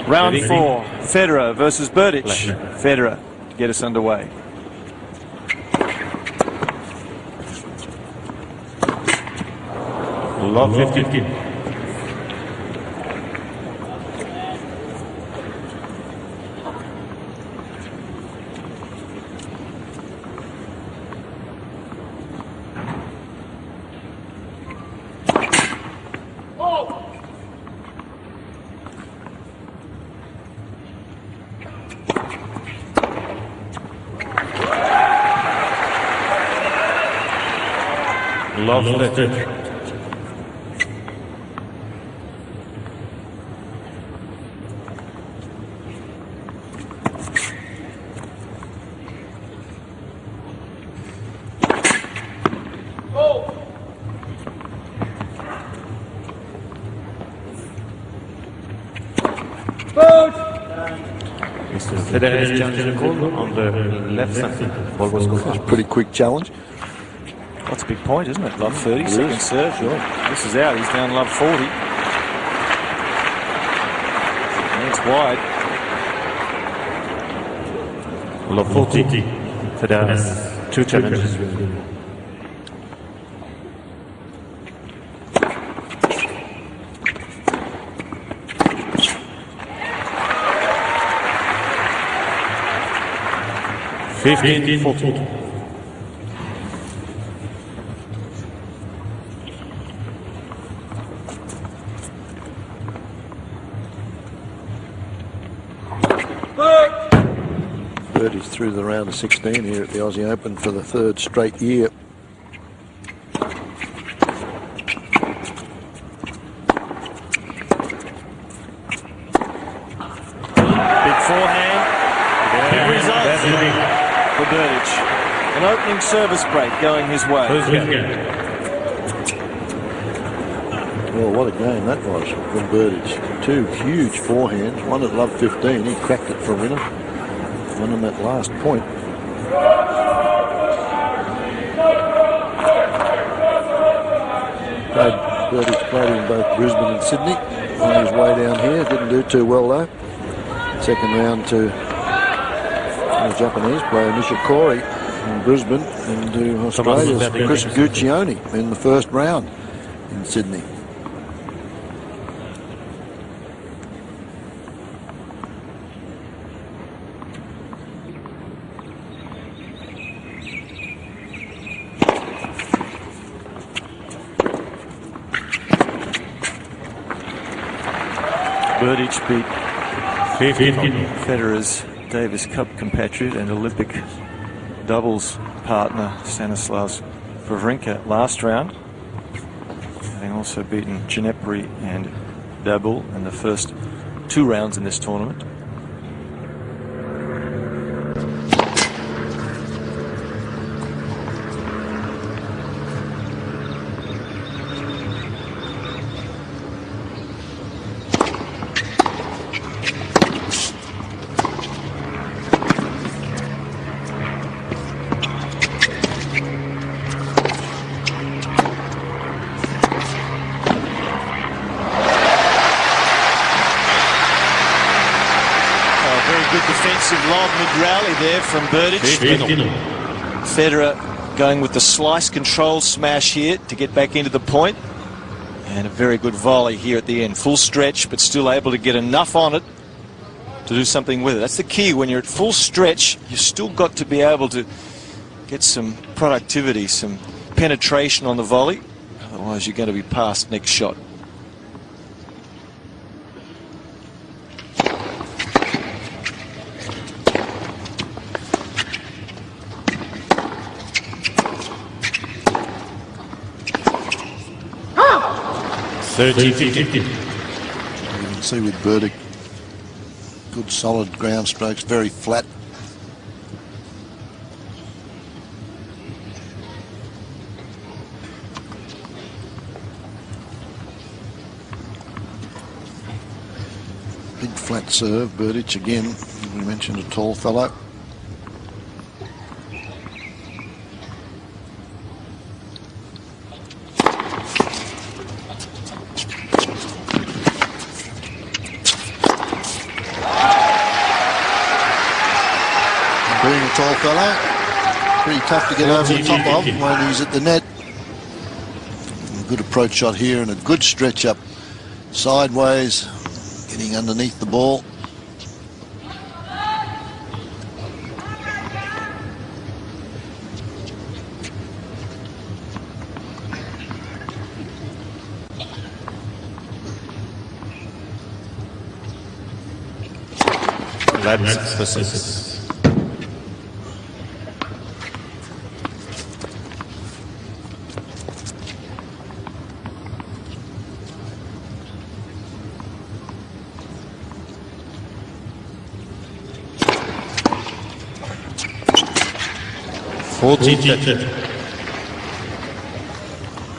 Round 4, Federer versus Berdych. Federer to get us underway. Love 15. Love it. Federer challenge call on the left side. Ball was good. That's a pretty quick challenge. That's a big point, isn't it? Love 30, second serve. Sure. This is out. He's down love 40. And it's wide. Love 40. Federer has 2 challenges. Fifteen, 14. Berdy's through the round of 16 here at the Aussie Open for the 3rd straight year. Big forehand. Big result for Berdych. An opening service break going his way. Well, what a game that was from Berdych. 2 huge forehands, one at love 15. He cracked it for a winner. One on that last point. Berdych played in both Brisbane and Sydney. On his way down here, didn't do too well though. Second round to the Japanese player Nishikori in Brisbane, and to Australia's Chris Guccione in the first round in Sydney. Berdych beat Federer's Davis Cup compatriot and Olympic doubles partner Stanislav Wawrinka last round, having also beaten Ginepri and Dabul in the first 2 rounds in this tournament. Good defensive long mid-rally there from Berdych. Federer going with the slice control smash here to get back into the point. And a very good volley here at the end. Full stretch, but still able to get enough on it to do something with it. That's the key. When you're at full stretch, you've still got to be able to get some productivity, some penetration on the volley. Otherwise, you're going to be past next shot. You can see with Berdych, good solid ground strokes, very flat. Big flat serve, Berdych again, as we mentioned, a tall fellow. Being a tall fellow, pretty tough to get over the top of when he's at the net. A good approach shot here and a good stretch up sideways, getting underneath the ball. That's the six.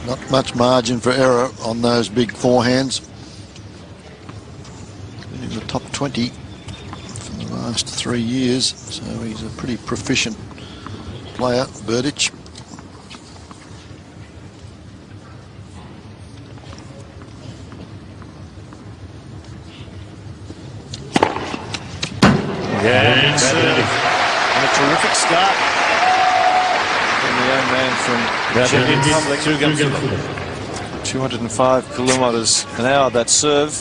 Not much margin for error on those big forehands. Been in the top 20 for the last 3 years, so he's a pretty proficient player, Berdych. Yeah, and a terrific start from the young man from Czech Republic. 205 kilometres an hour, that serve.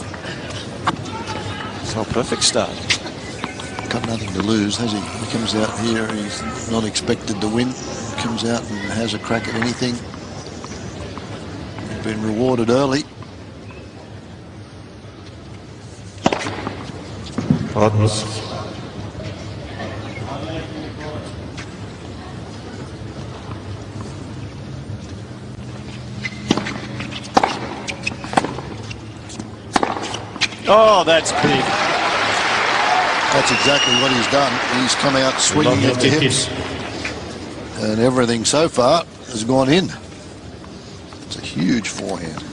So a perfect start. Got nothing to lose, has he? He comes out here, he's not expected to win. Comes out and has a crack at anything. He's been rewarded early. Oh, that's big. That's exactly what he's done. He's come out swinging at the hips. And everything so far has gone in. It's a huge forehand.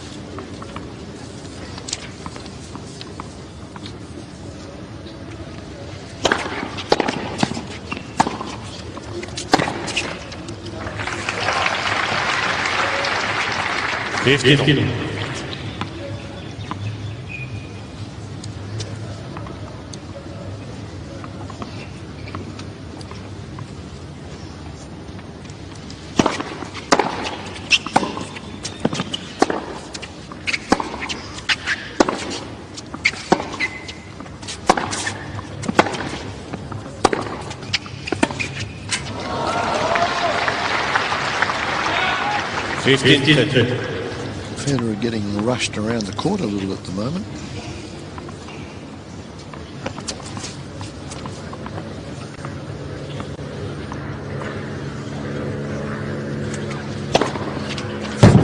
Federer getting rushed around the court a little at the moment.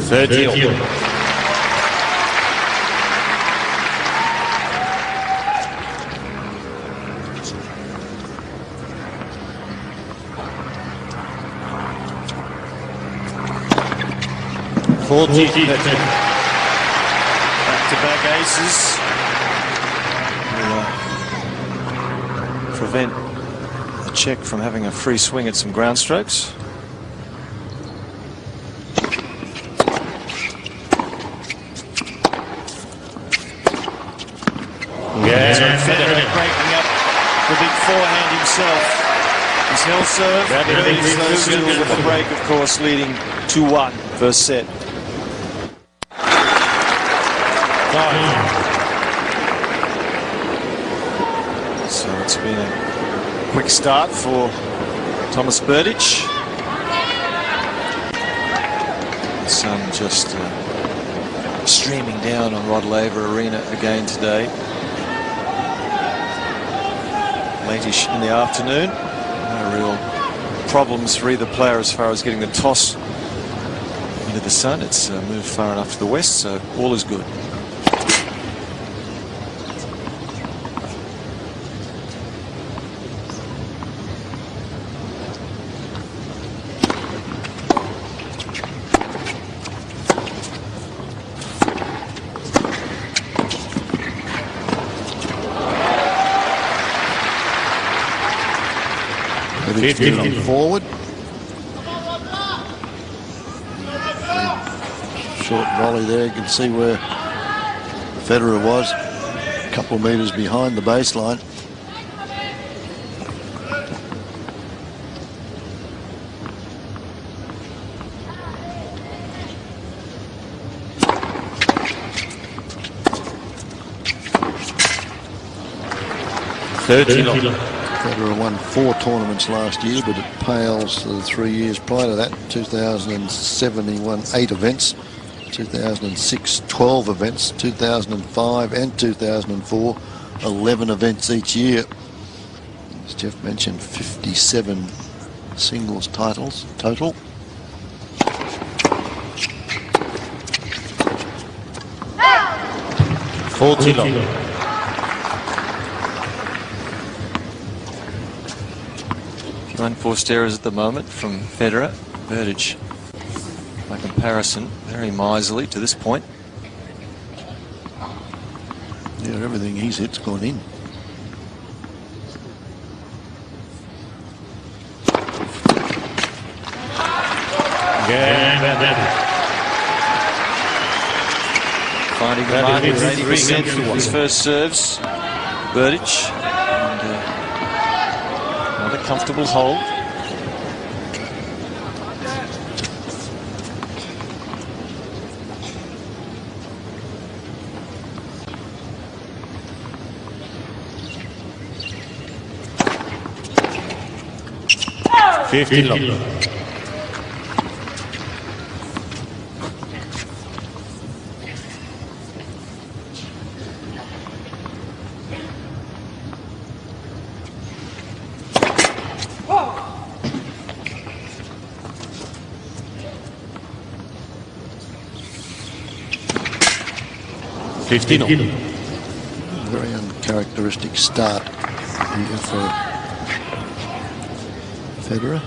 Third deal. Back-to-back aces will prevent a Czech from having a free swing at some ground strokes. Yeah, Federer breaking up the big forehand himself. His hell serve, those two with the break, of course, leading 2-1 first set. So it's been a quick start for Thomas Berdych. The sun just streaming down on Rod Laver Arena again today. Late-ish in the afternoon. No real problems for either player as far as getting the toss into the sun. It's moved far enough to the west, so all is good. Getting forward. Short volley there. You can see where Federer was, a couple of metres behind the baseline. 30 long. Federer won 4 tournaments last year, but it pales the 3 years prior to that. 2007 he won 8 events, 2006 12 events, 2005 and 2004 11 events each year. As Jeff mentioned, 57 singles titles total. Unforced errors at the moment from Federer. Berdych, by comparison, very miserly to this point. Yeah, everything he's hit's gone in. Finding the market 80% for his first serves. Berdych. Another comfortable hold. Very uncharacteristic start here for Federer.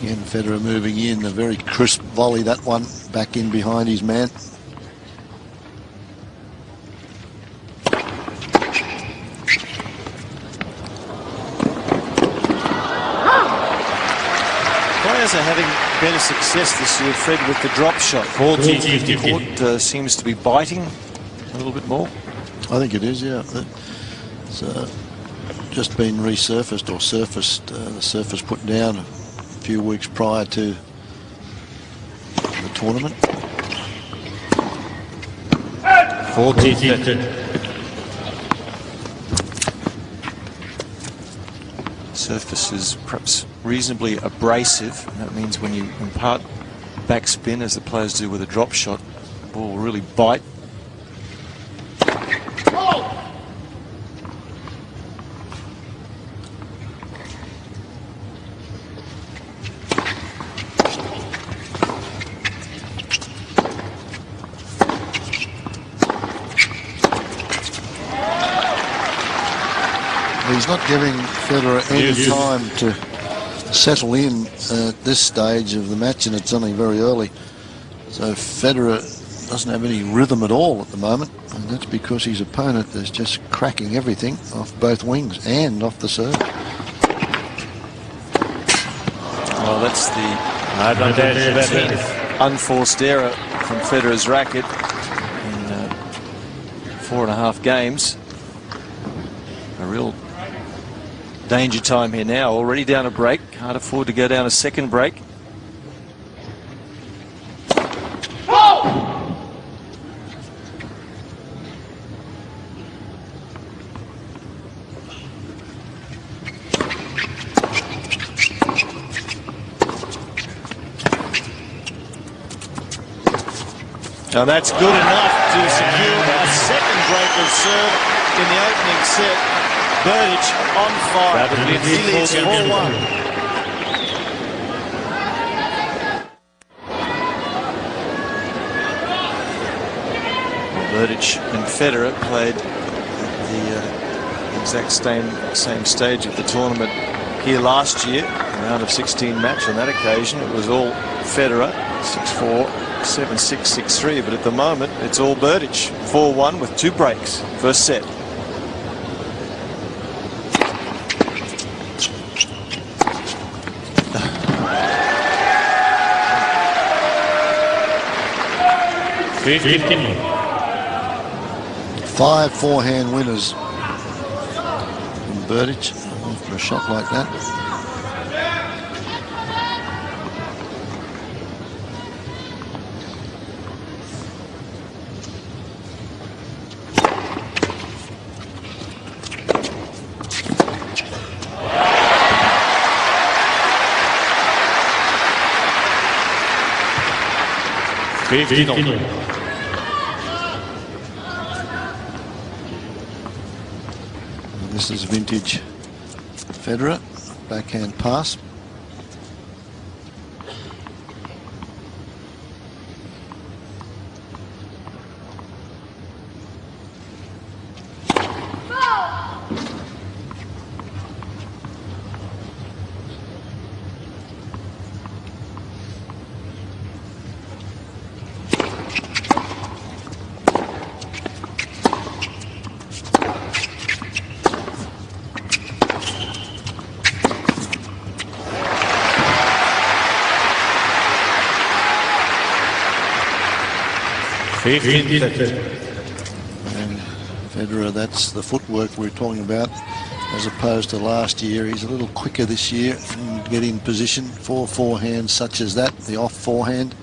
Again, Federer moving in, a very crisp volley, that one, back in behind his man. Players are having better success this year, Fred, with the drop shot. Court seems to be biting a little bit more. I think it is, yeah. It's just been resurfaced or surfaced, the surface put down a few weeks prior to the tournament. 40. Surface is perhaps reasonably abrasive, and that means when you impart backspin, as the players do with a drop shot, the ball will really bite. He's not giving Federer any time to settle in at this stage of the match, and it's only very early. So Federer doesn't have any rhythm at all at the moment, and that's because his opponent is just cracking everything off both wings and off the serve. Well, that's the unforced error from Federer's racket in 4.5 games. A real danger time here now. Already down a break. Can't afford to go down a second break. Now that's good enough to secure a second break of serve in the opening set. Berdych on fire. He leads 4-1. Berdych and Federer played at the exact same stage of the tournament here last year. A round of 16 match. On that occasion it was all Federer, 6-4, 7-6, 6-3, but at the moment it's all Berdych, 4-1 with 2 breaks. First set. 15. 5 forehand winners from Berdych after a shot like that. This is vintage Federer, backhand pass. And Federer, that's the footwork we're talking about, as opposed to last year. He's a little quicker this year in getting position for forehands such as that, the off forehand.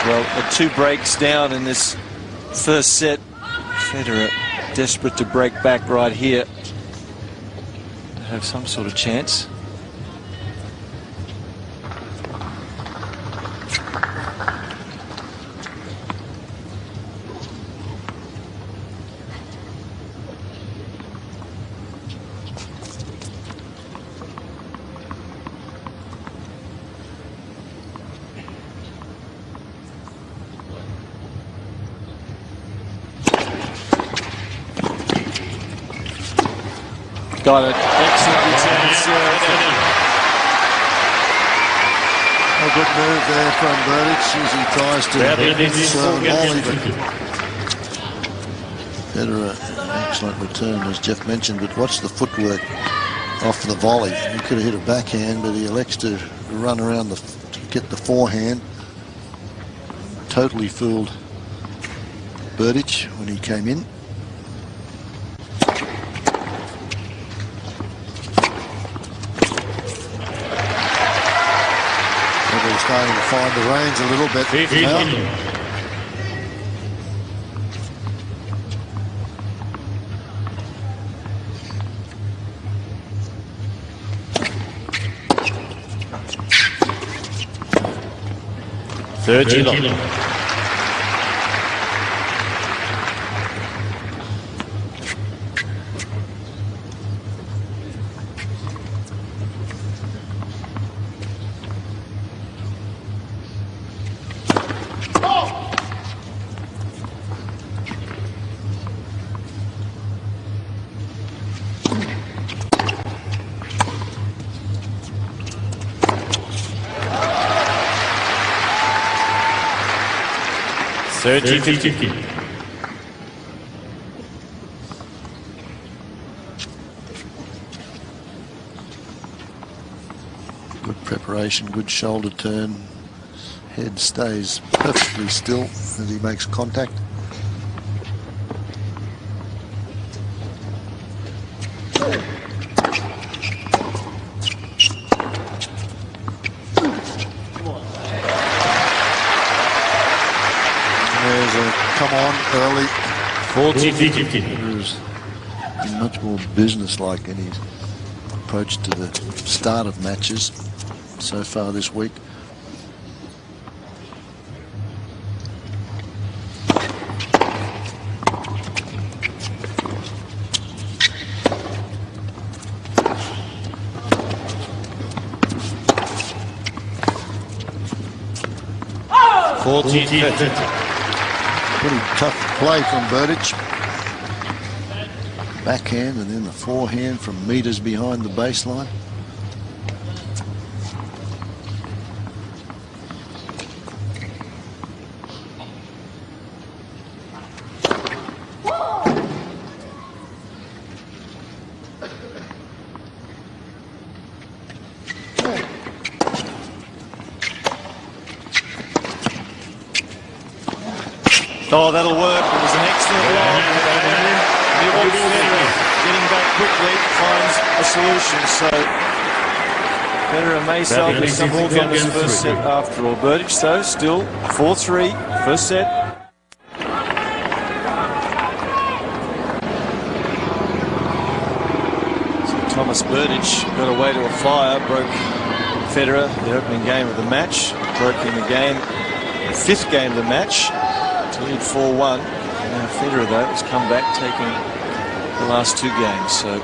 Well, the 2 breaks down in this first set. Federer desperate to break back right here to have some sort of chance. Got it. Excellent return serve. A good move there from Berdych as he tries to serve and volley, but Federer, excellent return as Jeff mentioned, but watch the footwork off the volley. He could have hit a backhand, but he elects to run around to get the forehand. Totally fooled Berdych when he came in. Starting to find the range a little bit now. Good preparation, good shoulder turn. Head stays perfectly still as he makes contact. Come on early. 40-50. He's much more businesslike in his approach to the start of matches. so far this week. Pretty tough play from Berdych. Backhand and then the forehand from meters behind the baseline. Oh, that'll work. It was an excellent lob. Federer getting back quickly finds a solution. So Federer may salvage something from this first set after all. Berdych, though, still 4-3, first set. So Thomas Berdych got away to a flyer, broke Federer the opening game of the match, broke him again the fifth game of the match. To lead 4-1. Now Federer, though, has come back, taking the last two games. So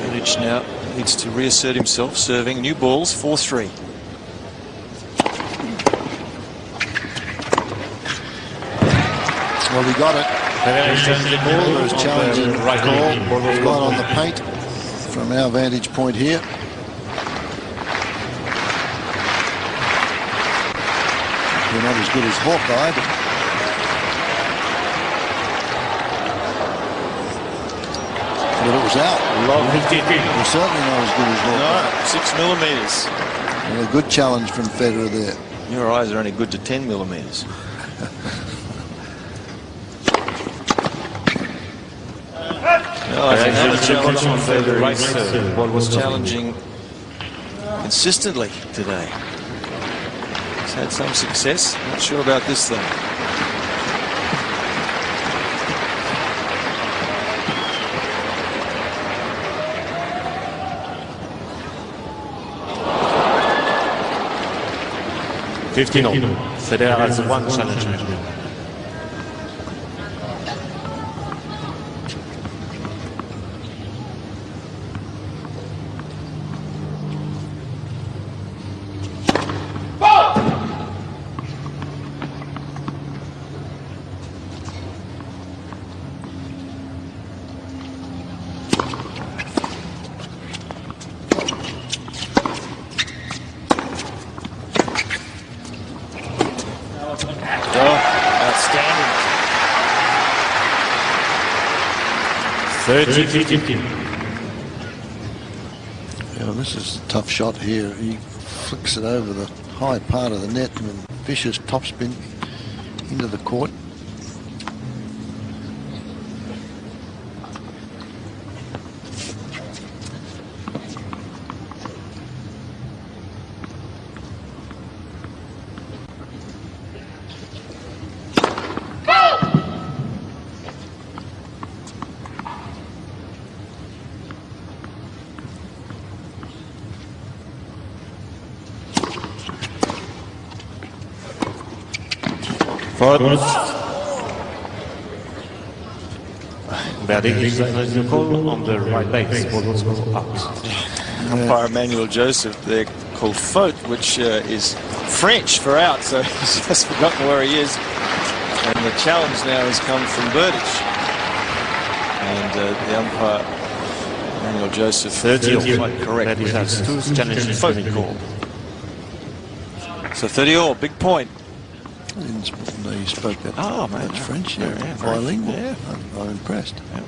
Berdych now needs to reassert himself, serving new balls, 4-3. Well, he got it. The ball was challenging right on the paint from our vantage point here. We're not as good as Hawkeye, but it was out. We're certainly not as good as Hawkeye. No, 6 millimeters. And a good challenge from Federer there. Your eyes are only good to 10 millimeters. No, I think that challenge from Federer. What was challenging consistently today. He's had some success. Not sure about this though. Federer has one challenge. Outstanding. 30-15. Yeah, this is a tough shot here. He flicks it over the high part of the net and vicious topspin into the court. Berdych is the call on the right base. Ball was out. Umpire Emmanuel Joseph there called faute, which is French for out, so he's just forgotten where he is. And the challenge now has come from Berdych. And the umpire Emmanuel Joseph 30 all, correct. Berdych has two challenges faute called. So 30 all, big point. I didn't know you spoke that much French. Yeah, bilingual. Yeah. I'm impressed. Yeah.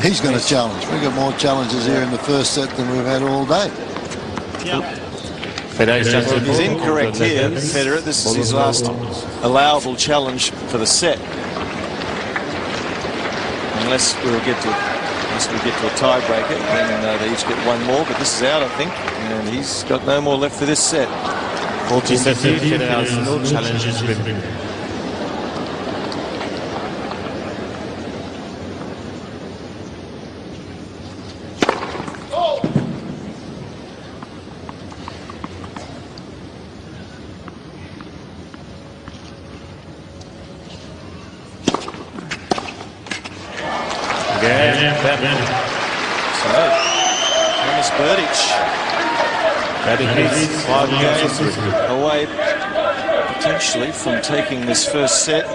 He's going to challenge. We've got more challenges here in the first set than we've had all day. He's incorrect here, Federer. This is his last allowable challenge for the set. Unless we get to a tiebreaker, then they each get one more. But this is out, I think, and he's got no more left for this set. 47, Federer has no challenges remaining. So, Thomas Berdych. Berdych 5 games away potentially from taking this first set.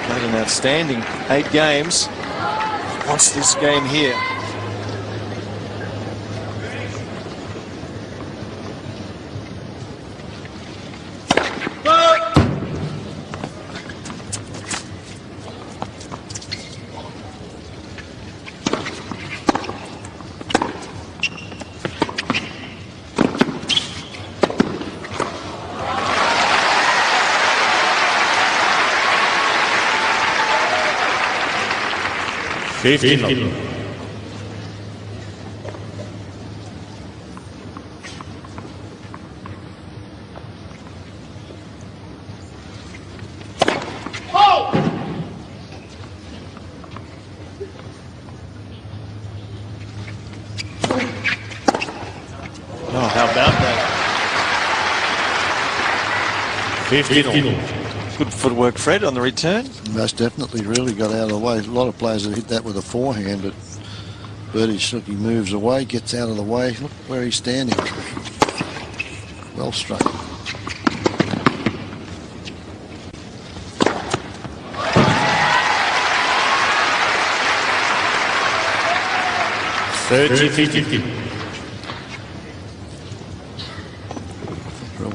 Played an outstanding 8 games. Wants this game here. Oh, how about that? 15. Good footwork, Fred, on the return. Most definitely really got out of the way. A lot of players have hit that with a forehand, but Berdych, look, he moves away, gets out of the way. Look where he's standing. Well struck.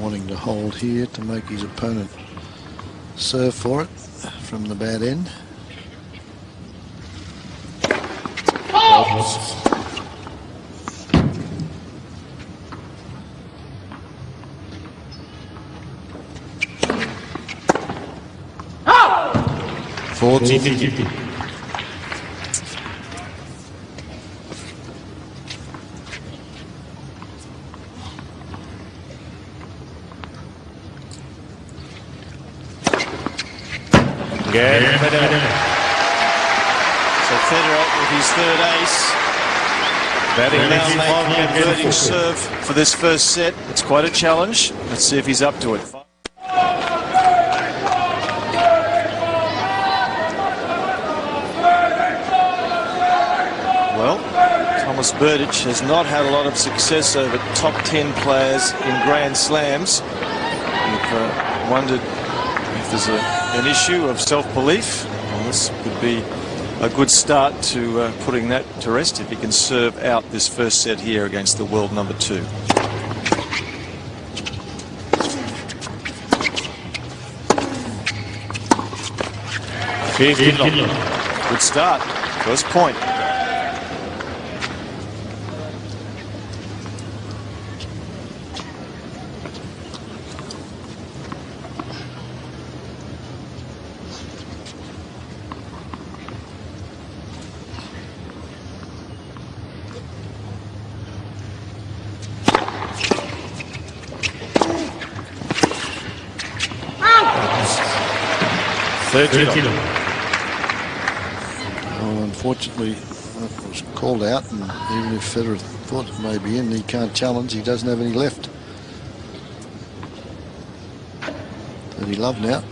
Wanting to hold here to make his opponent serve for it from the bad end. Oh! 40-50. So Federer with his third ace. Will now make Berdych serve for this first set. It's quite a challenge. Let's see if he's up to it. Well, Thomas Berdych has not had a lot of success over top 10 players in Grand Slams. We've wondered if there's an issue of self-belief. Well, this could be a good start to putting that to rest if he can serve out this first set here against the world number 2. Good start. First point. Well, unfortunately, it was called out, and even if Federer thought it may be in, he can't challenge. He doesn't have any left. 30 love now.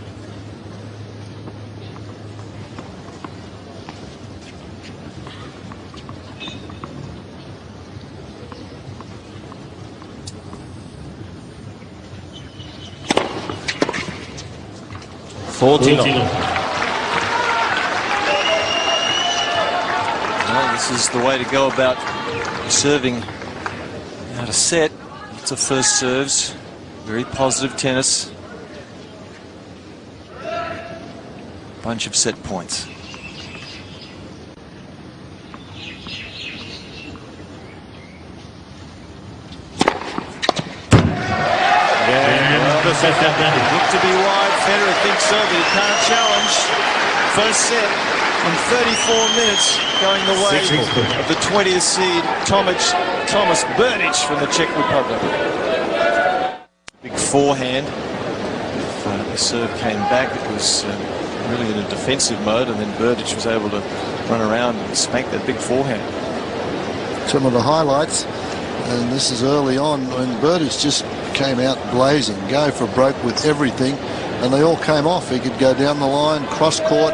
Well, this is the way to go about serving out a set. Lots of first serves. Very positive tennis. Bunch of set points. Looked to be wide. Federer thinks so, but he can't challenge. First set. in 34 minutes, going the way of the 20th seed Thomas Berdych from the Czech Republic. Big forehand. The serve came back. It was really in a defensive mode, and then Berdych was able to run around and spank that big forehand. Some of the highlights, and this is early on when Berdych just came out blazing, go for broke with everything, and they all came off. He could go down the line, cross court,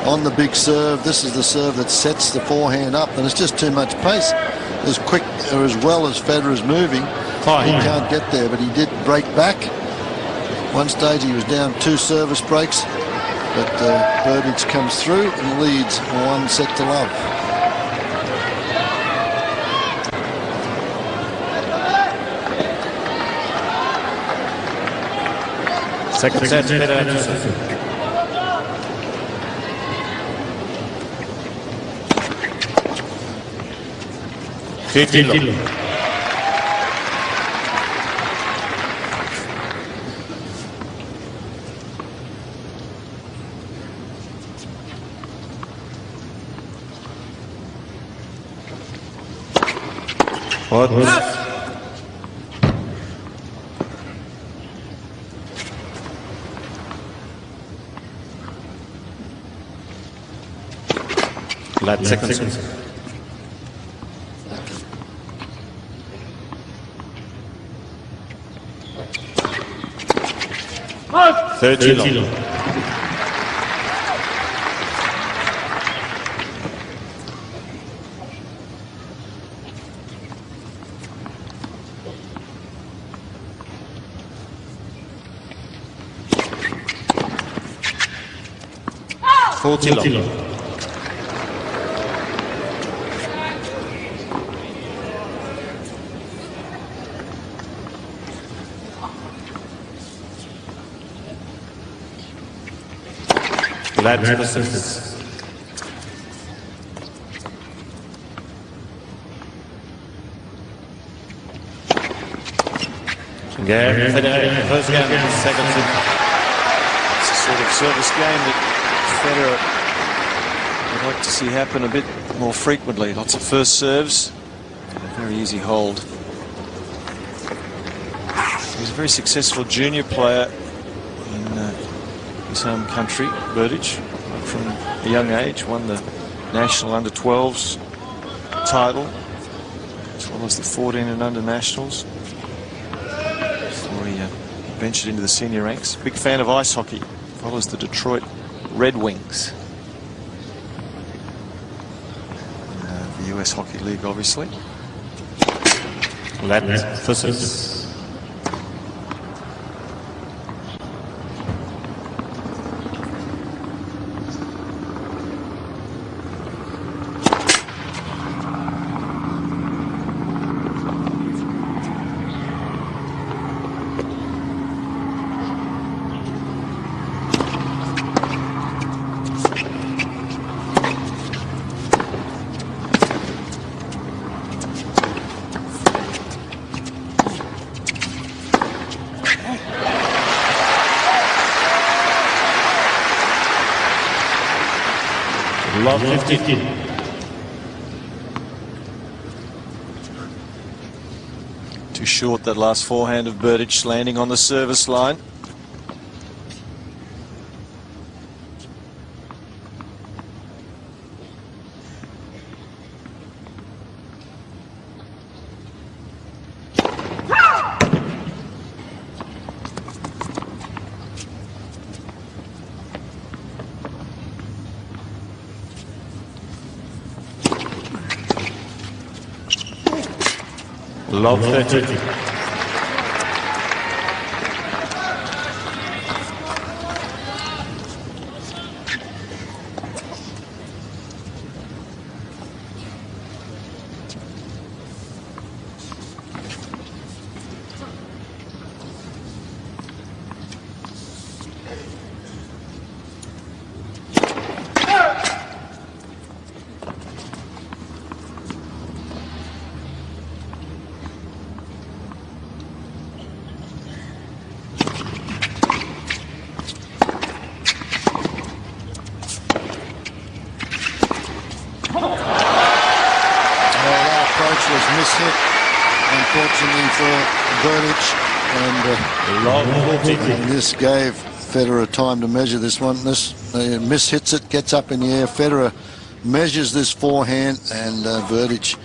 on the big serve. This is the serve that sets the forehand up, and it's just too much pace. As quick or as well as Federer's moving, he can't get there, but he did break back. One stage he was down 2 service breaks, but Berdych comes through and leads 1 set to love. Second set, Federer. 15 love. What? Last seconds. Thirteen. Federer, first game, second set. It's the sort of service game that Federer would like to see happen a bit more frequently. Lots of first serves, and a very easy hold. He was a very successful junior player in his home country, Berdych, from a young age. Won the national under-12s title, as well as the 14 and under nationals. Ventured into the senior ranks. Big fan of ice hockey. Follows the Detroit Red Wings. The US Hockey League, obviously. Love 15. Too short, that last forehand of Berdych, landing on the service line. Love 30. was mishit, unfortunately for Berdych, and this gave Federer time to measure this one. This mishits it, gets up in the air. Federer measures this forehand, and Berdych,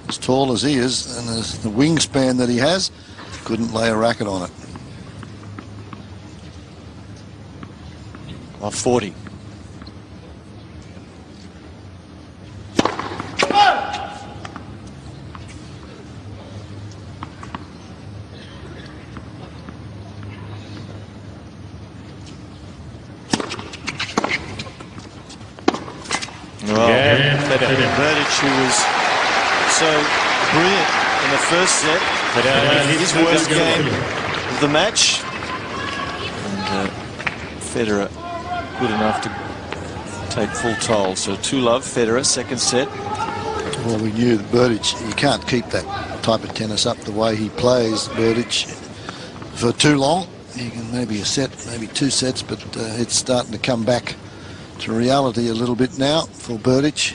as tall as he is and the wingspan that he has, couldn't lay a racket on it. 40. Berdych, who was so brilliant in the first set, his worst game of the match, and Federer good enough to take full toll. So 2-love Federer, second set. Well, we knew that Berdych, you can't keep that type of tennis up the way he plays, Berdych, for too long. You can maybe a set, maybe 2 sets, but it's starting to come back to reality a little bit now for Berdych.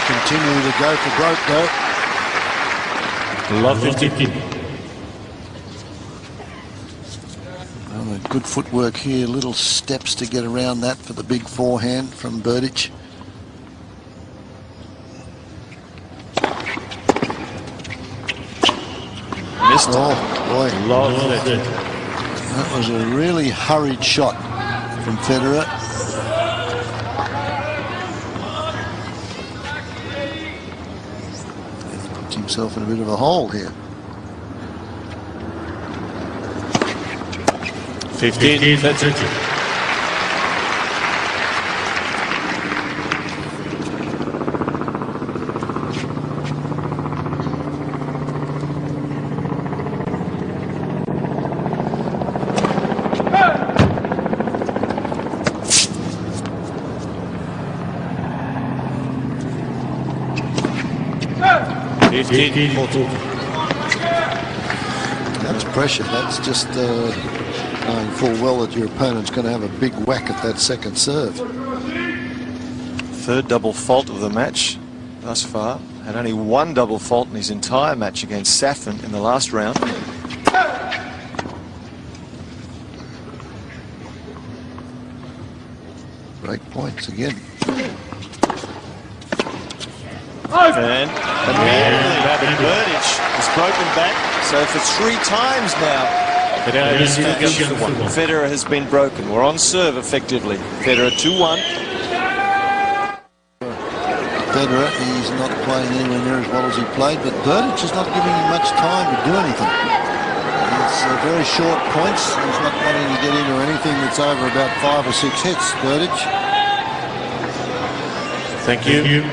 Continue to go for broke, though. Love 15. Well, good footwork here, little steps to get around that for the big forehand from Berdych. Missed. Oh, boy. Love it. That was a really hurried shot from Federer. Himself in a bit of a hole here. 15. That's it. That's pressure. That's just knowing full well that your opponent's going to have a big whack at that second serve. Third double fault of the match thus far. Had only 1 double fault in his entire match against Safin in the last round. Break points again. And immediately Berdych has broken back. So for 3 times now, Federer has been broken. We're on serve effectively. Federer 2-1. Federer, he's not playing anywhere near as well as he played, but Berdych is not giving him much time to do anything. It's very short points. He's not wanting to get into anything that's over about 5 or 6 hits, Berdych. Thank you.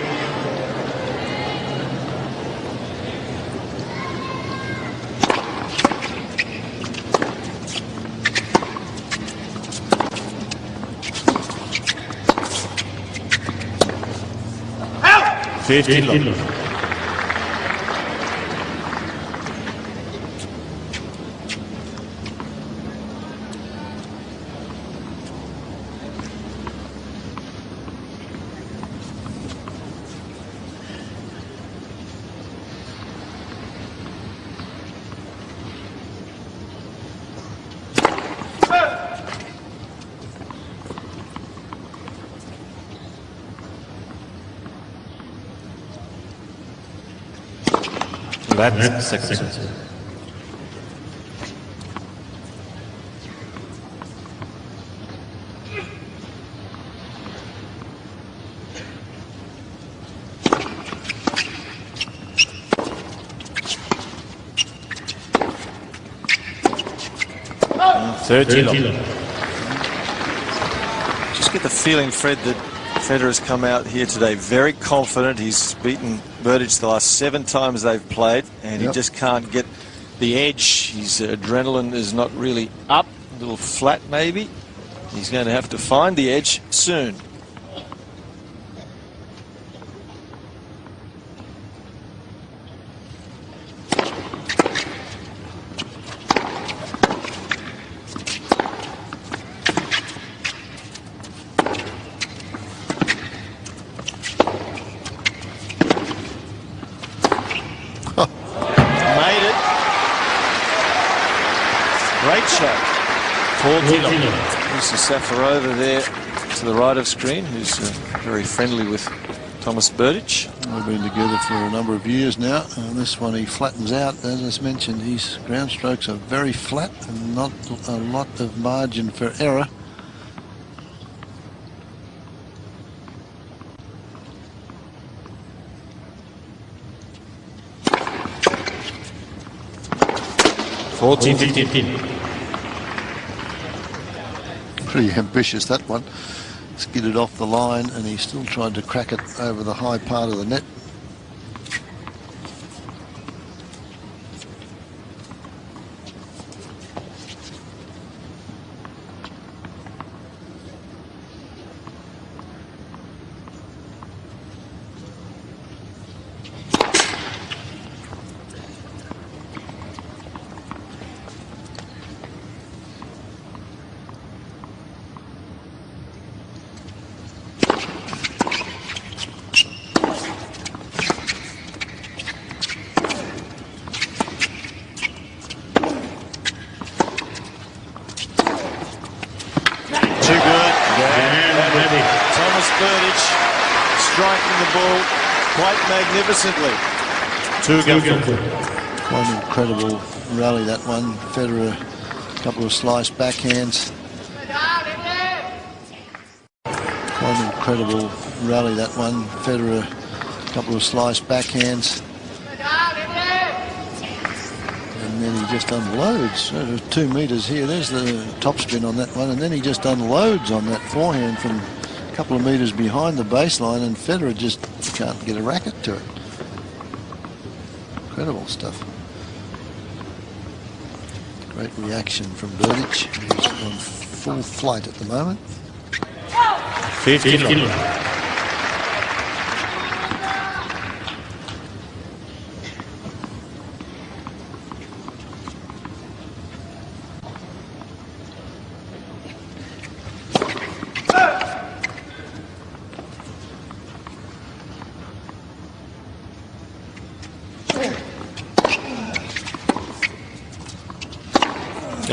Out! 15. That's 6. Just get the feeling, Fred, that Federer's come out here today very confident. He's beaten Berdych the last 7 times they've played, and he just can't get the edge. His adrenaline is not really up, a little flat maybe. He's going to have to find the edge soon. great shot. 14. Mr. Safarova there to the right of screen, who's very friendly with Thomas Berdych. They've been together for a number of years now, and this one he flattens out. As I mentioned, his ground strokes are very flat and not a lot of margin for error. Pretty ambitious, that one. Skidded off the line, and he still tried to crack it over the high part of the net. Berdych striking the ball quite magnificently. Quite an incredible rally, that one. Federer, a couple of slice backhands. Quite an incredible rally, that one. Federer, a couple of slice backhands. And then he just unloads. There's 2 meters here. There's the topspin on that one. And then he just unloads on that forehand from a couple of meters behind the baseline, and Federer just can't get a racket to it. Incredible stuff. Great reaction from Berdych, who's on full flight at the moment. 15.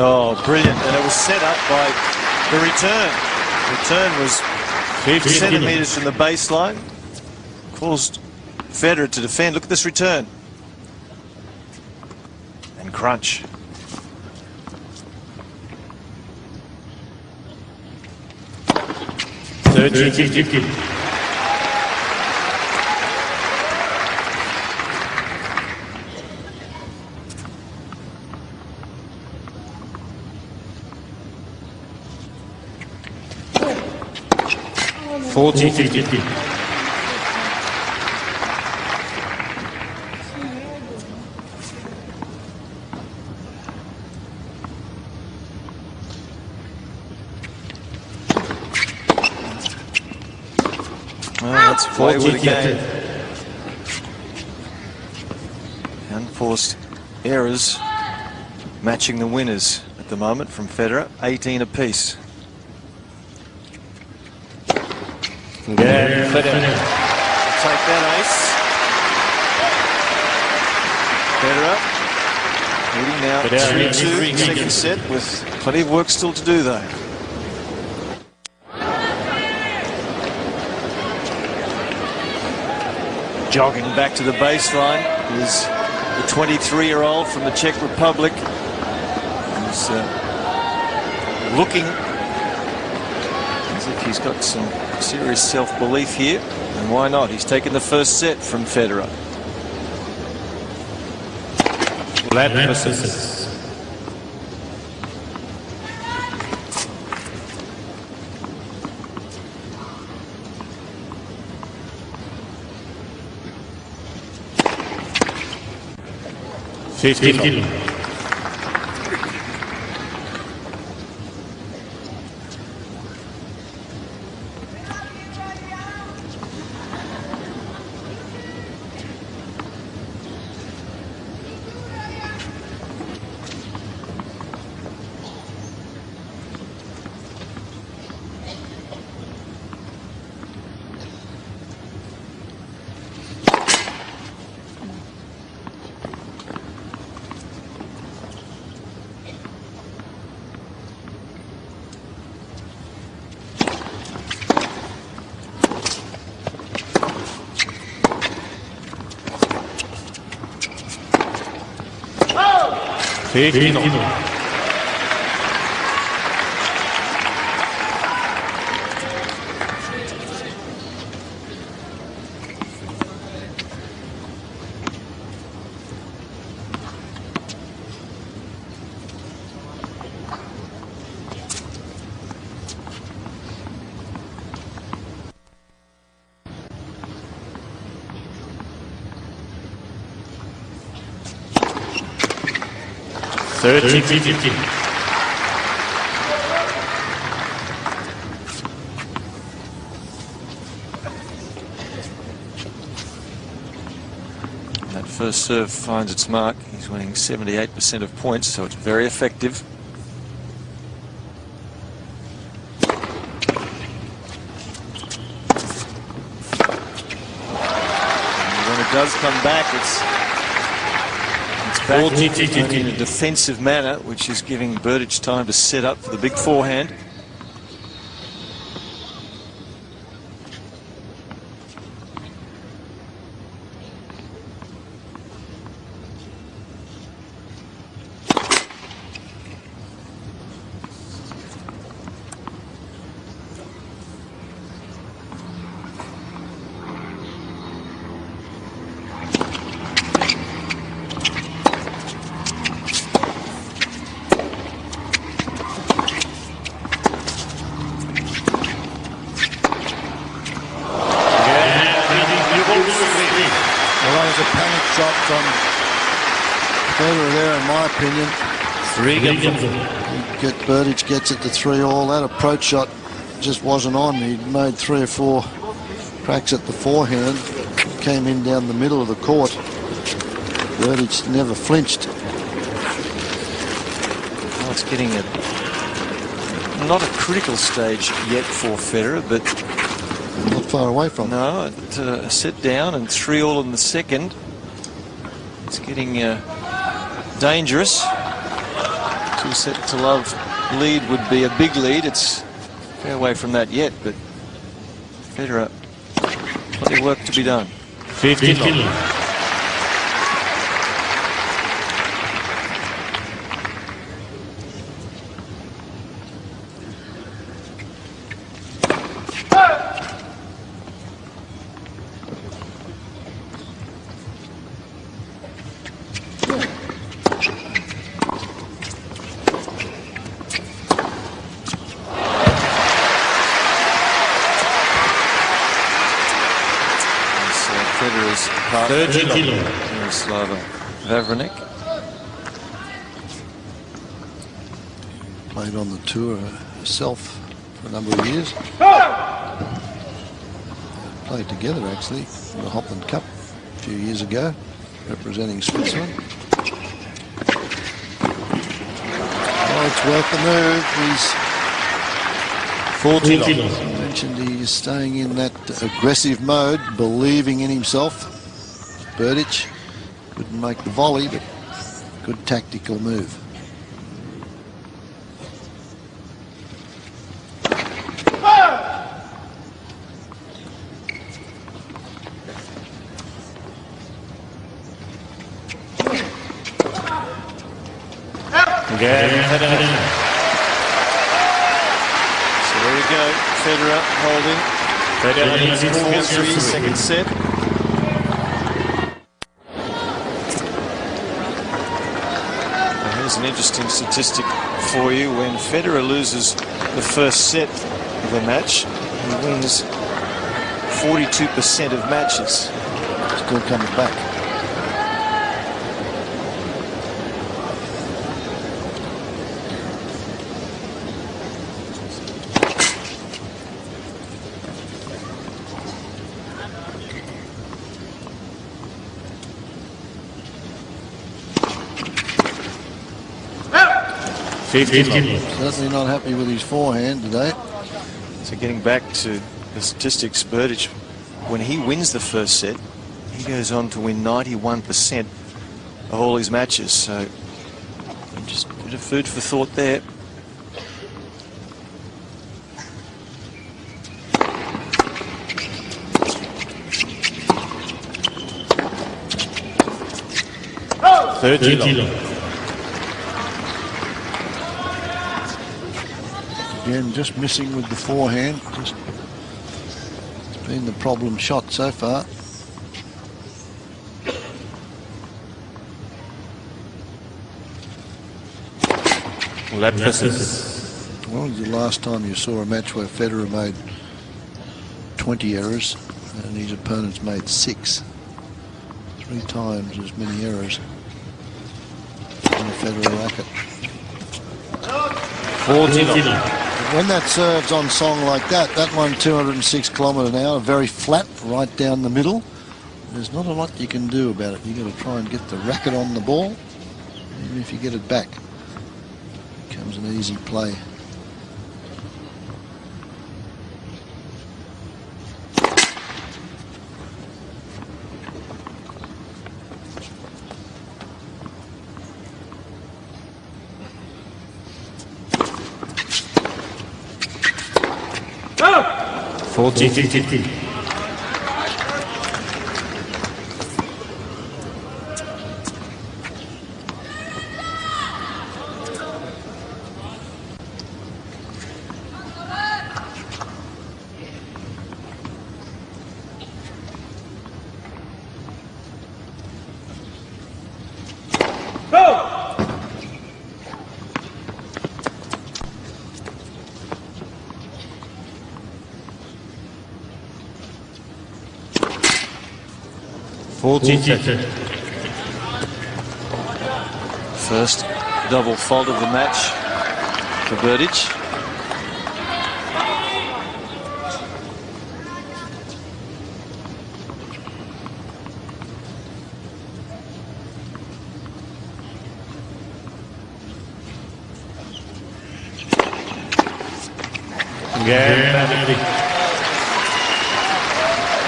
Oh, brilliant. And it was set up by the return. The return was 50 centimetres from the baseline. Caused Federer to defend. Look at this return. And crunch. Well, that's wayward again. Unforced errors matching the winners at the moment from Federer, 18 apiece. Yeah, Federer. Take that ace. Federer leading now 2-2 second set with plenty of work still to do though. Jogging back to the baseline is the 23-year-old from the Czech Republic. He's looking as if he's got some serious self-belief here, and why not? He's taken the first set from Federer. flat emphasis. $15. 15 all. That first serve finds its mark. He's winning 78% of points, so it's very effective. And when it does come back, it's back in a defensive manner, which is giving Berdych time to set up for the big forehand. A panic shot from Federer there, in my opinion. Berdych gets it to 3-all. That approach shot just wasn't on. He made 3 or 4 cracks at the forehand. Came in down the middle of the court. Berdych never flinched. Well, it's getting not a critical stage yet for Federer, but not far away from. No, a set down and 3-all in the second. It's getting dangerous. 2-set-to-love lead would be a big lead. It's fair away from that yet, but Federer, plenty of work to be done. 15. Federer's partner, Berdych. Played on the tour herself for a number of years. Played together actually in the Hopland Cup a few years ago, representing Switzerland. Oh, it's worth the move. He's 14. Mentioned he's staying in that aggressive mode, believing in himself. Berdych couldn't make the volley, but good tactical move. So there you go, Federer holding. Federer leads 4-3, second set. Now here's an interesting statistic for you. When Federer loses the first set of a match, he wins 42% of matches. Still coming back. Certainly not happy with his forehand today. So getting back to the statistics, Berdych, when he wins the first set, he goes on to win 91% of all his matches. So just a bit of food for thought there. Again, just missing with the forehand. Just it's been the problem shot so far. Left versus. When was the last time you saw a match where Federer made 20 errors and his opponents made 6? 3 times as many errors on a Federer racket. 14. When that serve's on song like that, that one 206 kilometre an hour, very flat, right down the middle. There's not a lot you can do about it. You've got to try and get the racket on the ball, even if you get it back. It becomes an easy play. Oh! 40. First double fault of the match for Berdych.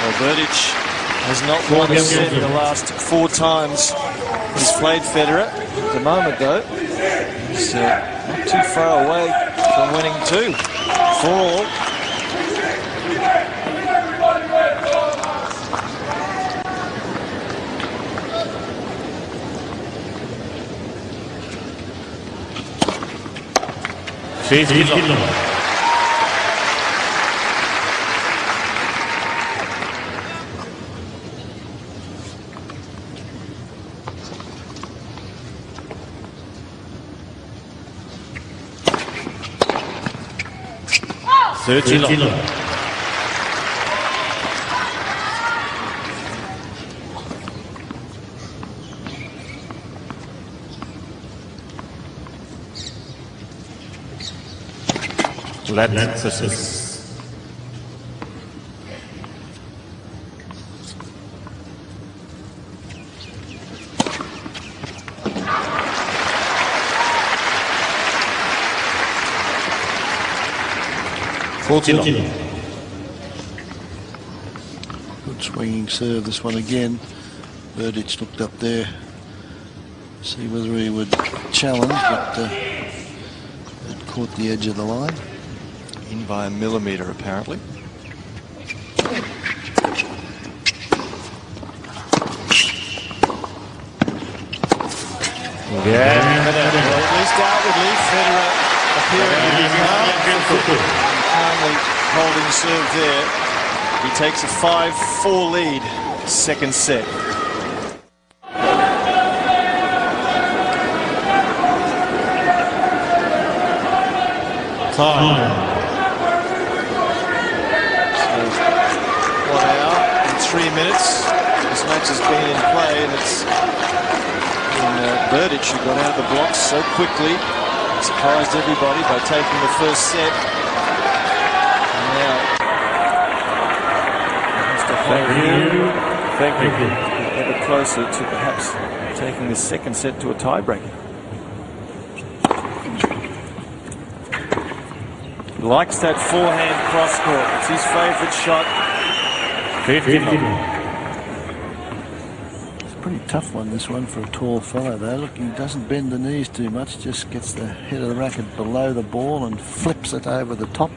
Well, Berdych has not won a set the last 4 times he's played Federer. At the moment, though, he's not too far away from winning 2 for all. Good swinging serve, this one again. Berdych looked up there, see whether he would challenge, but it caught the edge of the line. In by a millimetre, apparently. Yeah. Well, at least outwardly, Federer appearing to be calmly holding serve there. He takes a 5-4 lead, second set. Time. 1 hour and 3 minutes. This match has been in play, and it's Berdych who got out of the blocks so quickly, surprised everybody by taking the first set. And now he has to hold here. Thank you. Ever closer to perhaps taking the second set to a tiebreaker. He likes that forehand cross court. It's his favourite shot. 15. Pretty tough one, this one, for a tall fellow though. Look, he doesn't bend the knees too much, just gets the head of the racket below the ball and flips it over the top.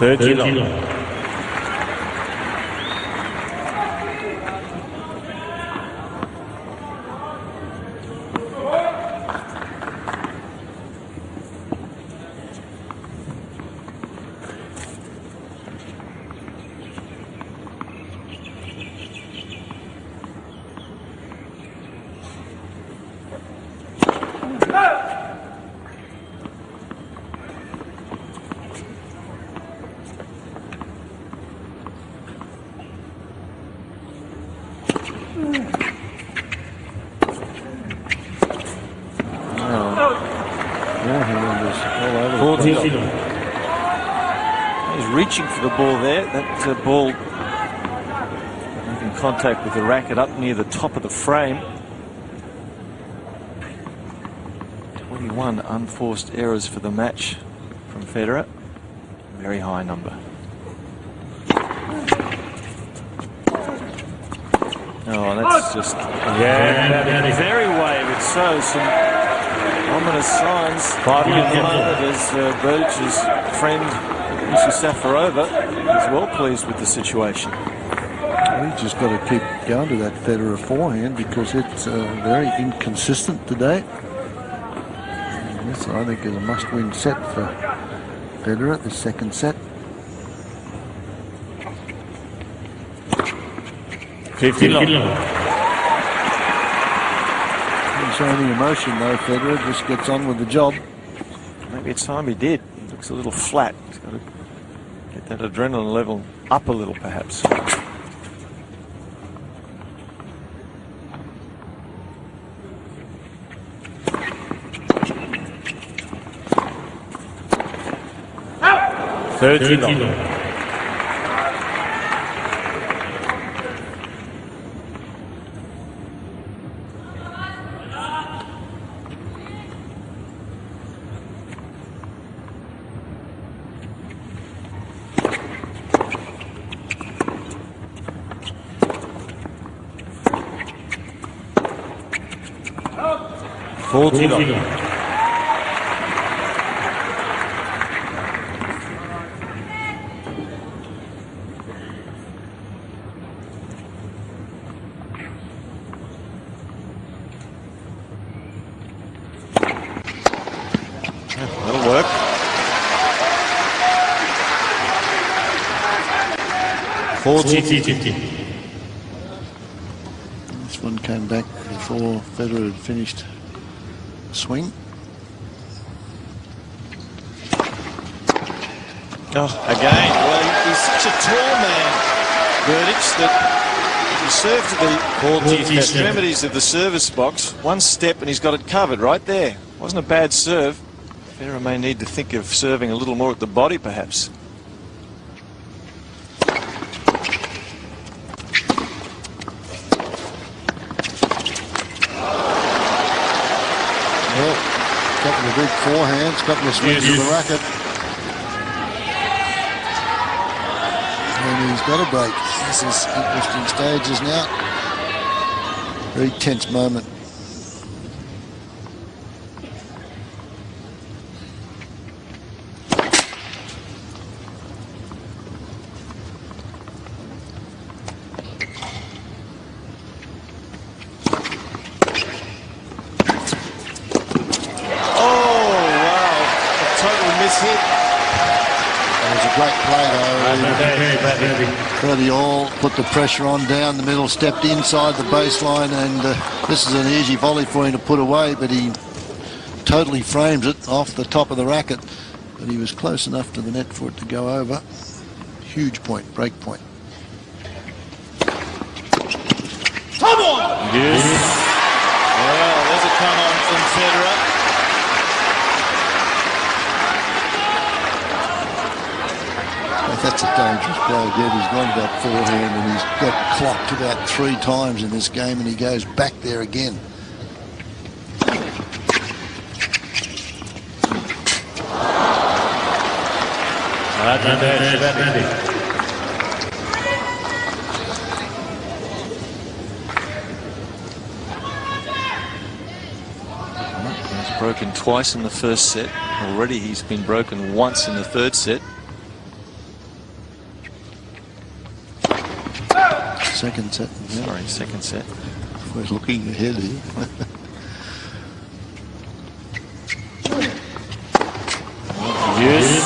30 long. He's reaching for the ball there. That ball making contact with the racket up near the top of the frame. 21 unforced errors for the match from Federer. Very high number. Oh, that's just very wave. It shows some ominous signs at the moment as Berdych's friend, Mr. Safarova, is well pleased with the situation. He's just got to keep going to that Federer forehand because it's very inconsistent today. And this, I think, is a must-win set for Federer, the second set. 50 long. Didn't show any emotion though, Federer just gets on with the job. Maybe it's time he did. He looks a little flat. He's got to get that adrenaline level up a little, perhaps. Out! 30 long. That'll work. This one came back before Federer had finished the swing. Oh, again. Well, he's such a tall man, Berdych, that if you serve to the extremities of the service box, one step and he's got it covered right there. Wasn't a bad serve. Federer may need to think of serving a little more at the body, perhaps. Well, couple of big forehands, couple of swings of the racket. And he's got a break. This is interesting stages now. Very tense moment. Berdych all put the pressure on down the middle, stepped inside the baseline, and this is an easy volley for him to put away, but he totally frames it off the top of the racket. But he was close enough to the net for it to go over. Huge point, break point. Come on! Yes. Well, there's a come on from Federer. That's a dangerous play again. He's gone to that forehand and he's got clocked about 3 times in this game, and he goes back there again. He's broken twice in the first set. Already he's been broken once in the third set. second set. Yeah. Sorry, second set. We're looking ahead here. Yes.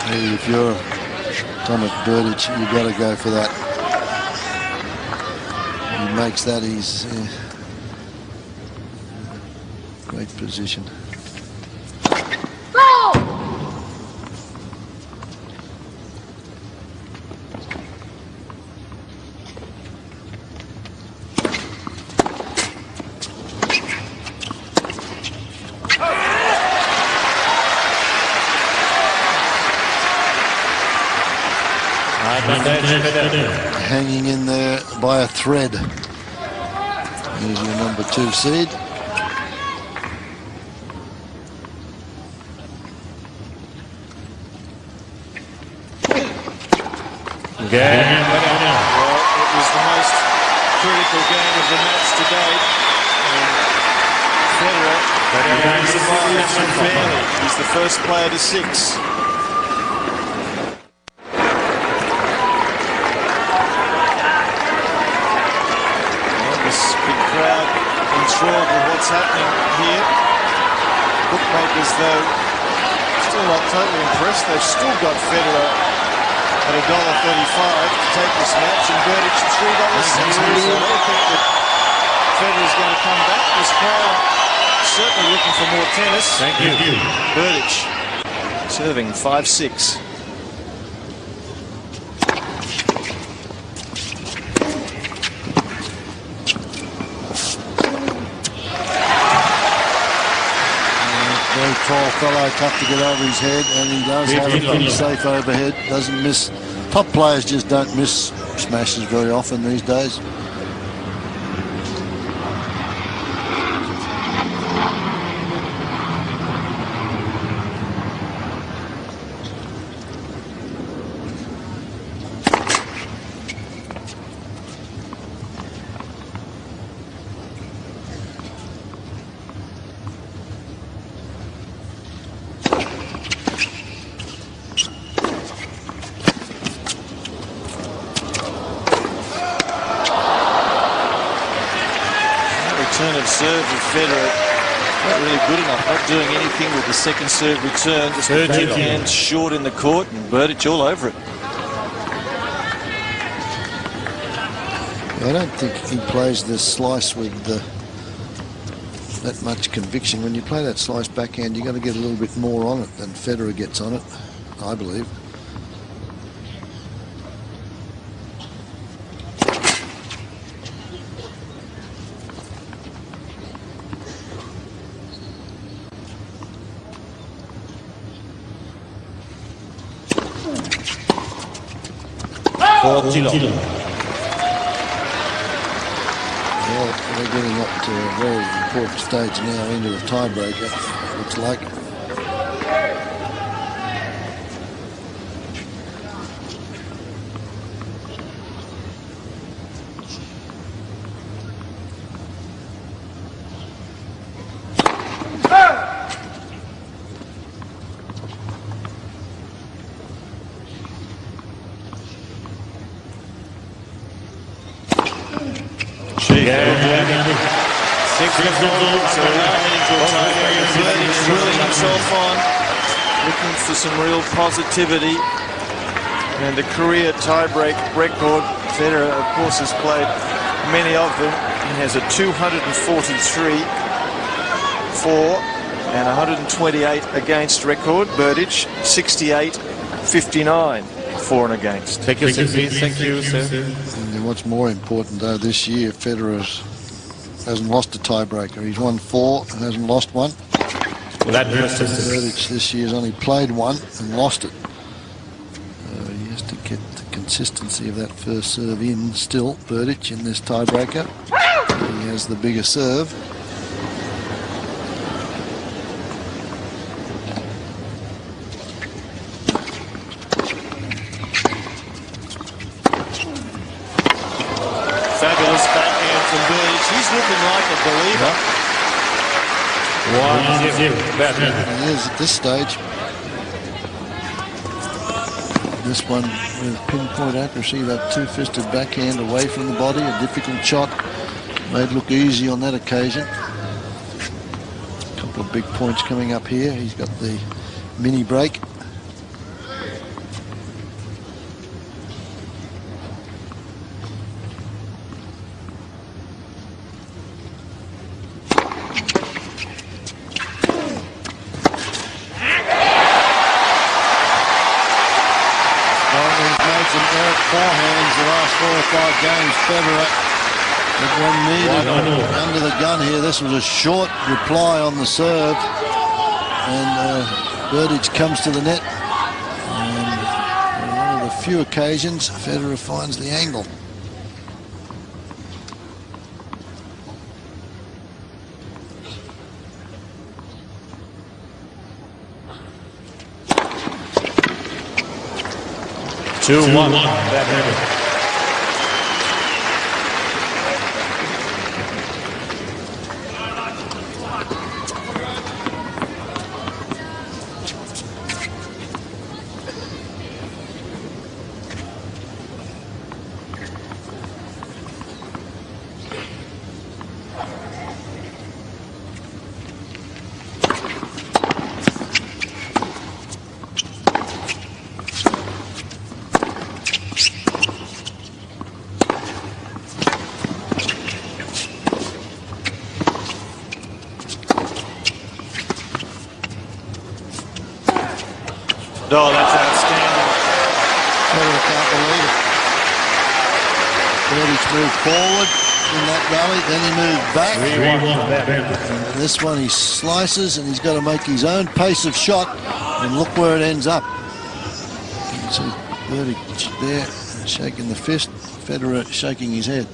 Hey, if you're Thomas Berdych, you've got to go for that. He makes that his great position. Hanging in there by a thread. Here's your number 2 seed. Game. Well, it was the most critical game of the match to date. Federer survives unfairly. He's the first player to 6. Crowd enthralled with what's happening here. Bookmakers, though, still not totally impressed. They've still got Federer at $1.35 to take this match, and Berdych at $3.60. So they think that Federer's going to come back. This crowd certainly looking for more tennis. Thank you. Berdych serving 5-6. Very tall fellow, tough to get over his head, and he does have a pretty safe overhead. Doesn't miss. Top players just don't miss smashes very often these days. Return of serve with Federer, not really good enough, not doing anything with the second serve return, just the backhand short in the court, and Berdych all over it. I don't think he plays the slice with that much conviction. When you play that slice backhand, you've got to get a little bit more on it than Federer gets on it, I believe. For Well, we're getting up to a very important stage now into a tiebreaker, looks like. Drilling himself on, looking for some real positivity, and the career tiebreak record. Federer, of course, has played many of them. He has a 243 for and 128 against record. Berdych 68-59 for and against. Take your seat, please. Thank you, sir. And what's more important, though, this year, Federer hasn't lost a tiebreaker. He's won 4 and hasn't lost one. Well, that Berdych this year has only played 1 and lost it. He has to get the consistency of that first serve in still. Berdych in this tiebreaker. He has the bigger serve. Fabulous backhand from Berdych. He's looking like a believer. 1-0. He is at this stage. this one with pinpoint accuracy, that two-fisted backhand away from the body, a difficult shot, made look easy on that occasion. A couple of big points coming up here. He's got the mini break. Forehands the last 4 or 5 games. Federer, that one needed under the gun here. This was a short reply on the serve, and Berdych comes to the net. And on one of the few occasions, Federer finds the angle. Two, one. Back. Oh, that's outstanding. Federer can't believe it. Berdych moved forward in that rally, then he moved back. And this one he slices, and he's got to make his own pace of shot, and look where it ends up. You can see Berdych there shaking the fist, Federer shaking his head.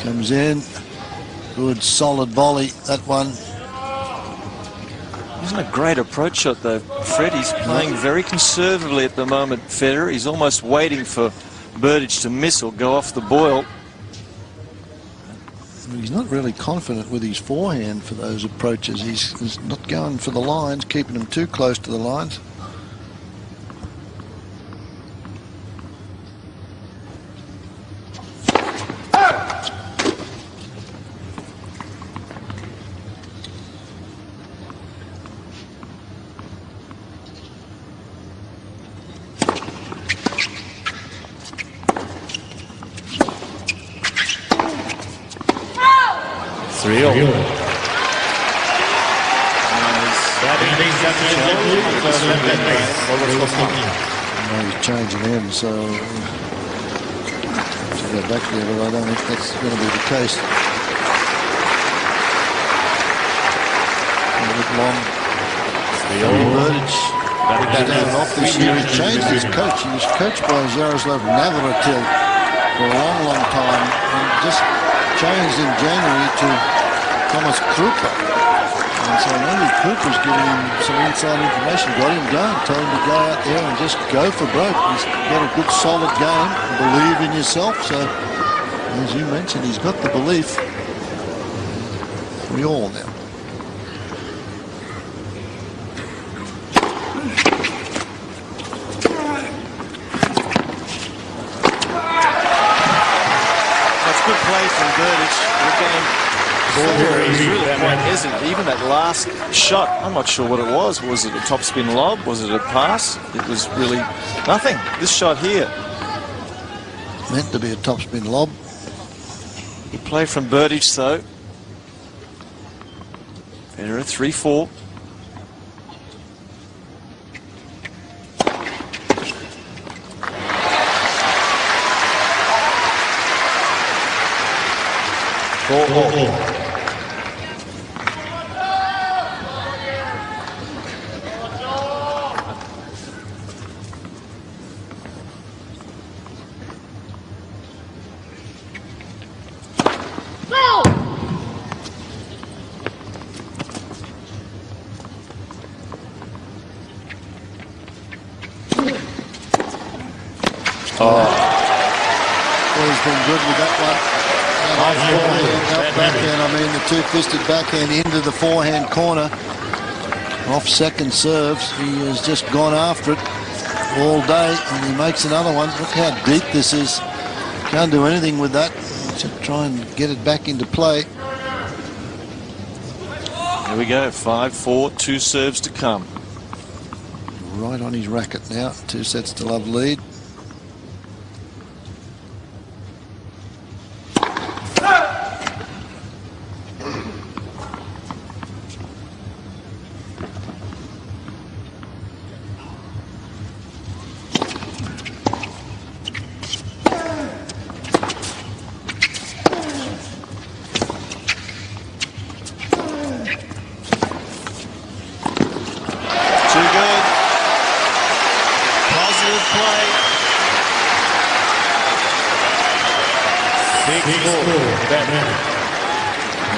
Comes in, good solid volley, that one. Isn't a great approach shot though, Fred? He's playing very conservatively at the moment, Federer. He's almost waiting for Berdych to miss or go off the boil. He's not really confident with his forehand for those approaches. He's not going for the lines, keeping them too close to the lines. He's changing him, so to go back there, but I don't think that's going to be the case. A bit long. Berdych down off this year. He changed his coach. He was coached by Jaroslav Navratil for a long time, and just changed in January to Thomas Krupa. And so maybe Krupa's giving him some inside information, got him going, told him to go out there and just go for broke. He's got a good solid game, believe in yourself. So as you mentioned, he's got the belief. We all now. That's good play from Berdych. Again, Federer is really quite hesitant. Even that last shot, I'm not sure what it was. Was it a topspin lob? Was it a pass? It was really nothing. This shot here. Meant to be a topspin lob. Good play from Berdych though. Federer 3-4. Four. Well, he's been good with that one. That backhand, I mean the two-fisted backhand into the forehand corner. Off second serves. He has just gone after it all day, and he makes another one. Look how deep this is. Can't do anything with that. Just try and get it back into play. Here we go, 5-4, 2 serves to come. Right on his racket now, 2 sets to love lead.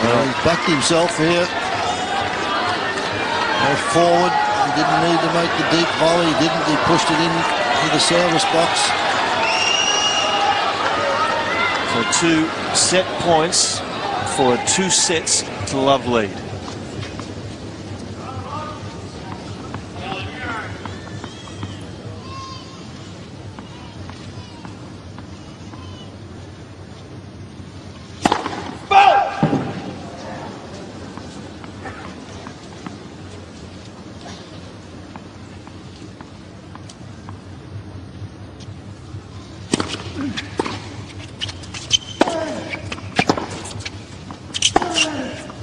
Well, he's backed himself here. Goes forward. He didn't need to make the deep volley. He didn't. He pushed it in to the service box. So 2 set points for a 2 sets to love lead.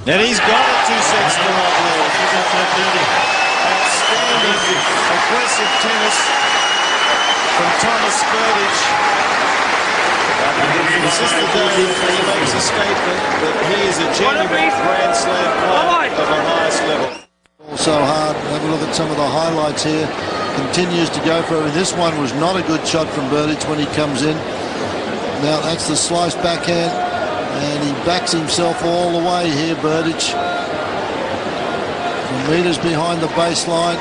And he's got it, 2 sets to love lead. Outstanding, aggressive tennis from Thomas Berdych. This is the day he makes a statement that he is a genuine Grand Slam player of the highest level. Also hard. Have a look at some of the highlights here. Continues to go for it. This one was not a good shot from Berdych when he comes in. Now that's the slice backhand. And he backs himself all the way here, Berdych. From meters behind the baseline,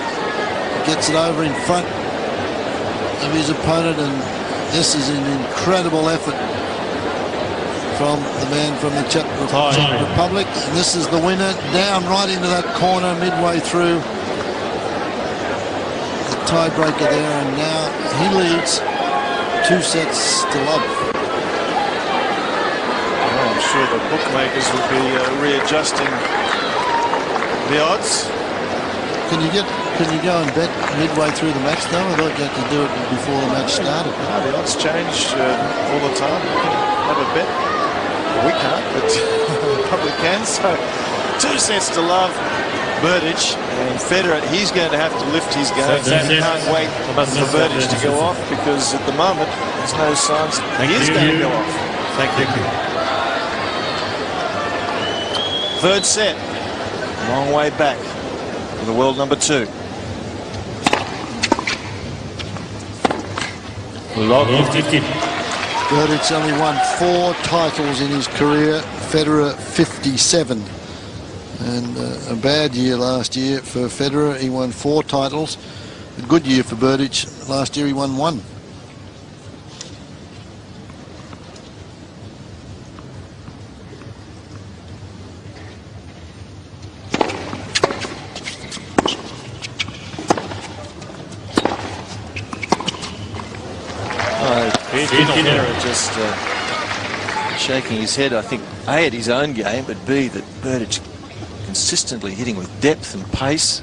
gets it over in front of his opponent, and this is an incredible effort from the man from the Czech Republic. And this is the winner, down right into that corner midway through the tiebreaker there, and now he leads 2 sets to love. I'm sure the bookmakers will be readjusting the odds. Can you go and bet midway through the match though? I thought you had to do it before the match started. No, the odds change all the time. You can have a bet. Well, we can't, but the public can. So 2 sets to love. Berdych and Federer, he's going to have to lift his game. He can't wait for Berdych to go off, because at the moment there's no signs he is going to go off. Thank you. 3rd set, long way back for the world number 2. Berdych only won 4 titles in his career. Federer 57. And a bad year last year for Federer. He won 4 titles. A good year for Berdych. Last year he won 1. Federer just shaking his head, I think, A, at his own game, but B, that Berdych consistently hitting with depth and pace.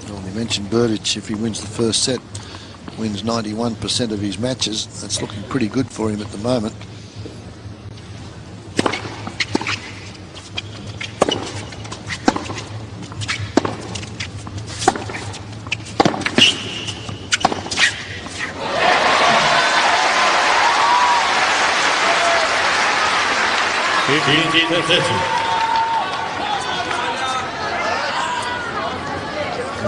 Well, we mentioned Berdych, if he wins the first set, wins 91% of his matches. That's looking pretty good for him at the moment.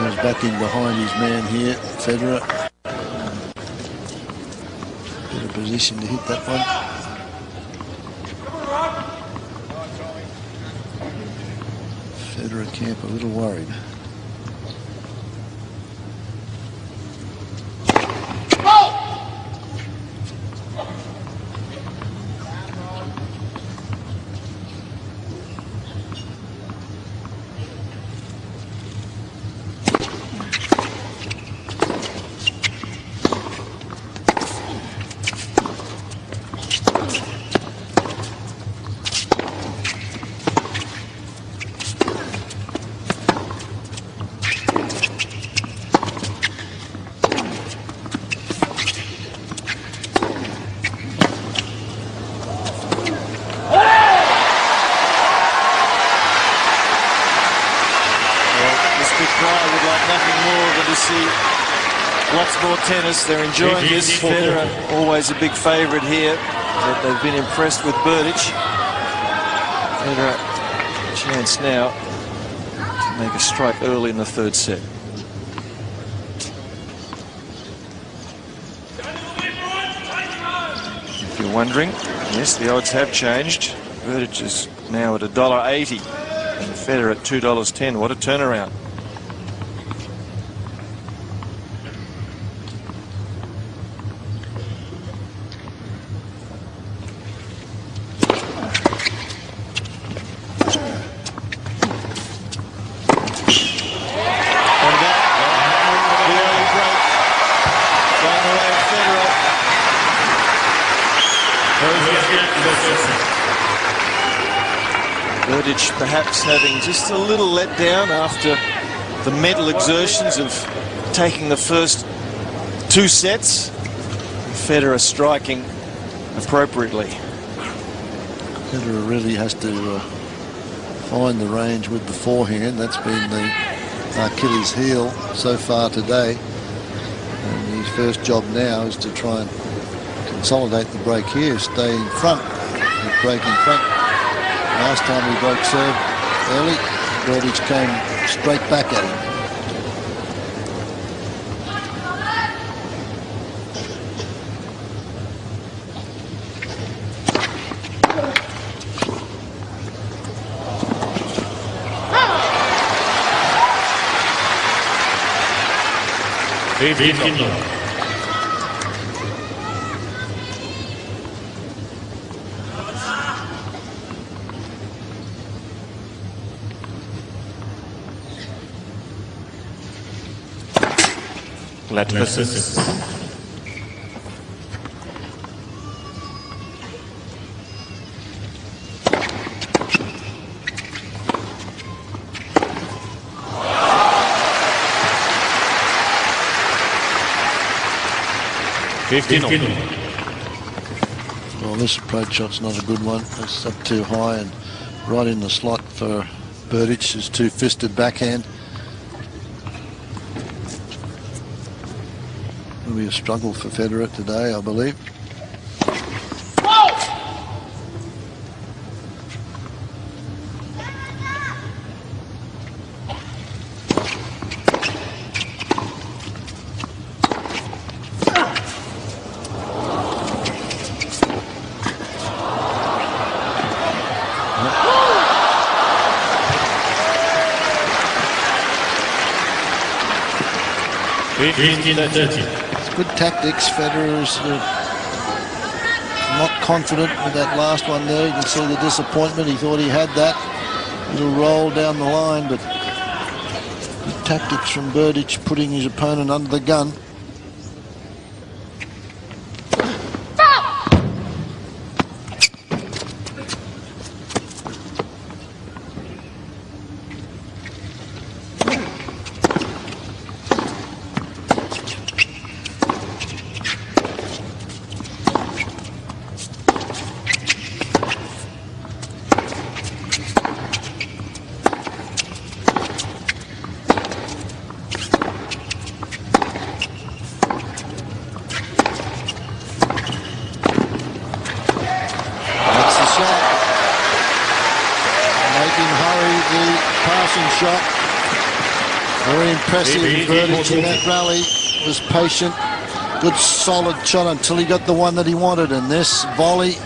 He's back in behind his man here, Federer. Better position to hit that one. Federer camp a little worried. Lots more tennis. They're enjoying this. Federer, always a big favourite here. But they've been impressed with Berdych. Federer, a chance now to make a strike early in the third set. If you're wondering, yes, the odds have changed. Berdych is now at $1.80 and Federer at $2.10. What a turnaround. Berdych perhaps having just a little letdown after the mental exertions of taking the first two sets. Federer striking appropriately. Federer really has to find the range with the forehand. That's been the Achilles heel so far today. And his first job now is to try and consolidate the break here, stay in front, break in front. Last time he broke serve early, Berdych came straight back at him. Let us. Well, this approach shot's not a good one. It's up too high and right in the slot for Berdych. His two-fisted backhand. It'll be a struggle for Federer today, I believe. It's good tactics. Federer is not confident with that last one there. You can see the disappointment. He thought he had that little roll down the line, but good tactics from Berdych, putting his opponent under the gun. Shot. Very impressive. Berdych in that rally was patient. Good solid shot until he got the one that he wanted, and this volley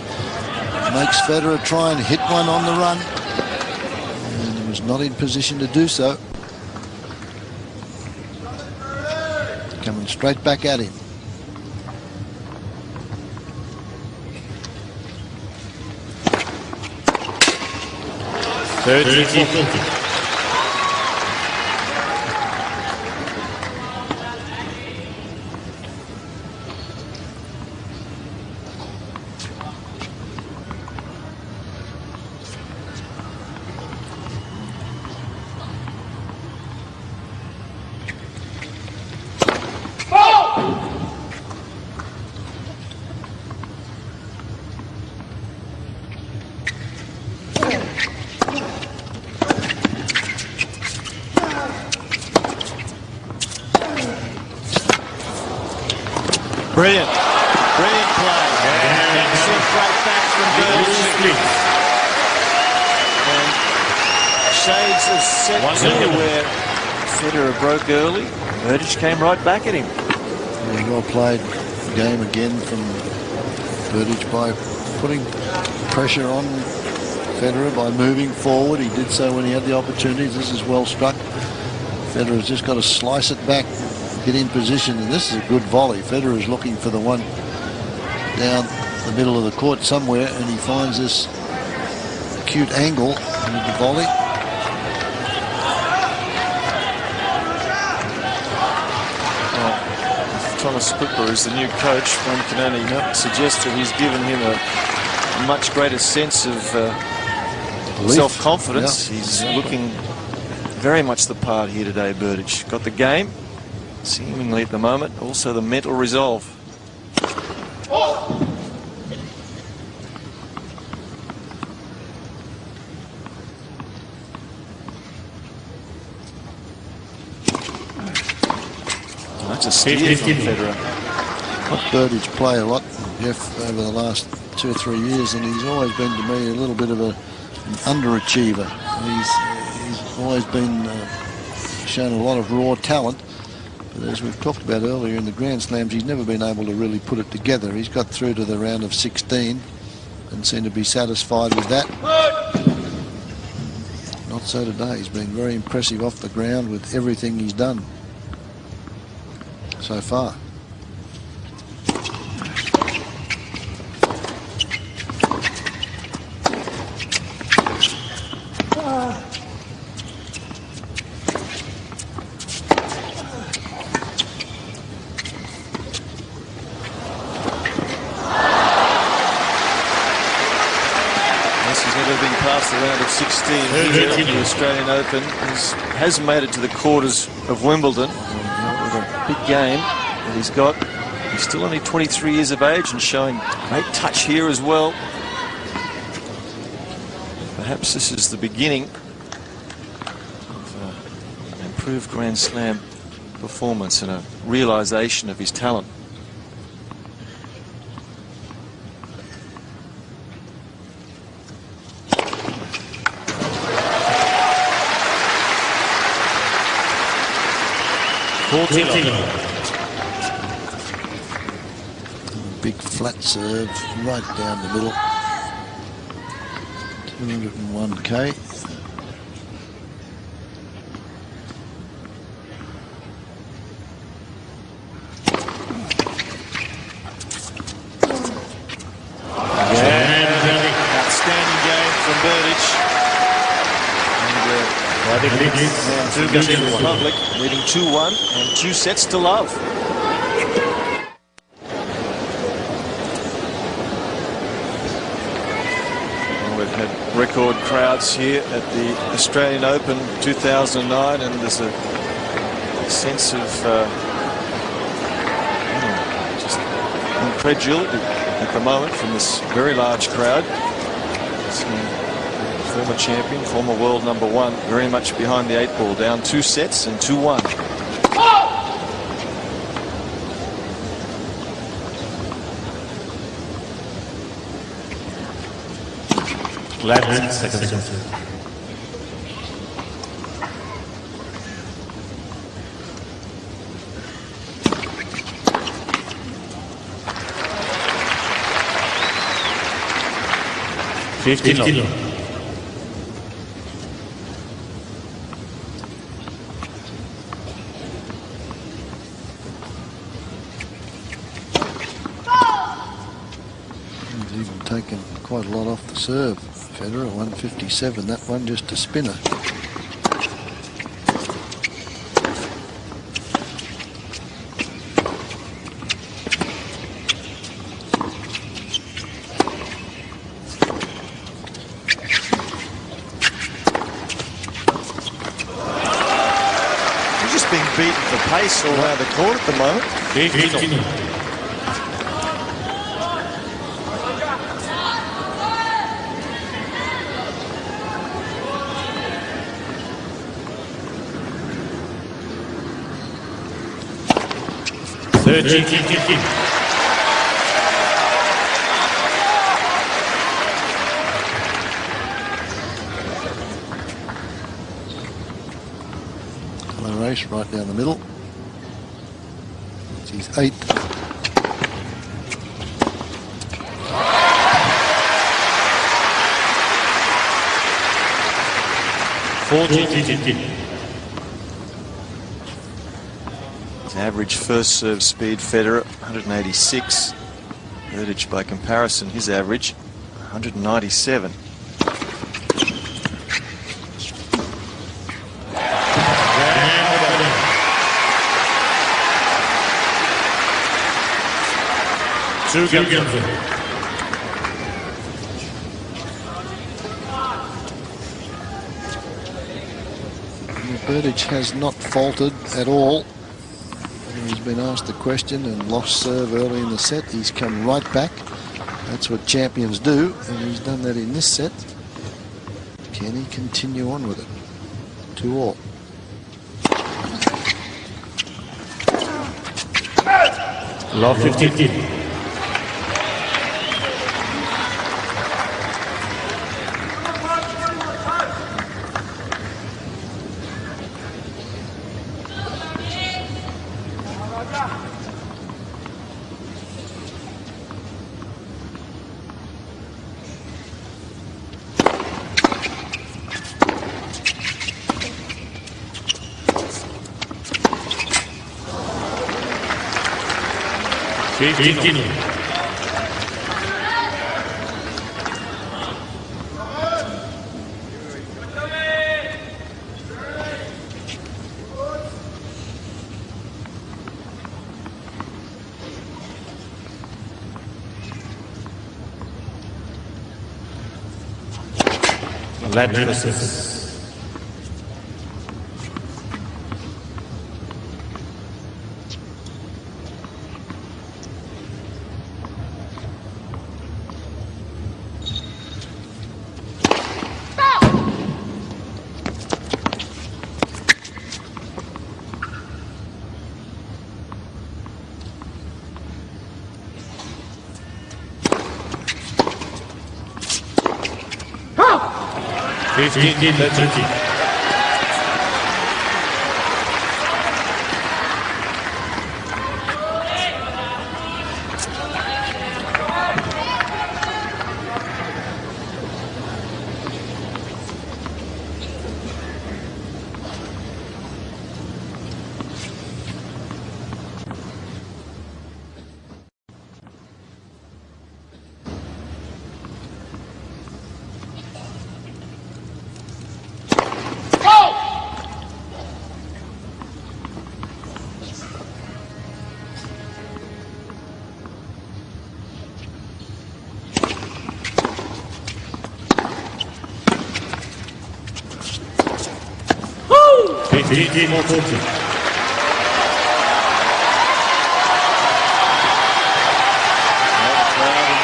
makes Federer try and hit one on the run. And it Federer's not in position to do so. Coming straight back at him. Brilliant. Brilliant play. Excellent break back from Berdych. And shades of set two where Federer broke early. Berdych came right back at him. Yeah, well played game again from Berdych by putting pressure on Federer by moving forward. He did so when he had the opportunities. This is well struck. Federer's just got to slice it back, get in position, and this is a good volley. Federer is looking for the one down the middle of the court somewhere, and he finds this acute angle with the volley. Thomas Cooper is the new coach. One can only suggest that he's given him a much greater sense of self-confidence. Yeah, he's looking very much the part here today, Berdych. Got the game, seemingly at the moment, also the mental resolve. That's a steer from Federer. Watched Berdych play a lot, Jeff, over the last 2 or 3 years, and he's always been to me a little bit of an underachiever. He's always been shown a lot of raw talent, but as we've talked about earlier in the Grand Slams, he's never been able to really put it together. He's got through to the round of 16 and seemed to be satisfied with that. Not so today. He's been very impressive off the ground with everything he's done so far. He's never been past the round of 16 here at the Australian Open. He has made it to the quarters of Wimbledon. With a big game that he's got. He's still only 23 years of age and showing great touch here as well. Perhaps this is the beginning of an improved Grand Slam performance and a realisation of his talent. Big flat serve right down the middle. 201k. Outstanding game from Berdych. Czech Republic leading 2-1 and 2 sets to love. Well, we've had record crowds here at the Australian Open 2009, and there's a sense of just incredulity at the moment from this very large crowd. Former champion, former world #1, very much behind the 8 ball, down 2 sets and 2-1. Left, second. He's even taken quite a lot off the serve. Federer, 157. That one just a spinner. Beaten for pace all around the court at the moment. Race right down the middle. It's his 8th. His average first serve speed, Federer, 186. Berdych, by comparison, his average, 197. Berdych has not faltered at all. He's been asked the question and lost serve early in the set. He's come right back. That's what champions do, and he's done that in this set. Can he continue on with it? 2-all. Love 15. Let's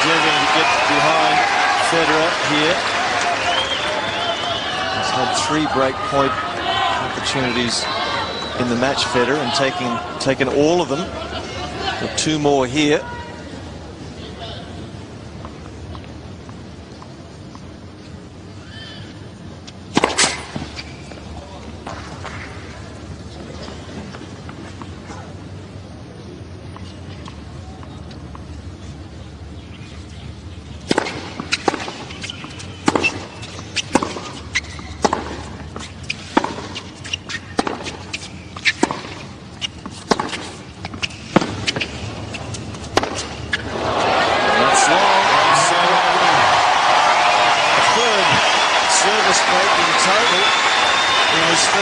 endeavouring to get behind Federer here. He's had 3 break point opportunities in the match, Federer, and taken all of them. Got 2 more here.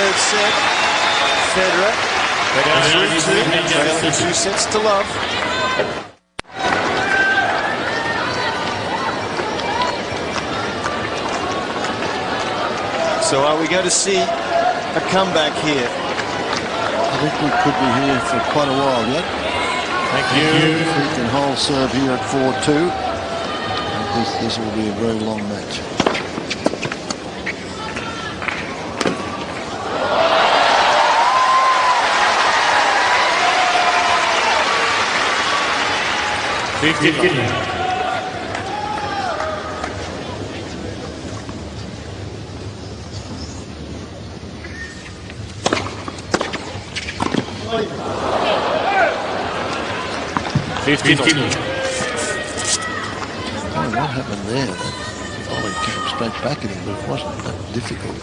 third set. Federer 3-2, trailing 2 sets to love. So are we going to see a comeback here? I think we could be here for quite a while yet. Thank you. If we can hold serve here at 4-2, this will be a very long match. What happened there? That volley came straight back at him, but it wasn't that difficult.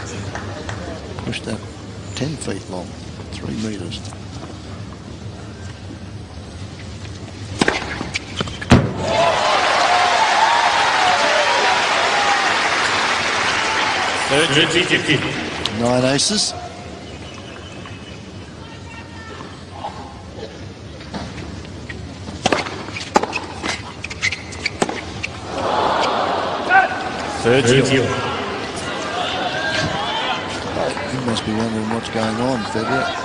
Pushed that 10 feet long, 3 meters. Nine aces. Sergio. You must be wondering what's going on, Federer.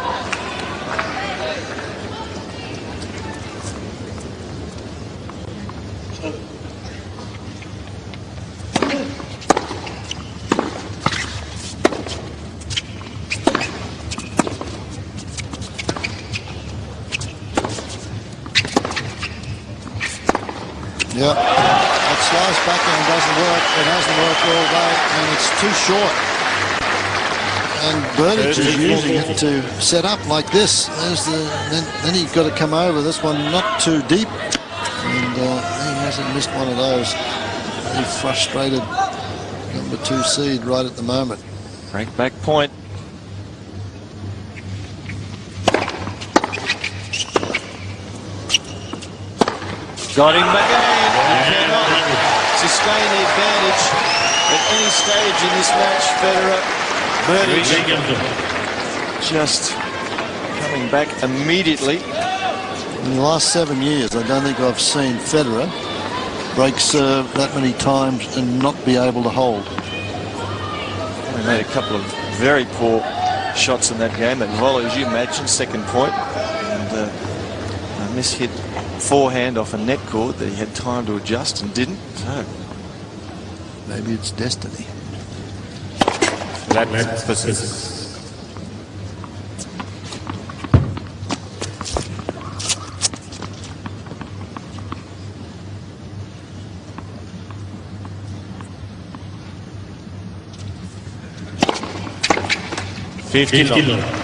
Yep, that slice backhand doesn't work. It hasn't worked all day, and it's too short. And Berdych is using it to set up like this. There's then you've got to come over. This one not too deep, and he hasn't missed one of those. Very frustrated number 2 seed right at the moment. Frank back point. Got him again. He cannot sustain the advantage at any stage in this match. Federer, Berdych just coming back immediately. In the last 7 years, I don't think I've seen Federer break serve that many times and not be able to hold. He made a couple of very poor shots in that game. That volley, as you mentioned, second point, and a mishit forehand off a net cord that he had time to adjust and didn't. So maybe it's destiny. That's specific. $15.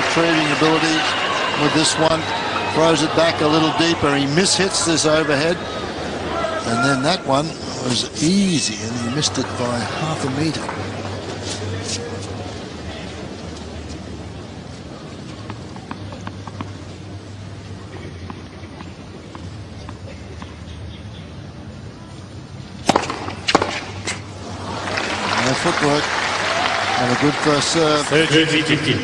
Retrieving ability with this one, throws it back a little deeper. He mishits this overhead, and then that one was easy, and he missed it by half a meter. No footwork. And a good first serve. 30-15.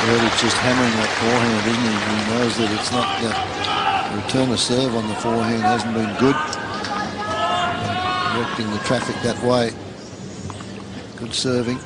Berdych just hammering that forehand, isn't he? He knows that it's not the return of serve on the forehand hasn't been good. directing the traffic that way. Good serving.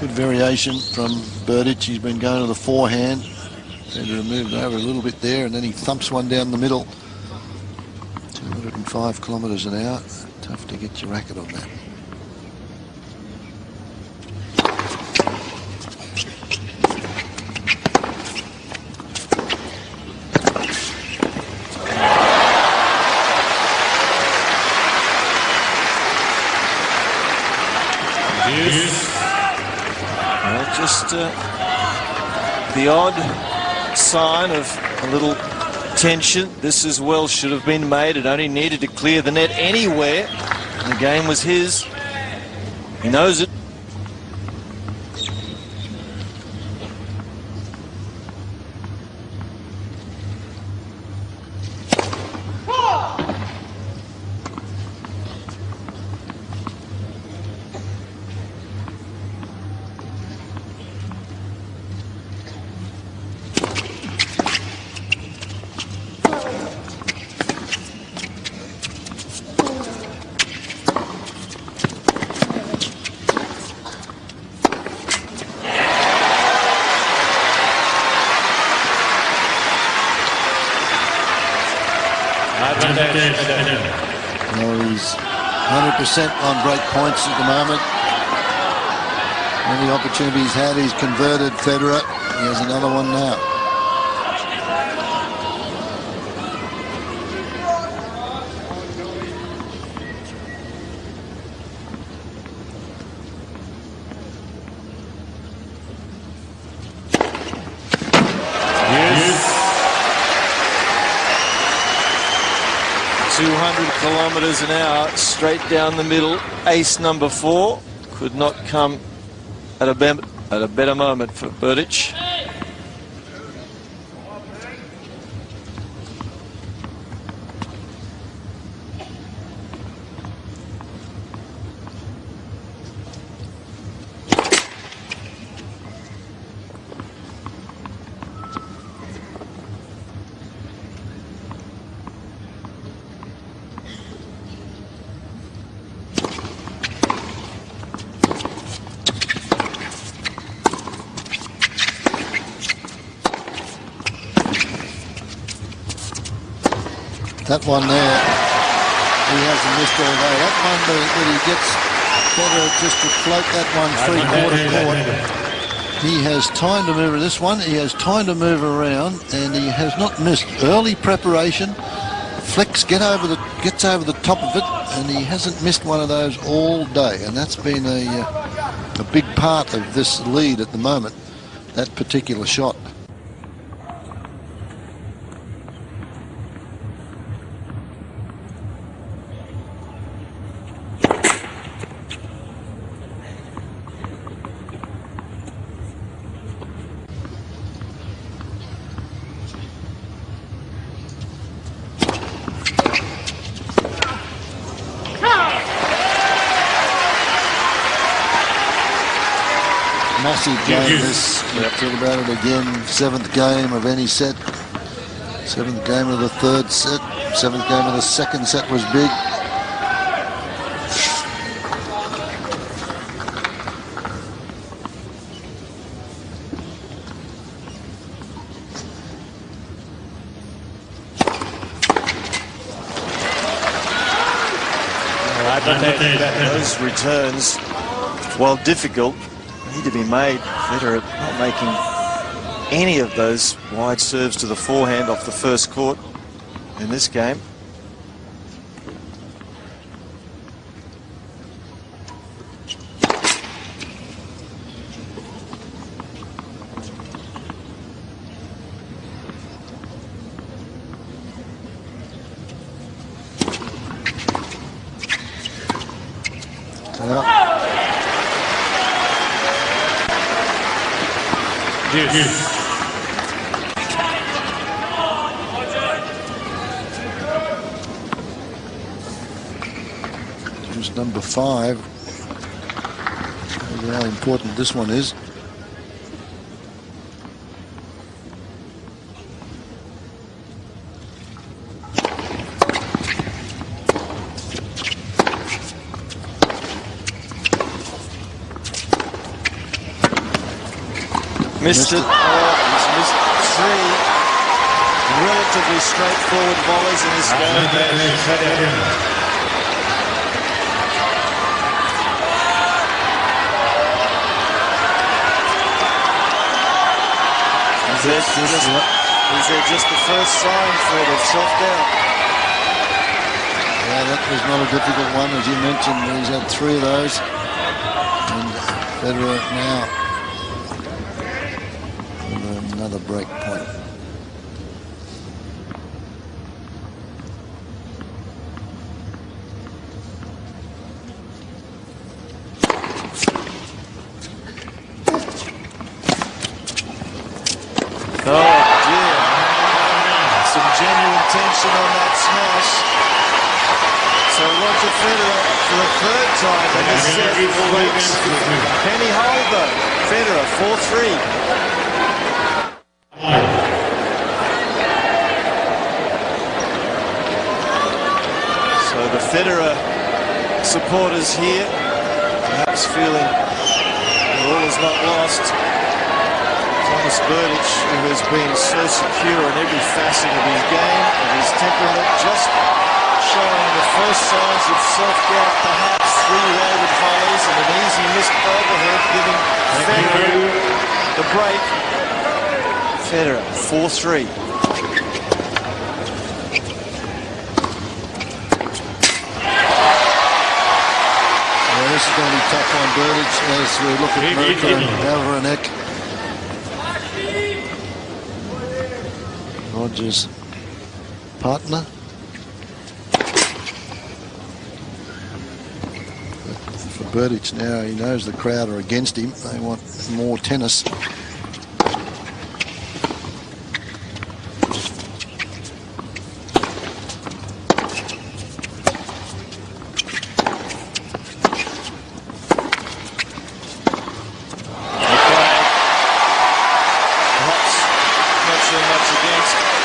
Good variation from Berdych. He's been going to the forehand. Federer moved over a little bit there, and then he thumps one down the middle. 205 kilometres an hour. Tough to get your racket on that. Well, just the odd sign of a little tension. This as well should have been made. It only needed to clear the net anywhere. The game was his. He knows it. Well, he's 100% on break points at the moment. Any opportunity he's had, he's converted. Federer, he has another one now. Yes. 200 kilometres an hour, straight down the middle. Ace number 4 could not come at a better moment for Berdych. That one there, he hasn't missed all day. That one that he gets Federer just to float that one 3/4 court. He has time to move this one. He has time to move around, and he has not missed early preparation. Flicks gets over the top of it, and he hasn't missed one of those all day. And that's been a big part of this lead at the moment. That particular shot. massive game. This, we'll talk about it again. 7th game of any set. 7th game of the 3rd set. 7th game of the 2nd set was big. Those returns, while difficult, need to be made. Federer not making any of those wide serves to the forehand off the first court in this game. Just number 5. How important this one is. Missed it. He's missed 3 relatively straightforward volleys in this game. Is there just the first sign for the self-doubt? Yeah, that was not a difficult one, as you mentioned. He's had 3 of those. And Federer now another break point. Oh dear. Some genuine tension on that smash. So Roger Federer, for the 3rd time in this set, leads penny hold though. Federer 4-3. So the Federer supporters here, perhaps feeling that all is not lost. Thomas Berdych, who has been so secure in every facet of his game, of his temperament, just showing the first signs of self-doubt, perhaps 3 weighted volleys and an easy missed overhead, giving Federer the break. Federer 4-3. This is going to be tough on Berdych as we look at Mirko and Vavranek. Roger's partner. For Berdych now, he knows the crowd are against him. They want more tennis.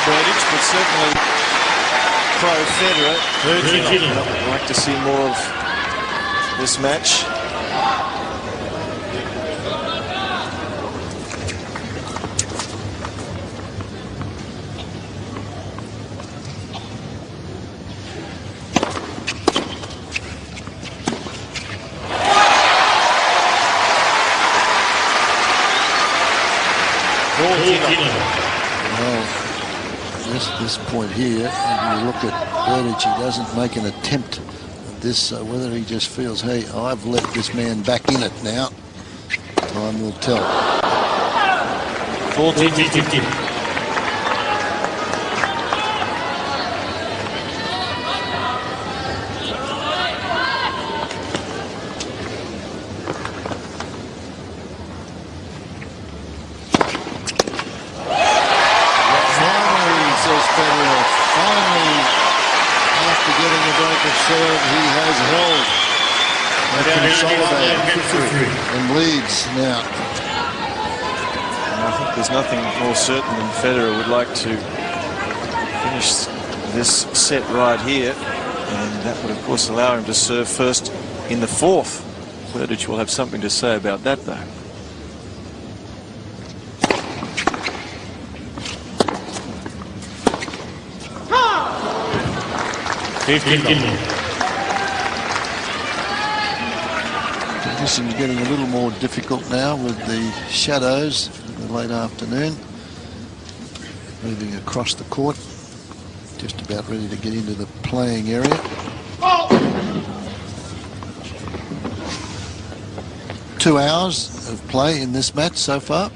Berdych, but certainly pro-Federer. I'd like to see more of this match. This point here, and you look at Berdych, he doesn't make an attempt at this, whether he just feels, hey, I've let this man back in it now. Time will tell. 14-15. He has held and leads now. there's nothing more certain than Federer would like to finish this set right here, and that would, of course, allow him to serve first in the fourth. Berdych will have something to say about that, though. Conditions getting a little more difficult now with the shadows in the late afternoon. Moving across the court, just about ready to get into the playing area. 2 hours of play in this match so far.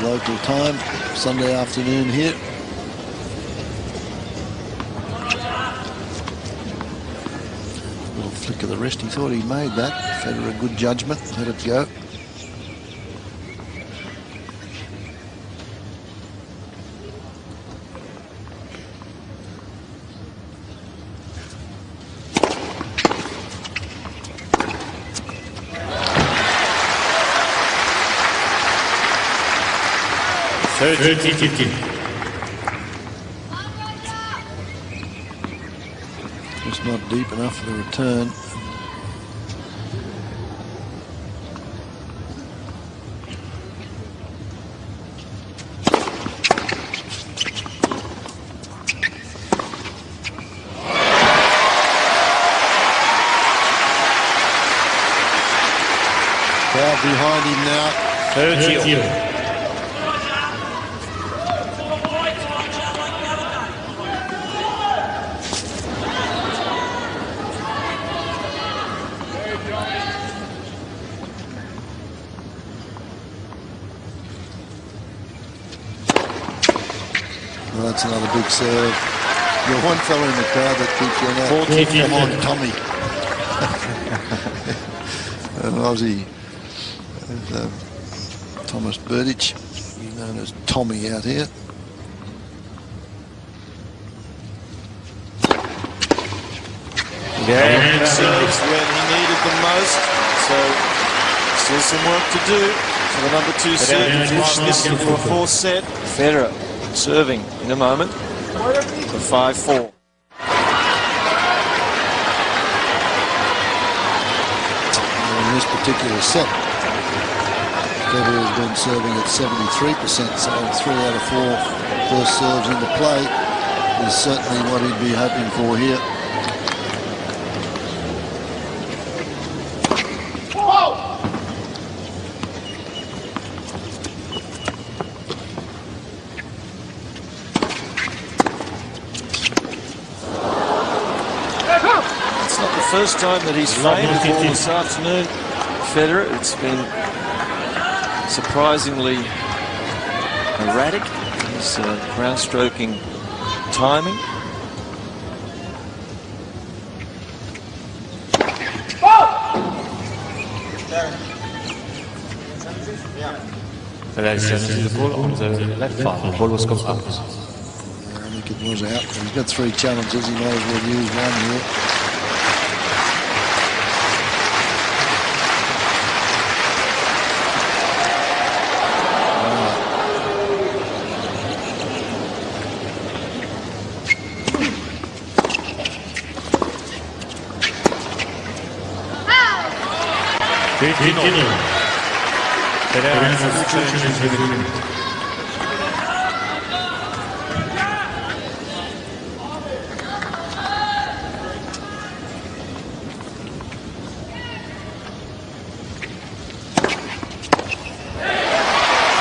Local time, Sunday afternoon here. Little flick of the wrist. He thought he made that. Federer, good judgment. Let it go. Just not deep enough for the return. Crowd behind him now. 30. Well, that's another big serve. You're one fellow in the crowd that keeps yelling out, "Come on, Tommy." An Aussie, Thomas Berdych, known as Tommy out here. Yeah, serves when he needed them most. So still some work to do for the number 2 set. Finish this into a 4th set. Federer serving in a moment for 5-4. In this particular set, Federer has been serving at 73%, so 3 out of 4 first serves into play is certainly what he'd be hoping for here. First time that he's failed the ball this afternoon, Federer. It's been surprisingly erratic. His ground stroking timing. Federer sends the ball on the left side. The ball was come out. I think it was out. He's got 3 challenges. He may as well use one here.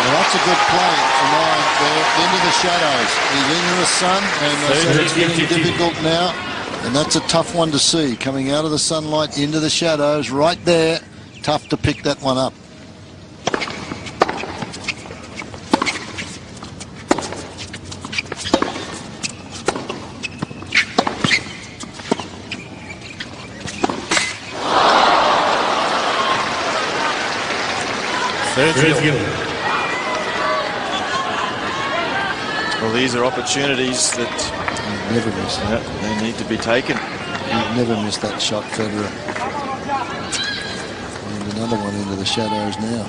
That's a good play for mine there, into the shadows. He's into the sun, and so it's getting difficult now. And that's a tough one to see, coming out of the sunlight into the shadows, right there. Tough to pick that one up. Well, these are opportunities that Never miss that. they need to be taken. He'd never miss that shot, Federer. And another one into the shadows now.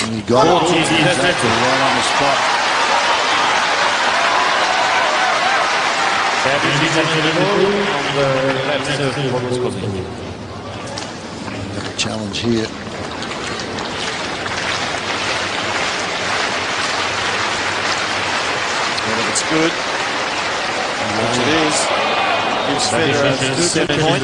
And he got it. Exactly right on the spot. Challenge here. Well, if it's good, which it is, gives Federer a 7 point.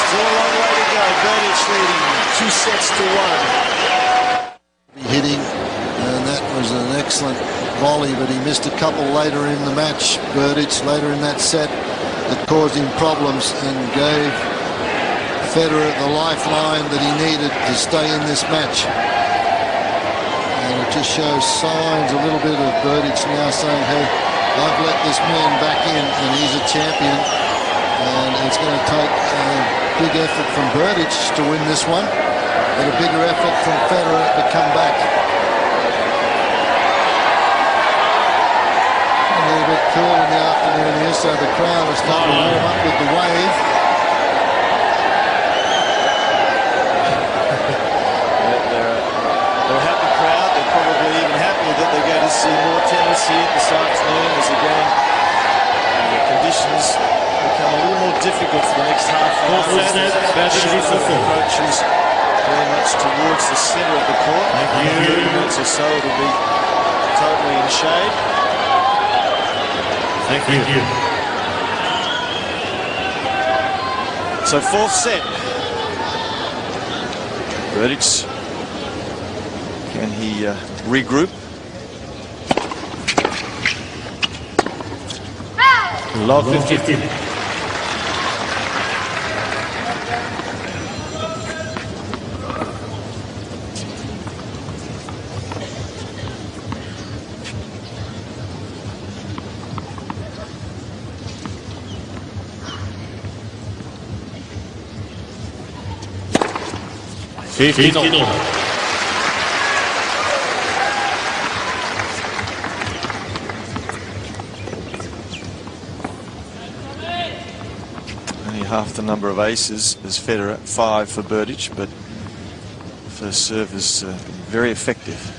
Still a long way to go. Berdych leading 2 sets to 1. Hitting, and that was an excellent volley, but he missed a couple later in the match. Berdych later in that set that caused him problems and gave Federer the lifeline that he needed to stay in this match. And it just shows signs a little bit of Berdych now saying, hey, I've let this man back in and he's a champion, and it's going to take a big effort from Berdych to win this one, and a bigger effort from Federer to come back. A little bit cool in the afternoon here, so the crowd is starting to warm up with the wave. They're a happy crowd. They're probably even happier that they're going to see more tennis here this afternoon as again the conditions become a little more difficult for the next half hour. Approaches very much towards the centre of the court. In a few minutes or so it'll be totally in shade. Thank you. So 4th set. Berdych, can he regroup? Love 15. Only half the number of aces as Federer, 5 for Berdych, but first serve is very effective.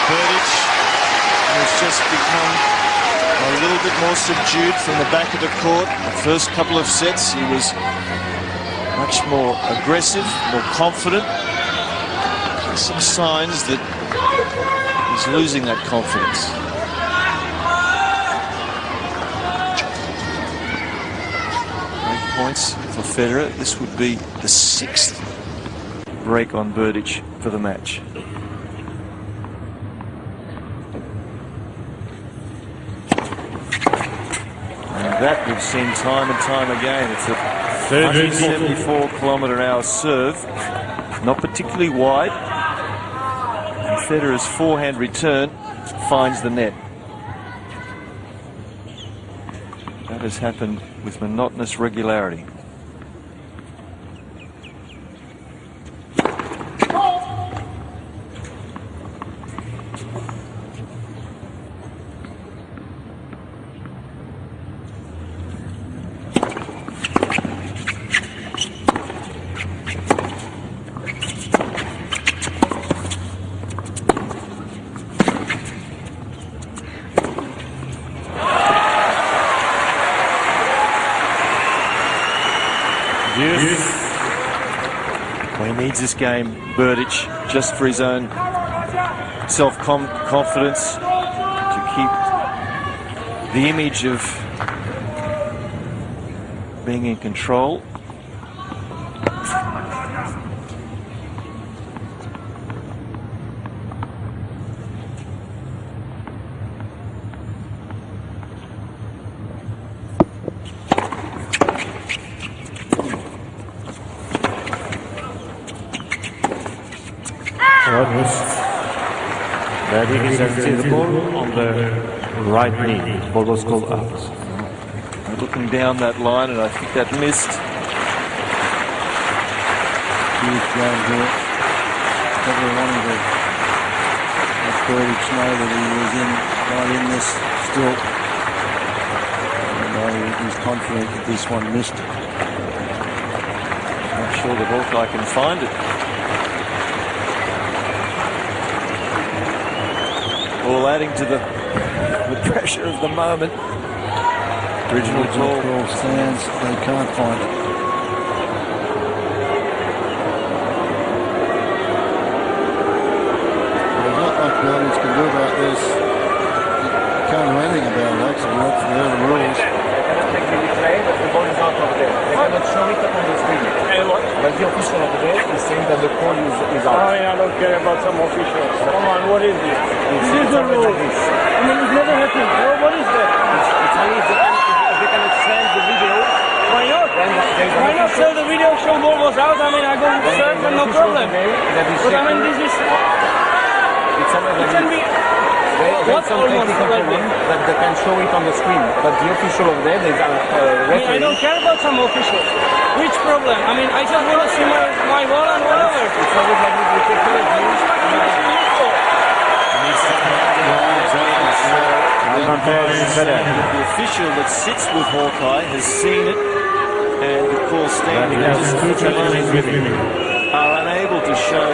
Berdych has just become a little bit more subdued from the back of the court. The first couple of sets he was much more aggressive, more confident. There's some signs that he's losing that confidence. Break points for Federer. This would be the 6th break on Berdych for the match. That we've seen time and time again. It's a 174 km/h serve, not particularly wide. And Federer's forehand return finds the net. That has happened with monotonous regularity. Well, he needs this game, Berdych, just for his own self-confidence, to keep the image of being in control. Berdych is servicing the ball on the right knee. Ball was called out. Looking down that line, and I think that missed. Huge game here. Probably wanting to let Berdych know that he was right in this still. And he's confident that this one missed. Not sure the Hawkeye can find it. All adding to the pressure of the moment. Original call stands, they can't find it. There's not much Berdych can do about this. You can't do anything about it, actually. That's the rules. Check the replay, but the ball is not over there. They cannot show it on the screen. But the official over there is saying that the call is out. I don't care about some officials. Come on, what is this? This is the rule. Like this. I mean, it never happened. What is that? It's only if they cannot send the video. Why not? Why not show the video, show ball was out? I mean, I go surf and no problem. But I mean, this is... It's It can be... There's some almost technical like problem that they can show it on the screen. But the official over there, there's a referee. I don't care about some officials. Which problem? I mean, I just want to see my ball and whatever. It's always like this ridiculous news. The official that sits with Hawkeye has seen it, and the call standing are unable to show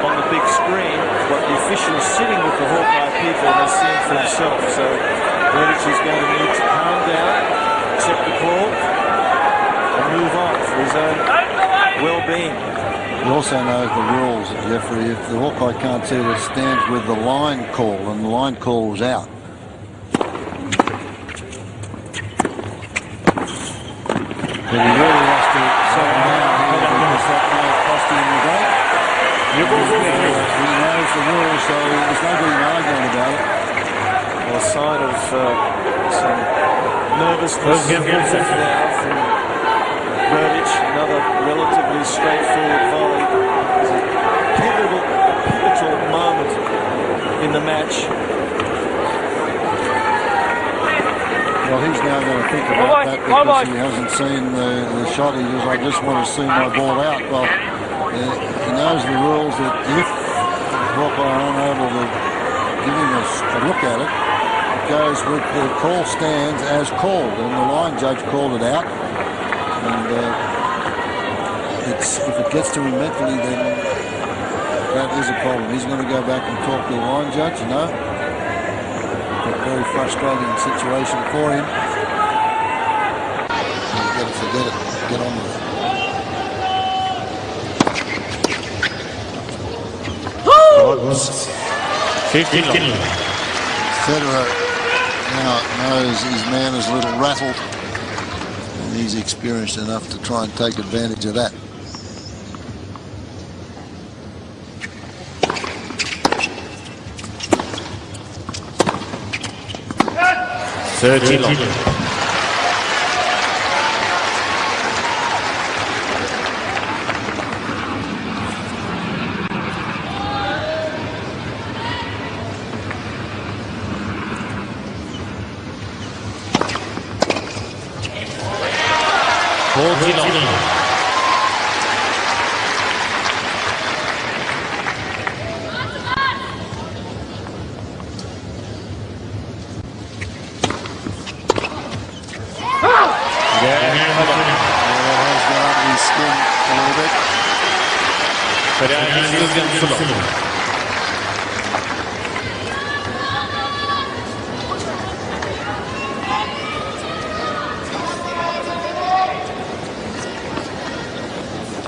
on the big screen what the official sitting with the Hawkeye people has seen for himself. So Berdych is going to need to calm down, accept the call, and move on for his own well-being. He also knows the rules, Jeffrey. If the Hawkeye can't see it, stands with the line call, and the line call was out. But he really has to settle down here because that may have cost him the game. He knows the rules, so there's no good arguing about it. Well, a sign of some nervousness now from Berdych. Another relatively straightforward volley. It's a pivotal moment in the match. Well, he's now going to think about that because he hasn't seen the shot. He says, I just want to see my ball out. Well, he knows the rules that if Hawkeye are unable to give him a look at it, it goes with the call stands as called, and the line judge called it out. And if it gets to him mentally, then that is a problem. He's going to go back and talk to the line judge, you know. A very frustrating situation for him. He's got to forget it, get on with it. Federer now knows his man is a little rattled, and he's experienced enough to try and take advantage of that.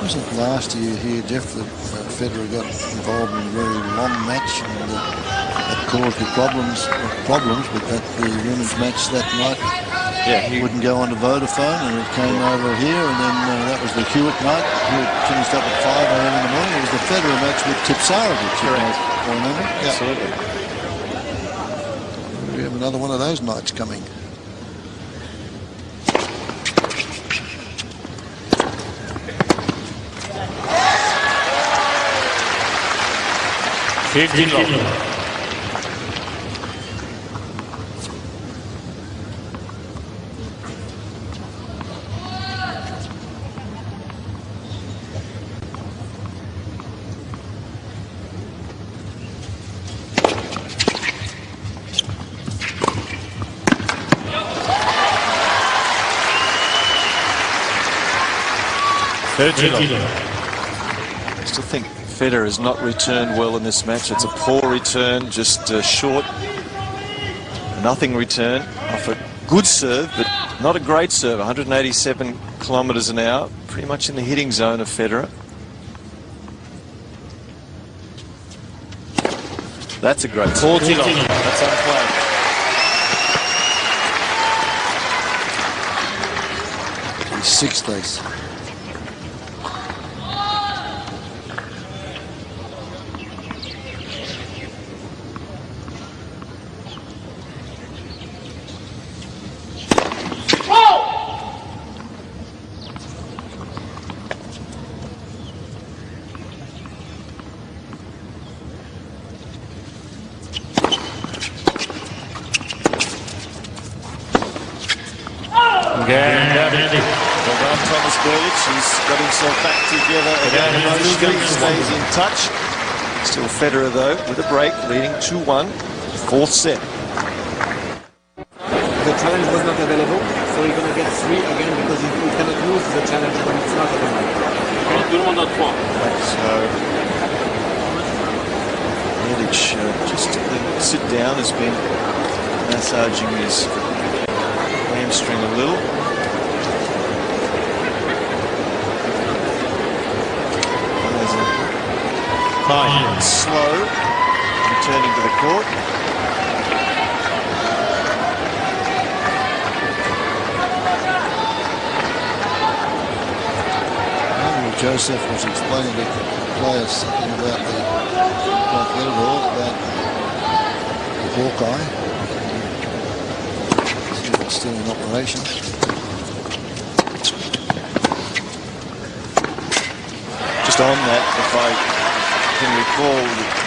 Wasn't last year here, Jeff, that Federer got involved in a very long match and that caused the problems, but that the women's match that night wouldn't go on to Vodafone, and it came over here, and then that was the Hewitt night. Hewitt finished up at 5 a.m. in the morning. It was the Federer match with Tipsarevic. Correct. I remember. Yeah. Absolutely. We have another one of those nights coming. I still think Federer has not returned well in this match. It's a poor return, just short, nothing return off a good serve, but not a great serve. 187 kilometres an hour, pretty much in the hitting zone of Federer. That's a great serve. That's unplayed. He's sixth ace. Well done, Thomas Berdych. He's got himself back together again. Emotionally stays in touch. Still Federer, though, with a break, leading 2-1. Fourth set. The challenge was not available, so you're going to get 3 again because you cannot lose the challenge when it's not available. So Berdych, just to sit down, has been massaging his hamstring a little. High, slow, returning to the court. Joseph was explaining to the players something about the Federer, about the Hawkeye. See if it's still in operation. Just on that, if I can recall,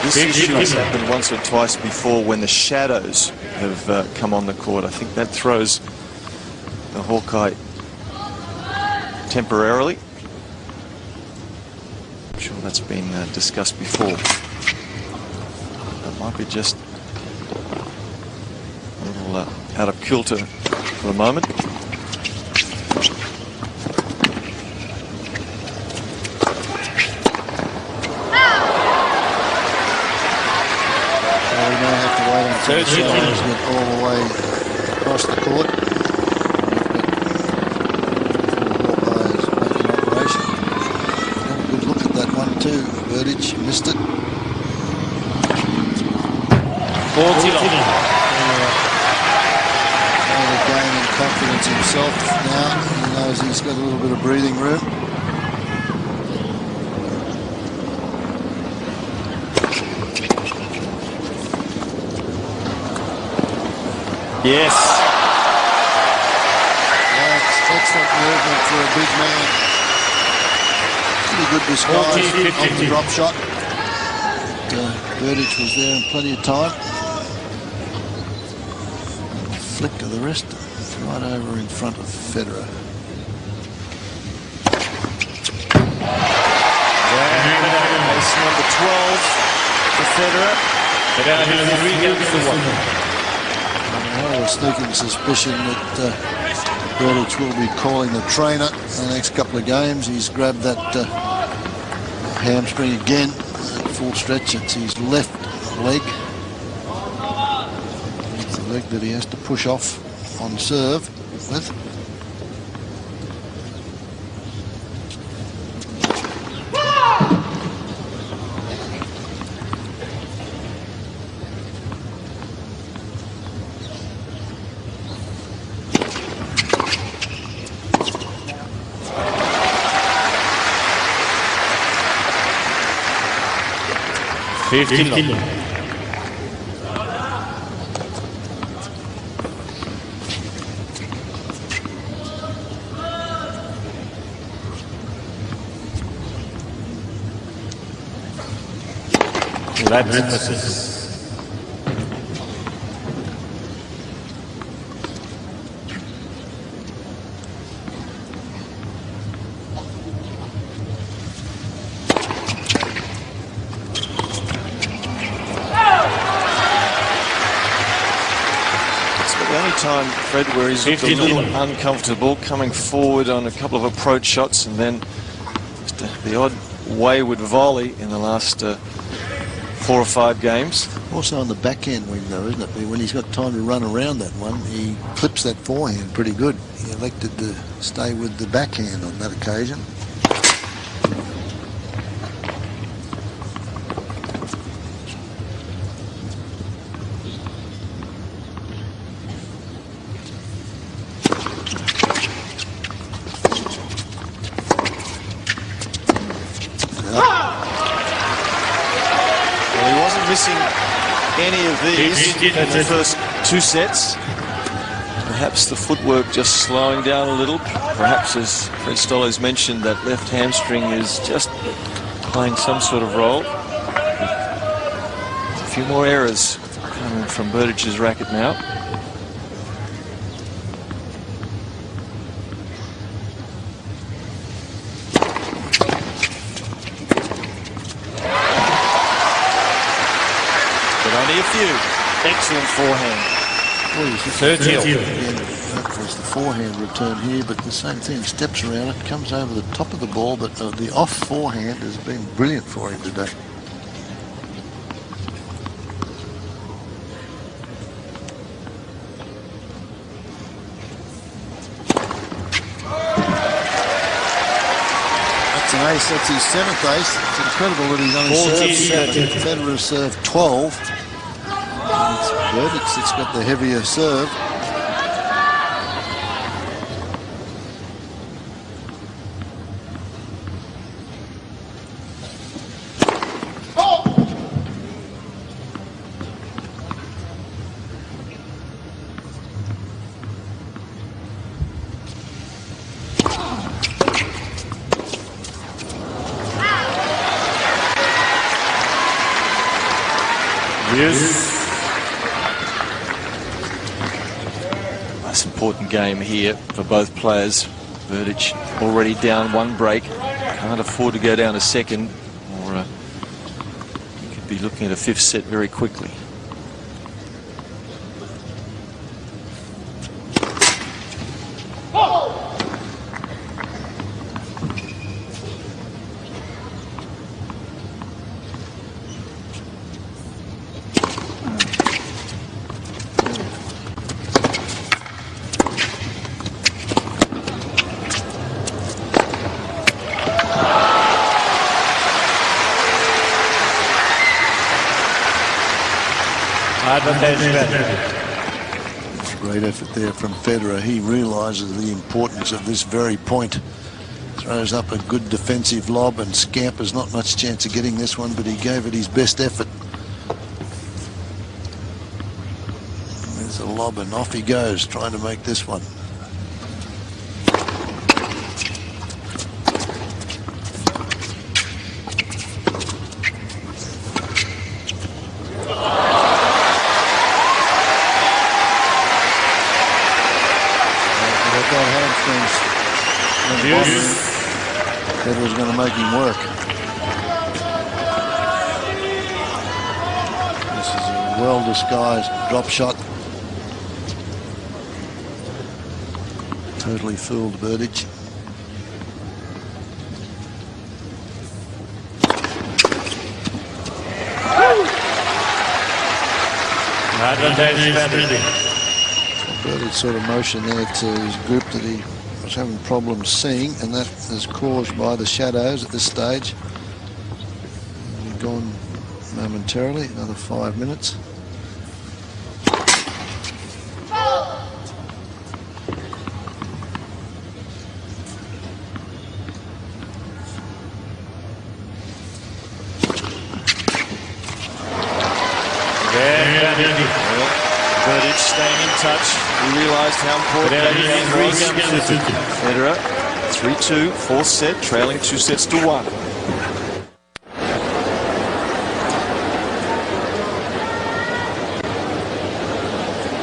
this issue has happened once or twice before when the shadows have come on the court. I think that throws the Hawkeye temporarily. I'm sure that's been discussed before. That might be just a little out of kilter for the moment. Third get all the way across the court. Hawkeye's making an operation. Have a good look at that one too. Berdych missed it. 40 long. Gaining confidence himself now. He knows he's got a little bit of breathing room. Yes. That's excellent movement for a big man. Pretty good disguise on the drop shot. Berdych was there in plenty of time. Flick to the wrist, right over in front of Federer. number 12 for Federer. I have a sneaking suspicion that Berdych will be calling the trainer in the next couple of games. He's grabbed that hamstring again, full stretch. It's his left leg. It's the leg that he has to push off on serve with. Time, Fred, where he's looked a little uncomfortable coming forward on a couple of approach shots, and then just the odd wayward volley in the last 4 or 5 games. Also on the backhand wing, though, isn't it? When he's got time to run around that one, he clips that forehand pretty good. He elected to stay with the backhand on that occasion. Missing any of these in the first 2 sets. Perhaps the footwork just slowing down a little. Perhaps, as Fred Stoller's mentioned, that left hamstring is just playing some sort of role. A few more errors coming from Berdych's racket now. Only a few. Excellent forehand. Well, that was the forehand return here, but the same thing. Steps around it, comes over the top of the ball, but the off forehand has been brilliant for him today. That's an ace. That's his 7th ace. It's incredible that he's only served 7. Federer served 12. It's Berdych that's got the heavier serve. Nice important game here for both players. Berdych already down 1 break. Can't afford to go down a second, or he could be looking at a 5th set very quickly. Great effort there from Federer. He realises the importance of this very point. Throws up a good defensive lob, and Scamper's not much chance of getting this one, but he gave it his best effort. There's a lob, and off he goes, trying to make this one. Federer's going to make him work. well-disguised drop shot. Totally fooled Berdych. Berdych sort of motion there to his group that he was having problems seeing, and that is caused by the shadows at this stage. We've gone momentarily, another 5 minutes. Berdych staying in touch. He realised how important that game was. Federer, 3-2, fourth set, trailing 2-1.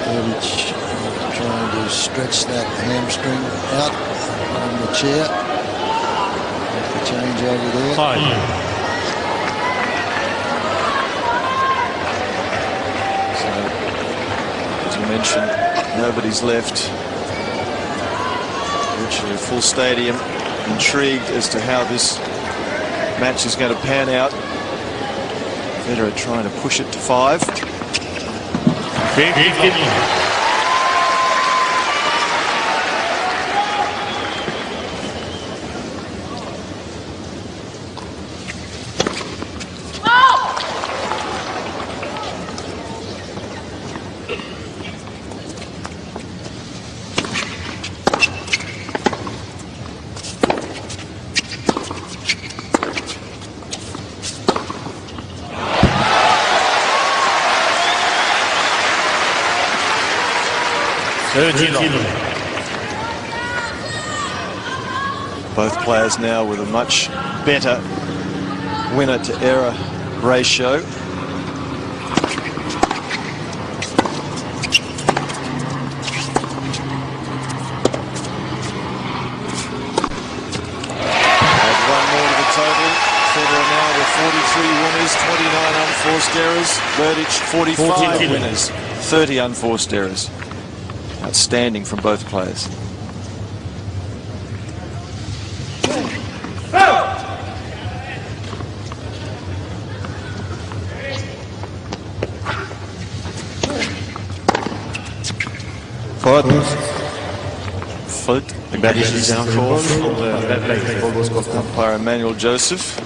Berdych trying to stretch that hamstring out on the chair. The change over there. Mentioned, nobody's left. Virtually a full stadium, intrigued as to how this match is going to pan out. Federer trying to push it to 5. Both players now with a much better winner to error ratio. Add one more to the total. Federer now with 43 winners, 29 unforced errors. Berdych 45 winners, 30 unforced errors. Outstanding from both players. Fault. Berdych is called from the umpire Emmanuel Joseph.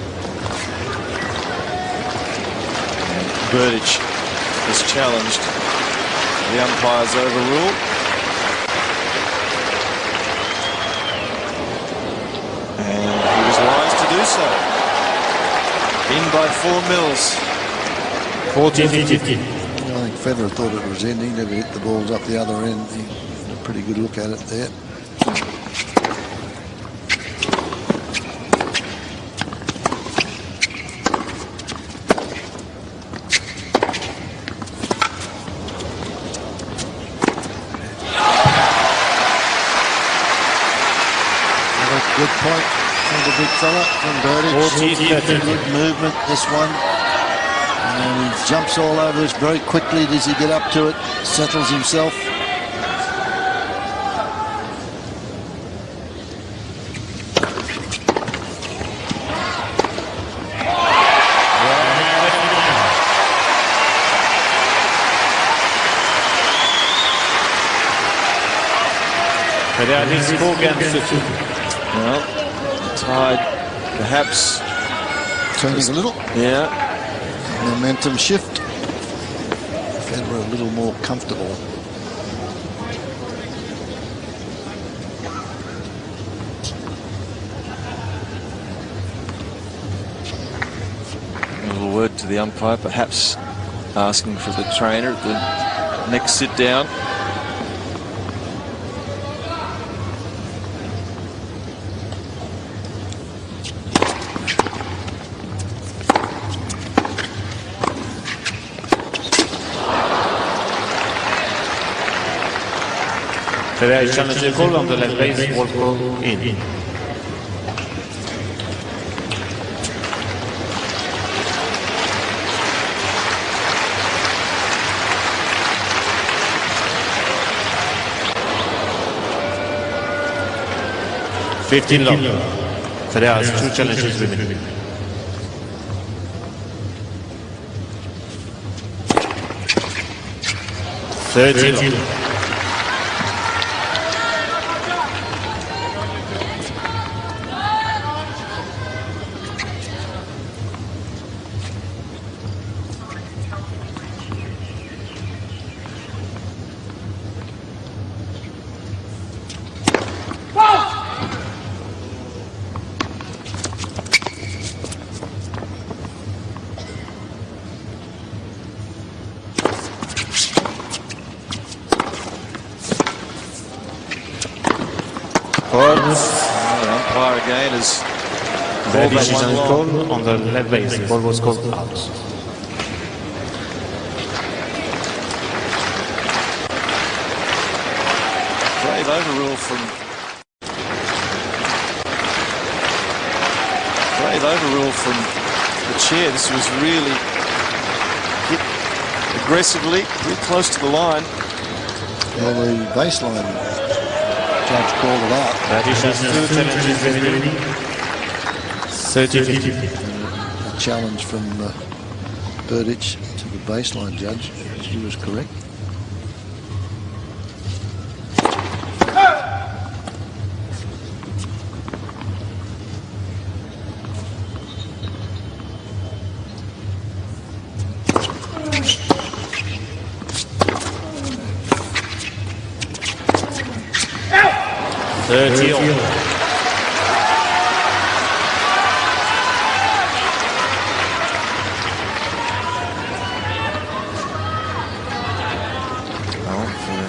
Berdych has challenged the umpire's overrule. Do so. In by 4 mils. 14-15. I think Federer thought it was ending. Never hit the balls up the other end. He had a pretty good look at it there. Good point. The big fella from Berdych. Good movement, this one. And he jumps all over us very quickly. Does he get up to it? Settles himself. Well, tide perhaps turning a little. Yeah. Momentum shift. Federer a little more comfortable. A little word to the umpire, perhaps asking for the trainer at the next sit down. Federer challenge the call on the left base, ball go in. 15 love. Federer has 2 challenges remaining. The umpire again has called Berdych that is one on long. call on the left base. The ball was called out. Grave overrule from the chair. This was really hit aggressively, pretty close to the line. Well, the baseline judge called it out. Berdych has 2 challenges remaining. 30-50. A challenge from Berdych to the baseline judge. She was correct.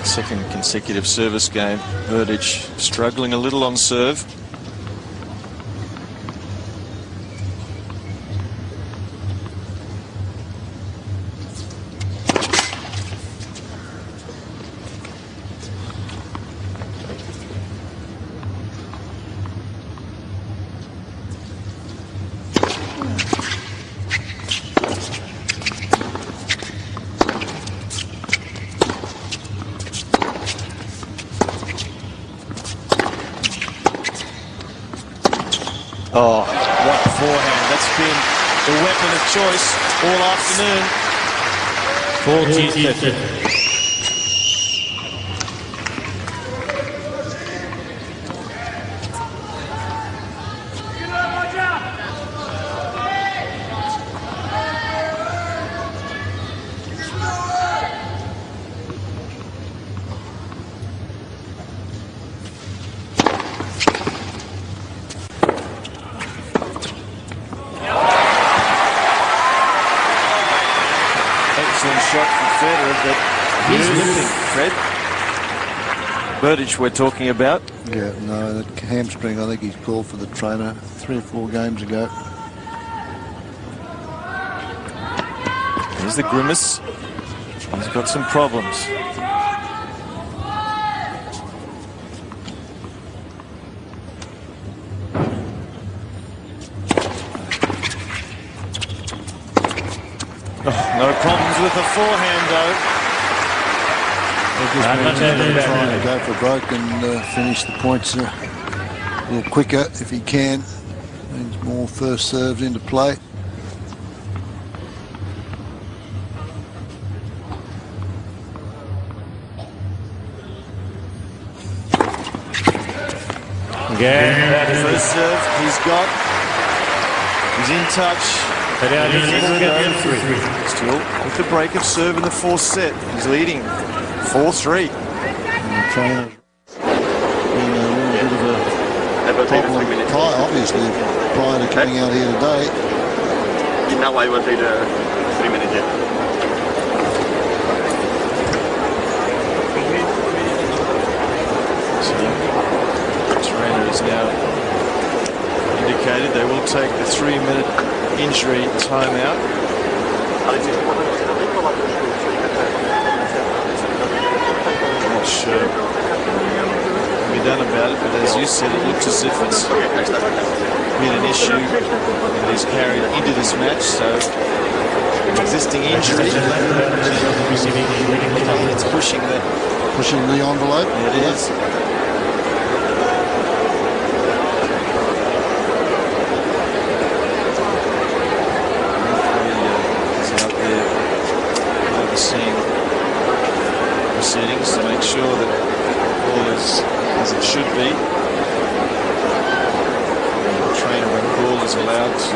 Second consecutive service game. Berdych struggling a little on serve. Oh, what forehand. That's been the weapon of choice all afternoon. 40-30. Excellent shot from Federer, but he's limping, Fred. Berdych we're talking about. Yeah, no, that hamstring, I think he's called for the trainer 3 or 4 games ago. Here's the grimace. He's got some problems. Oh, no problems with the forehand, though. It just means trying to go for broke and finish the points a little quicker if he can. Means more first serves into play. First serve, he's got. He's in touch. Still with the break of serve in the 4th set. He's leading 4-3. And the trainer being a little bit of a problem, obviously, prior to coming out here today. Now I will take the 3 minutes. So the trainer is now indicated they will take the 3-minute injury timeout. Not sure what can be done about it, but as you said, it looks as if it's been an issue and is carried into this match. So an existing injury, it's pushing the envelope. It is. is allowed to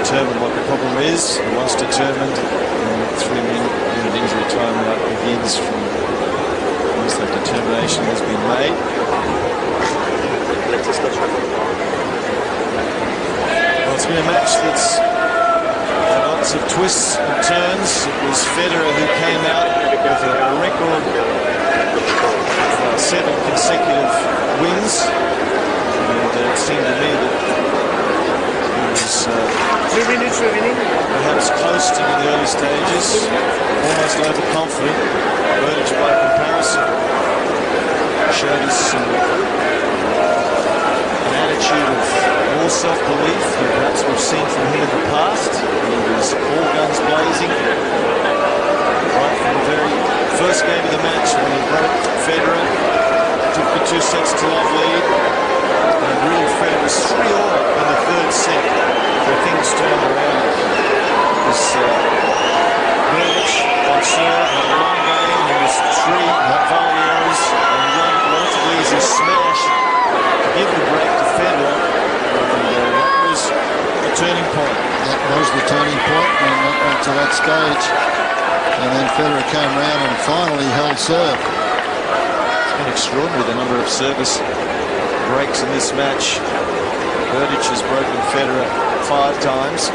determine what the problem is. And once determined, the 3-minute injury timeout begins from once that determination has been made. Well, it's been a match that's had lots of twists and turns. It was Federer who came out with a record of 7 consecutive wins. And it seemed to me that he was perhaps coasting in the early stages, almost overconfident. Berdych, by comparison, showed us an attitude of more self-belief than perhaps we've seen from him in the past. He was all guns blazing right from the very first game of the match when he broke Federer, took the 2 sets to love lead, and ruled Federer was 3-all in the 3rd set. Where things turned around. It was Berdych on serve, had a long game. He was 3 volley errors and 1 relatively easy smash to give the break to Federer. And that was the turning point. That was the turning point when that went to that stage. And then Federer came round and finally held serve. It's been extraordinary, the number of service breaks in this match. Berdych has broken Federer 5 times.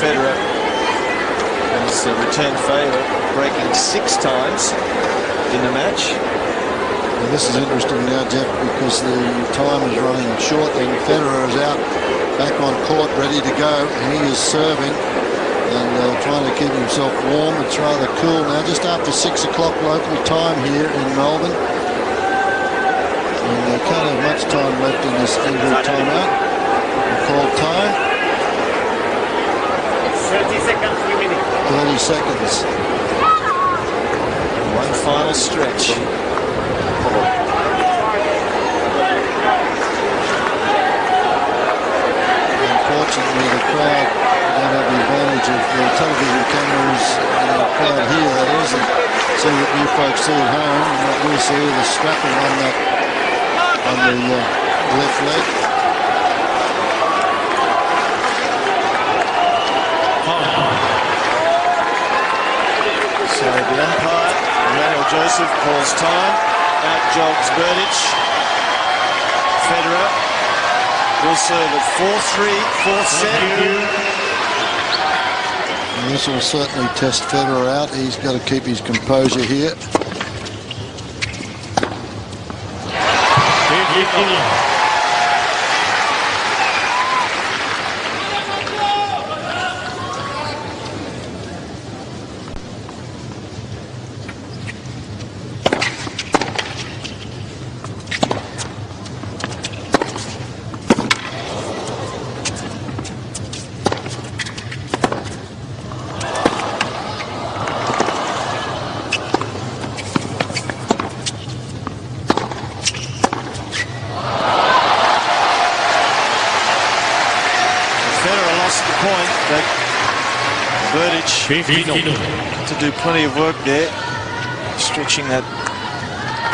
Federer has returned favour, breaking 6 times in the match. And this is interesting now, Jeff, because the time is running short and Federer is out back on court ready to go. He is serving and trying to keep himself warm. It's rather cool now, just after 6 o'clock local time here in Melbourne. And they can't have much time left in this injury timeout. Called time. 30 seconds remaining. 30 seconds. One final stretch. Unfortunately, the crowd don't have the advantage of the television cameras in the crowd here, that is, and see what you folks see at home. And what we see the strapping on the left leg. So the umpire, Emmanuel Joseph, calls time. Out jogs Berdych. Federer will serve at 4-3, 4th set. And this will certainly test Federer out. He's got to keep his composure here. Berdych to do plenty of work there, stretching that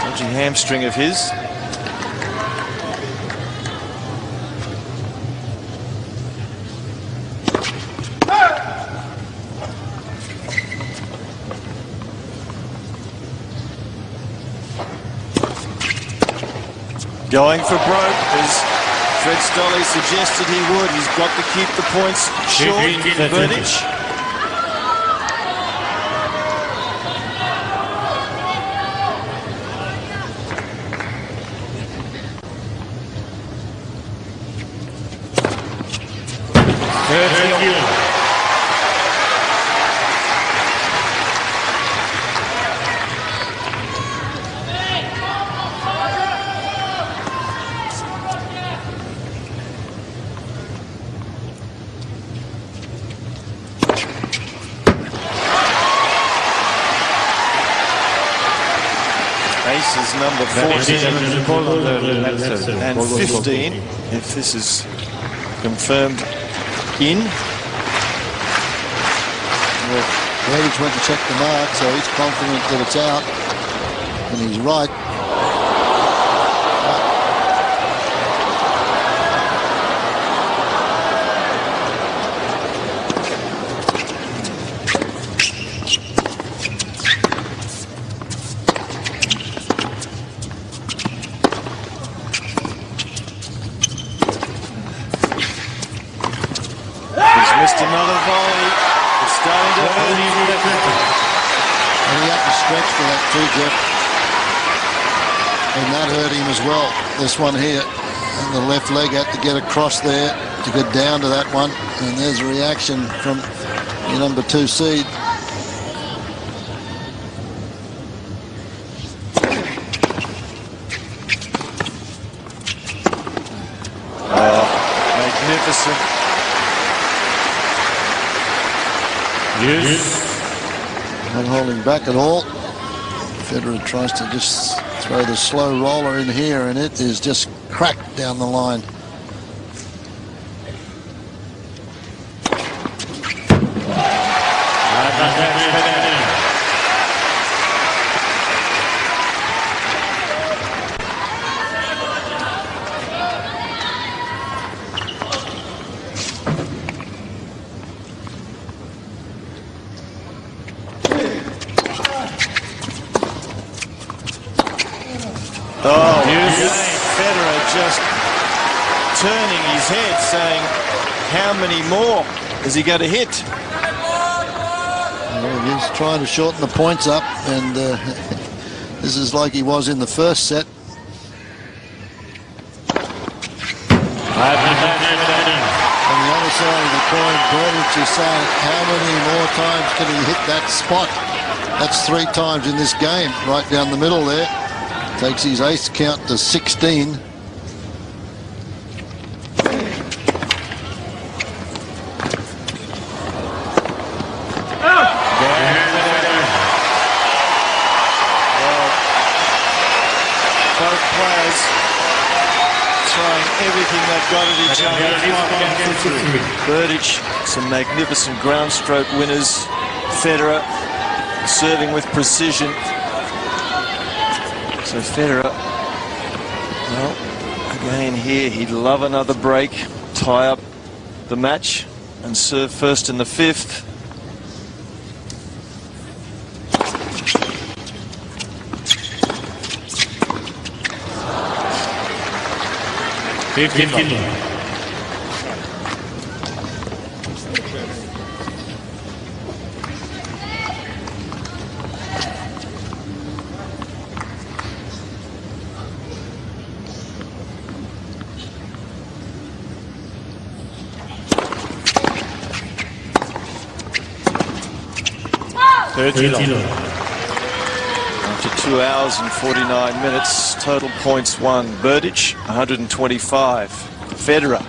dodgy hamstring of his. Going for broke, as Fred Stolle suggested he would. He's got to keep the points short for Berdych. Aces number 14 and 15, if this is confirmed in. Well, Berdych went to check the mark, so he's confident that it's out, and he's right. Just another volley. It's starting to hurt him. And he had to stretch for that too, Jeff. And that hurt him as well. This one here. And the left leg had to get across there to get down to that one. And there's a reaction from your number 2 seed. Magnificent. Yes. Not holding back at all. Federer tries to just throw the slow roller in here, and it is just cracked down the line. Oh, Federer just turning his head, saying, how many more is he going to hit? Well, he's trying to shorten the points up, and this is like he was in the first set. On the other side of the coin, Berdych is saying, how many more times can he hit that spot? That's 3 times in this game, right down the middle there. Takes his ace count to 16. Well, both players throwing everything they've got at each other. Berdych, some magnificent ground stroke winners. Federer serving with precision. So Federer, well, again here, he'd love another break, tie up the match and serve first in the 5th. After 2 hours and 49 minutes, total points won. Berdych, 125. Federer,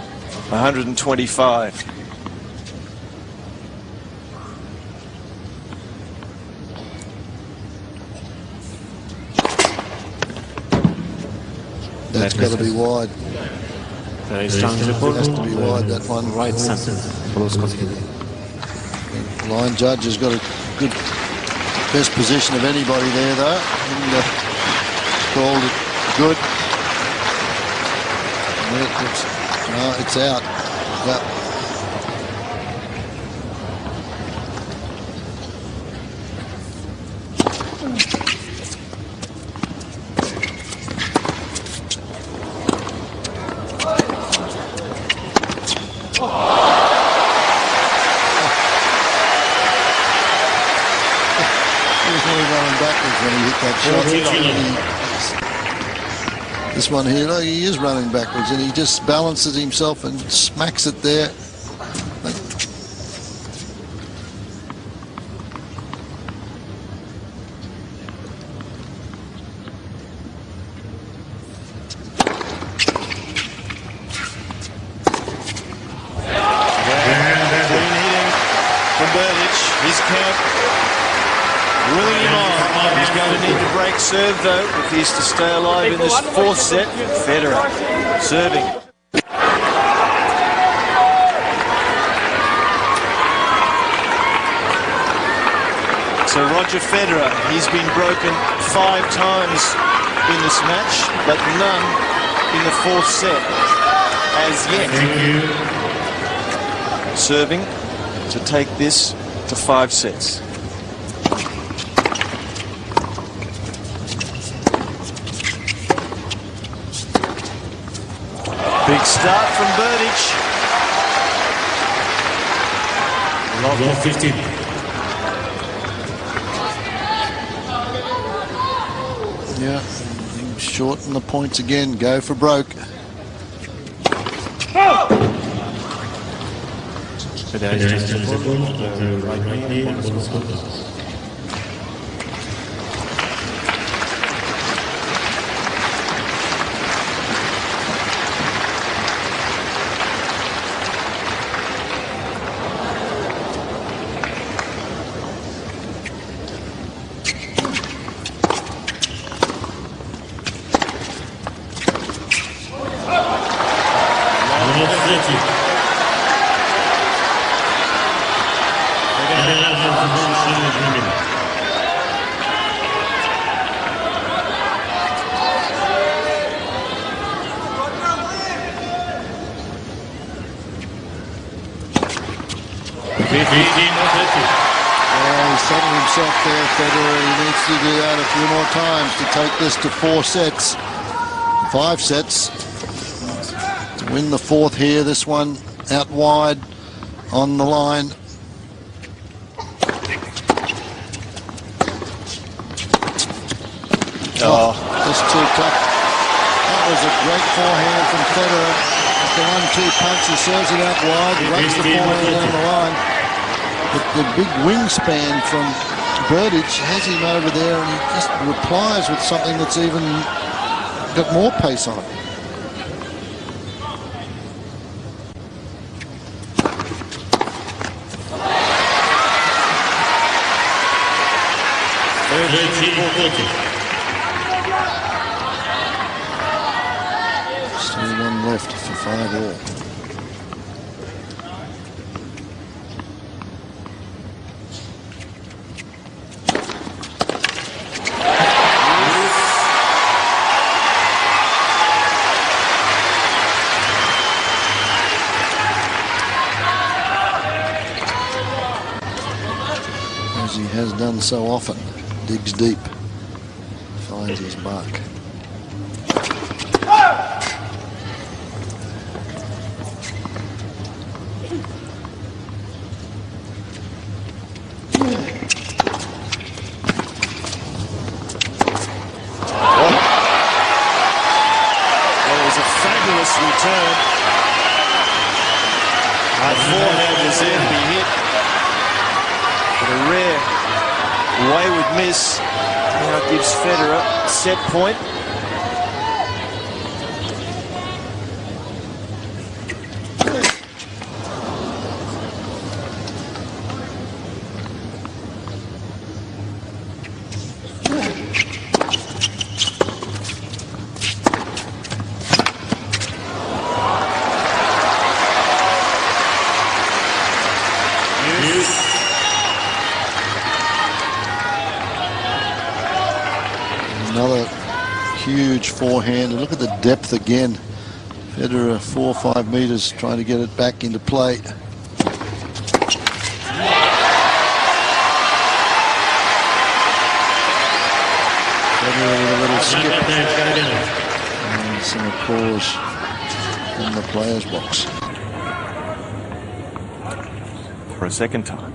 125. That's got to be wide. Very strong report. Has to be wide, that one. Right center. The line judge has got a good best position of anybody there, though, and called it good. No, it's out. Yep. This one here, look, he is running backwards, and he just balances himself and smacks it there. From Berdych, his count willing him on. He's going to need to break serve, though, if he's to stay alive in this 4th set. Federer serving. So Roger Federer, he's been broken 5 times in this match, but none in the 4th set as yet. Serving to take this to 5 sets. Big start from Berdych. 12-15. Yeah, shorten the points again. Go for broke. Federer is the right knee, ball was good. He's settled himself there, Federer. He needs to do that a few more times to take this to 4 sets. 5 sets. To win the 4th here, this one out wide on the line. Oh, just too tough. That was a great forehand from Federer. The 1-2 punch, he serves it out wide, runs the forehand down the line. But the big wingspan from Berdych has him over there, and he just replies with something that's even got more pace on it. Still 1 left for 5 all. As he has done so often, digs deep, finds his mark. Return. Forehand was there to be hit, but a rare wayward miss. Now gives Federer a set point. Another huge forehand, and look at the depth again. Federer 4 or 5 meters trying to get it back into play. Federer with a little skip and some applause in the players' box. For a second time.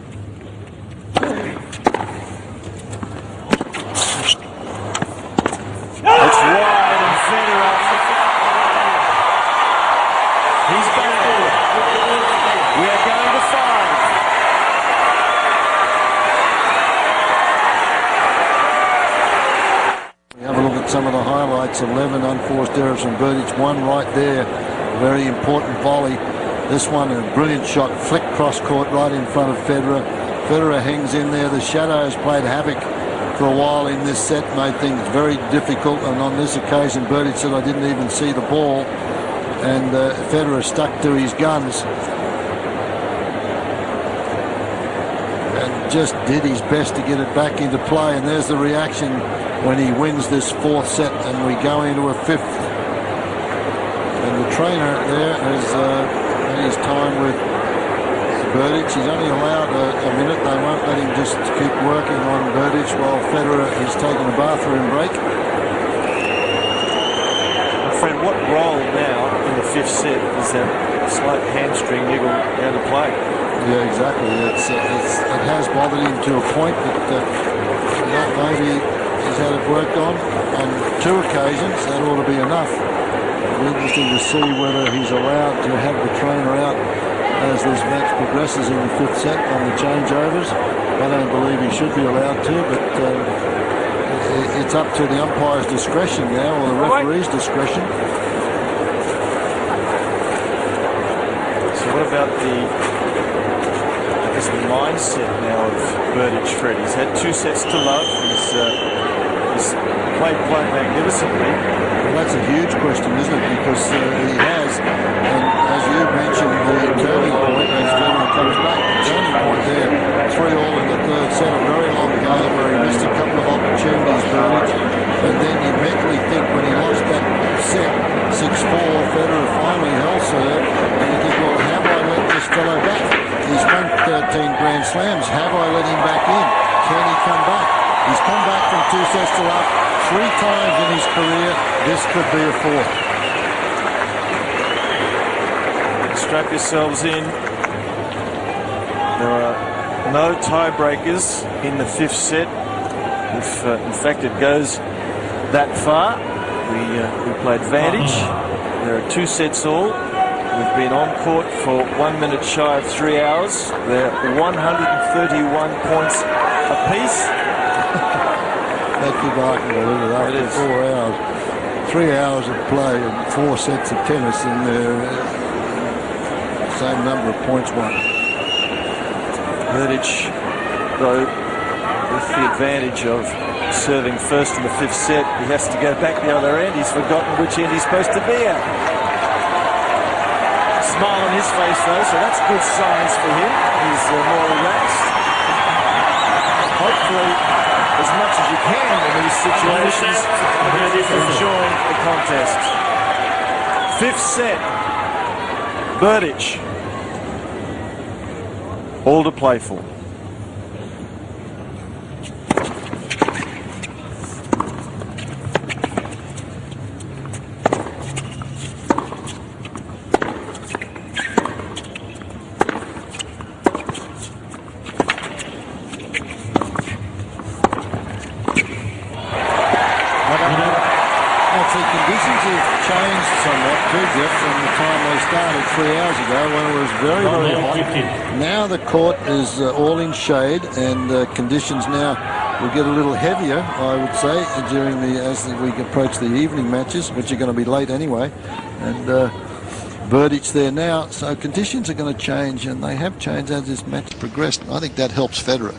It's wide, and Federer. He's back there. We are going to 5. We have a look at some of the highlights. 11 unforced errors from Berdych. 1 right there. Very important volley. This one, a brilliant shot, flick cross court right in front of Federer. Federer hangs in there. The shadows played havoc for a while in this set, made things very difficult, and on this occasion Berdych said, I didn't even see the ball, and Federer stuck to his guns and just did his best to get it back into play. And there's the reaction when he wins this 4th set, and we go into a 5th. And the trainer there has had his time with Berdych. He's only allowed a minute. They won't let him just keep working on Berdych while Federer is taking a bathroom break. My friend, what role now in the 5th set is that slight hamstring niggle how to play. Yeah, exactly. It has bothered him to a point that maybe he's had it worked on 2 occasions. That ought to be enough. It'll be interesting to see whether he's allowed to have the trainer out as this match progresses in the 5th set on the changeovers. I don't believe he should be allowed to, but it's up to the umpire's discretion now, or the referee's discretion. So what about the mindset now of Berdych, Fred? He's had 2 sets to love. He's played quite magnificently. Well, that's a huge question, isn't it? Because he has, and as you mentioned, the turning point as Federer comes back. The turning point there, 3-all in the 3rd set, a very long game where he missed a couple of opportunities, Berdych. And then you mentally think when he lost that set, 6-4, Federer finally held serve, and you think, well, have I let this fellow back? He's won 13 Grand Slams. Have I let him back in? Can he come back? He's come back from 2 sets to love 3 times in his career. This could be a 4th. Strap yourselves in. There are no tiebreakers in the 5th set. If, in fact, it goes that far, we play advantage. There are 2 sets all. We've been on court for 1 minute shy of 3 hours. They're 131 points apiece. That's remarkable, isn't it? After 4 hours. 3 hours of play and 4 sets of tennis, and same number of points won. Berdych, though, with the advantage of serving first in the 5th set, he has to go back the other end. He's forgotten which end he's supposed to be at. Smile on his face, though, so that's good signs for him. He's more relaxed. Hopefully, as much as you can in these situations, enjoying the contest. 5th set, Berdych. All to play for. Now the court is all in shade, and conditions now will get a little heavier, I would say, during as we approach the evening matches, which are going to be late anyway. And Berdych there now, so conditions are going to change, and they have changed as this match progressed. I think that helps Federer.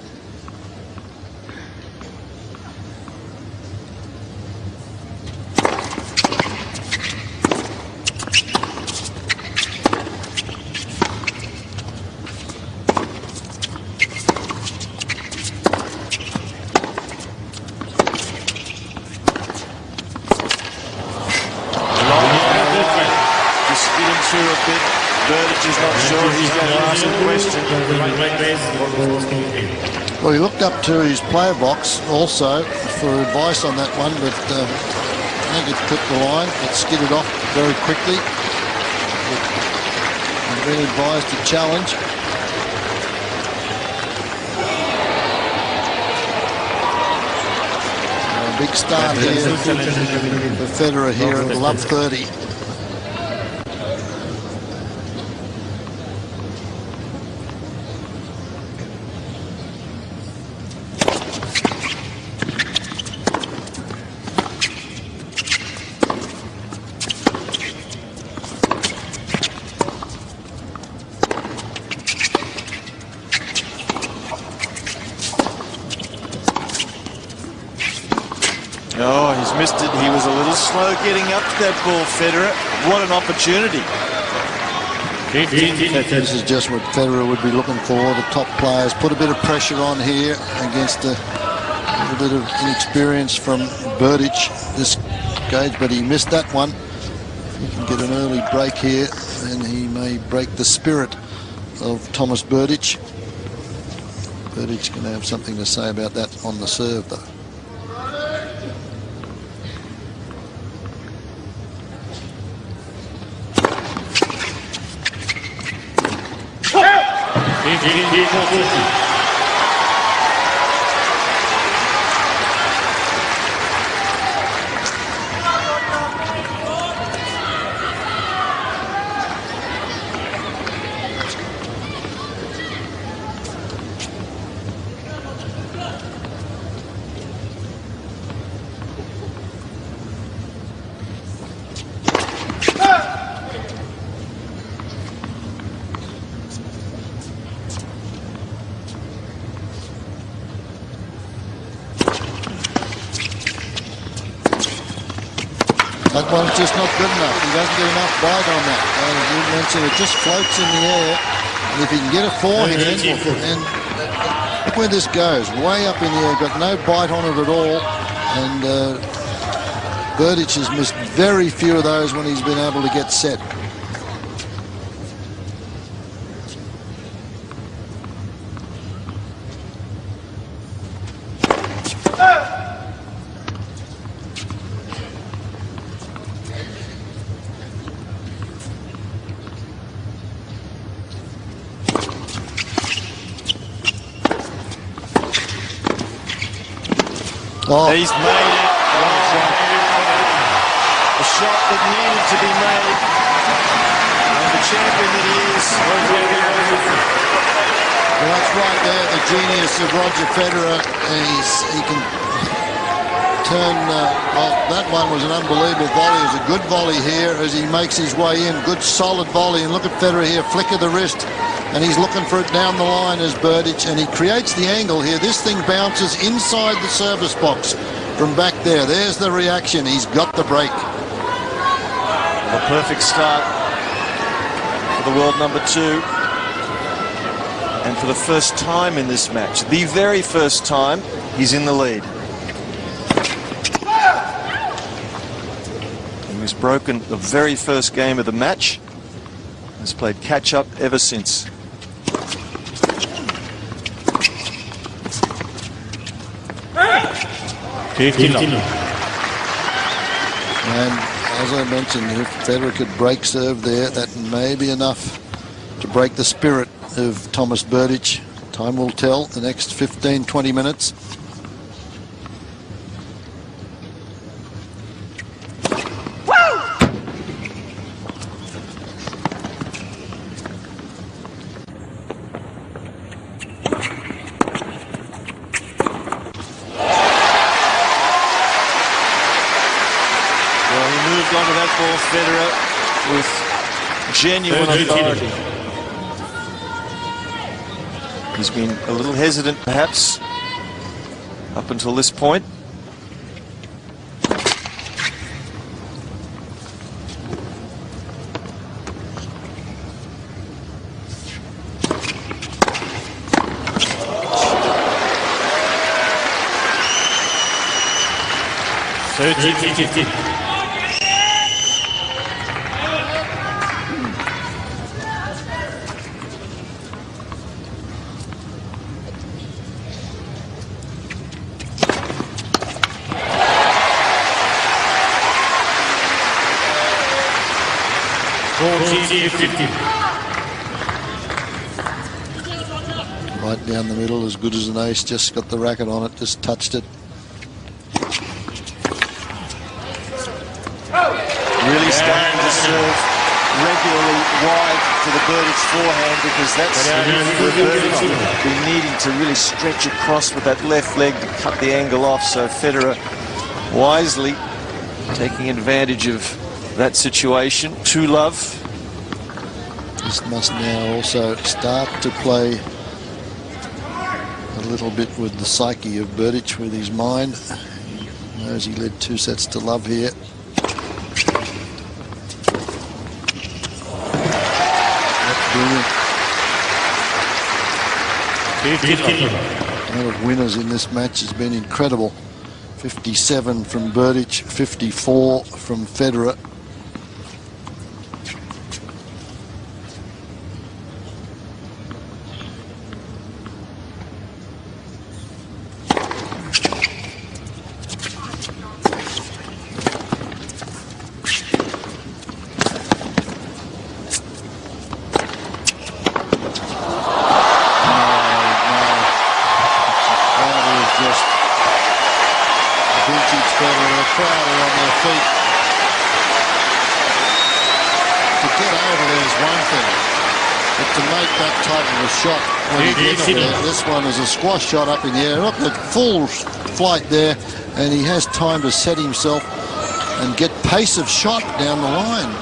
Well, he looked up to his player box also for advice on that one, but I think it clipped the line. It skidded off very quickly. He's been advised to challenge. A big start here for Federer here at love 30. Oh, he's missed it. He was a little slow getting up to that ball, Federer. What an opportunity. This is just what Federer would be looking for. The top players put a bit of pressure on here against a little bit of inexperience from Berdych this stage, but he missed that one. He can get an early break here, and he may break the spirit of Thomas Berdych. Berdych going to have something to say about that on the serve, though. That one's just not good enough. He doesn't get enough bite on that. As you mentioned, it just floats in the air. And if he can get a forehand, and look where this goes, way up in the air, got no bite on it at all. And Berdych has missed very few of those when he's been able to get set. Oh. He's made it. Oh. A shot that needed to be made. And the champion that he is. Well, that's right there, the genius of Roger Federer. He can turn... that one was an unbelievable volley. It was a good volley here as he makes his way in. Good, solid volley. And look at Federer here, flick of the wrist. And he's looking for it down the line as Berdych, and he creates the angle here. This thing bounces inside the service box from back there. There's the reaction. He's got the break. A perfect start for the world number 2. And for the first time in this match, the very first time, he's in the lead. He was broken the very first game of the match. Has played catch-up ever since. And as I mentioned, if Federer could break serve there, that may be enough to break the spirit of Thomas Berdych. Time will tell the next 15-20 minutes. Onto that ball, Federer, with genuine authority. He's been a little hesitant, perhaps, up until this point. Right down the middle, as good as an ace, just got the racket on it, just touched it. Really starting to serve regularly wide to the Berdych forehand, because that's where Berdych will be needing to really stretch across with that left leg to cut the angle off. So Federer wisely taking advantage of that situation. 2-love. This must now also start to play a little bit with the psyche of Berdych, with his mind. He knows he led 2 sets to love here. That's brilliant. The number of winners in this match has been incredible. 57 from Berdych, 54 from Federer. that type of a shot when he gets there. This one is a squash shot up in the air. Look at full flight there, and he has time to set himself and get pace of shot down the line.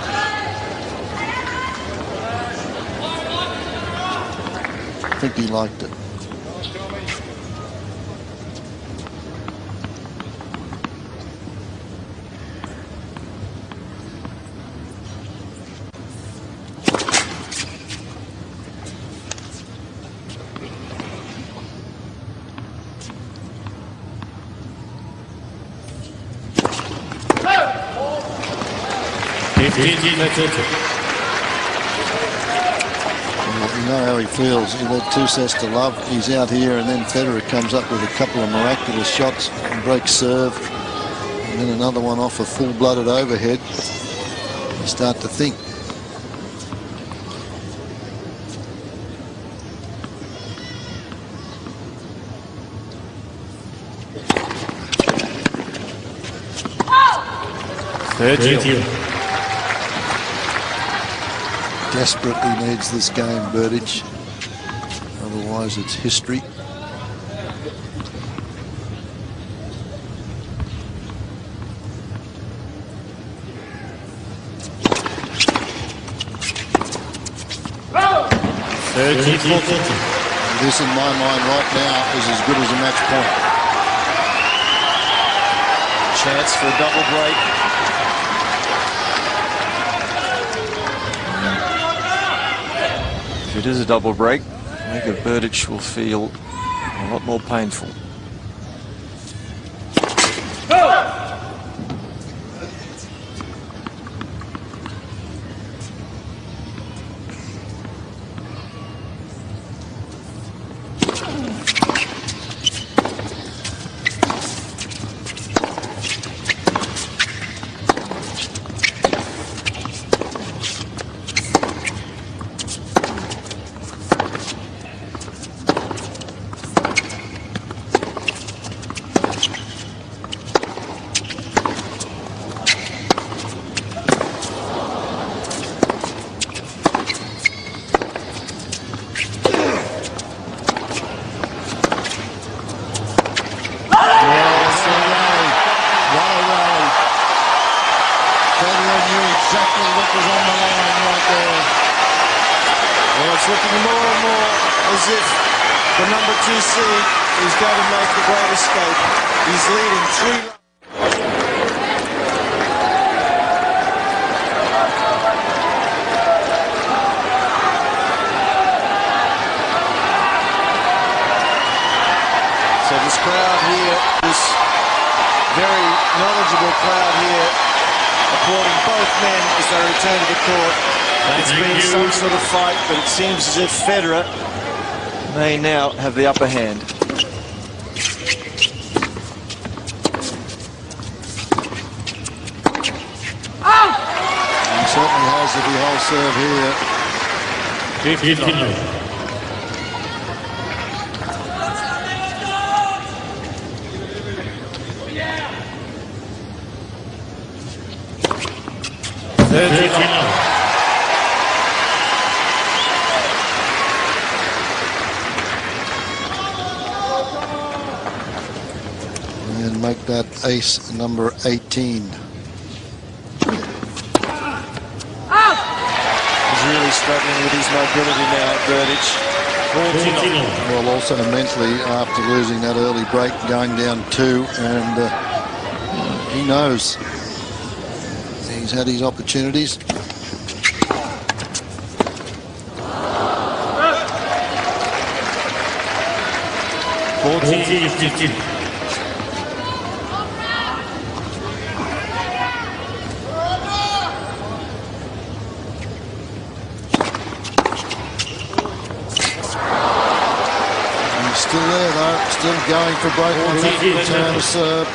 I think he liked it. You know how he feels. He led 2 sets to love. He's out here, and then Federer comes up with a couple of miraculous shots and breaks serve, and then another one off a full-blooded overhead. You start to think. Desperately needs this game, Berdych. Otherwise, it's history. This, in my mind, right now, is as good as a match point. Chance for a double break. If it is a double break, I think Berdych will feel a lot more painful. But it seems as if Federer may now have the upper hand. He certainly has if he holds serve here. Make that ace number 18. He's really struggling with his mobility now, Berdych. Well, also mentally after losing that early break, going down 2, and he knows he's had his opportunities. Still there though, still going for break. Return to serve.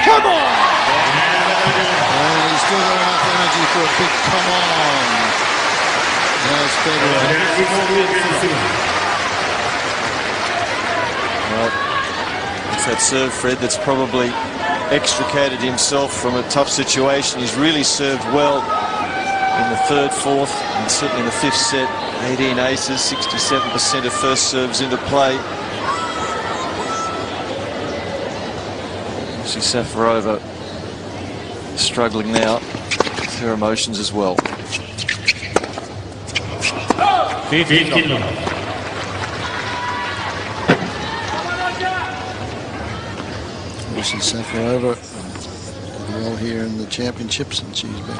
Come on! a big come on. There's Federer. Well, it's that serve, Fred, that's probably extricated himself from a tough situation. He's really served well in the third, fourth, and certainly in the fifth set. 18 aces, 67% of first serves into play. You see Safarova struggling now with her emotions as well. 15. Obviously Safarova did well here in the championships, and she's been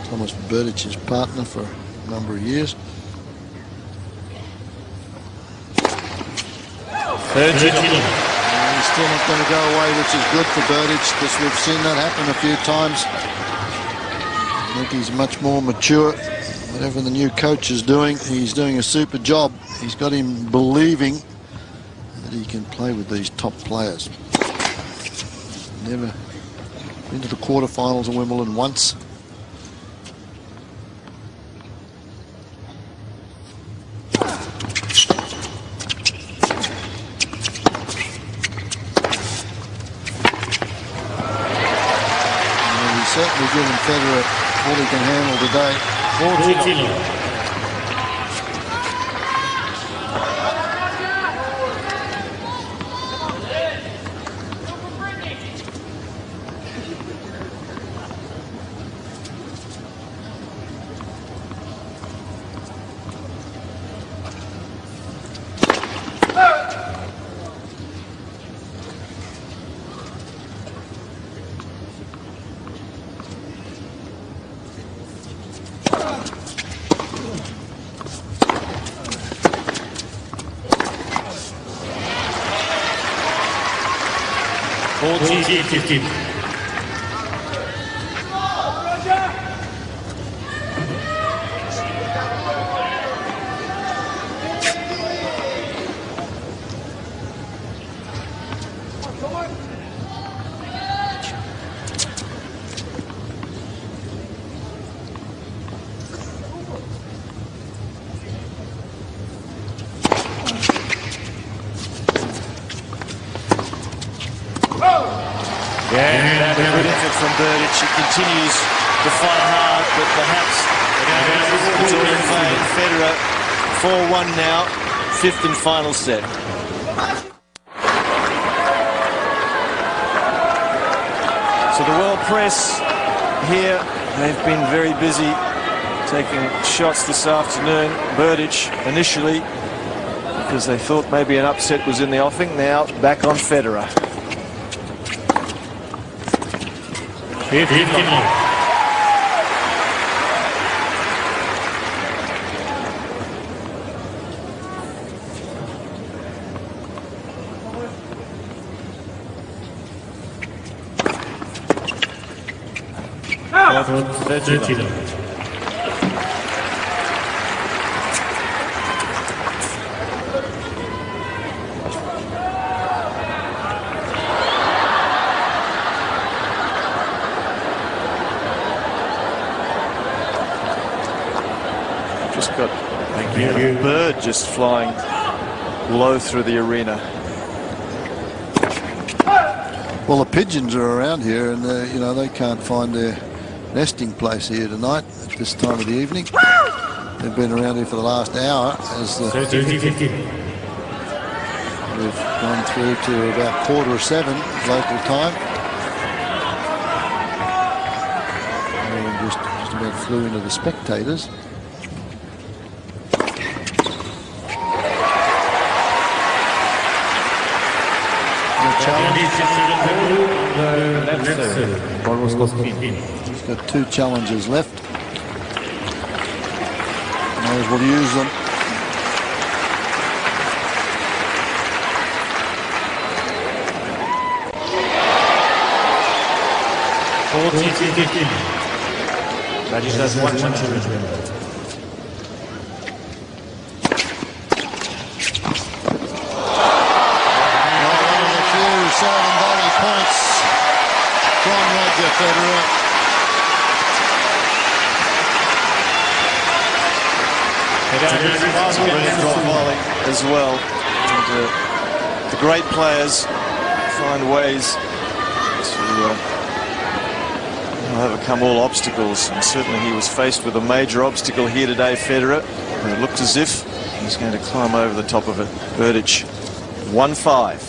Thomas Berdych's partner for a number of years. 13. He's still not going to go away, which is good for Berdych, because we've seen that happen a few times. I think he's much more mature. Whatever the new coach is doing, he's doing a super job. He's got him believing that he can play with these top players. Never been to the quarterfinals of Wimbledon once. Certainly given Federer what he can handle today. 14. Good effort from Berdych. He continues to fight hard, but perhaps it's all in favour. Federer 4-1 now, fifth and final set. So the world press here, they've been very busy taking shots this afternoon. Berdych initially, because they thought maybe an upset was in the offing. Now back on Federer. 15. Just got a bird just flying low through the arena. Well, the pigeons are around here, and you know, they can't find their nesting place here tonight at this time of the evening. They've been around here for the last hour as the we've gone through to about 7:15 local time. And just about flew into the spectators. He's got 2 challenges left. May as well use them. That is just one challenge. Sullivan Valley points from Roger Federer. It's a red drop volley as well. And, the great players find ways to overcome all obstacles, and certainly he was faced with a major obstacle here today, Federer, and it looked as if he's going to climb over the top of it. Berdych, 1-5.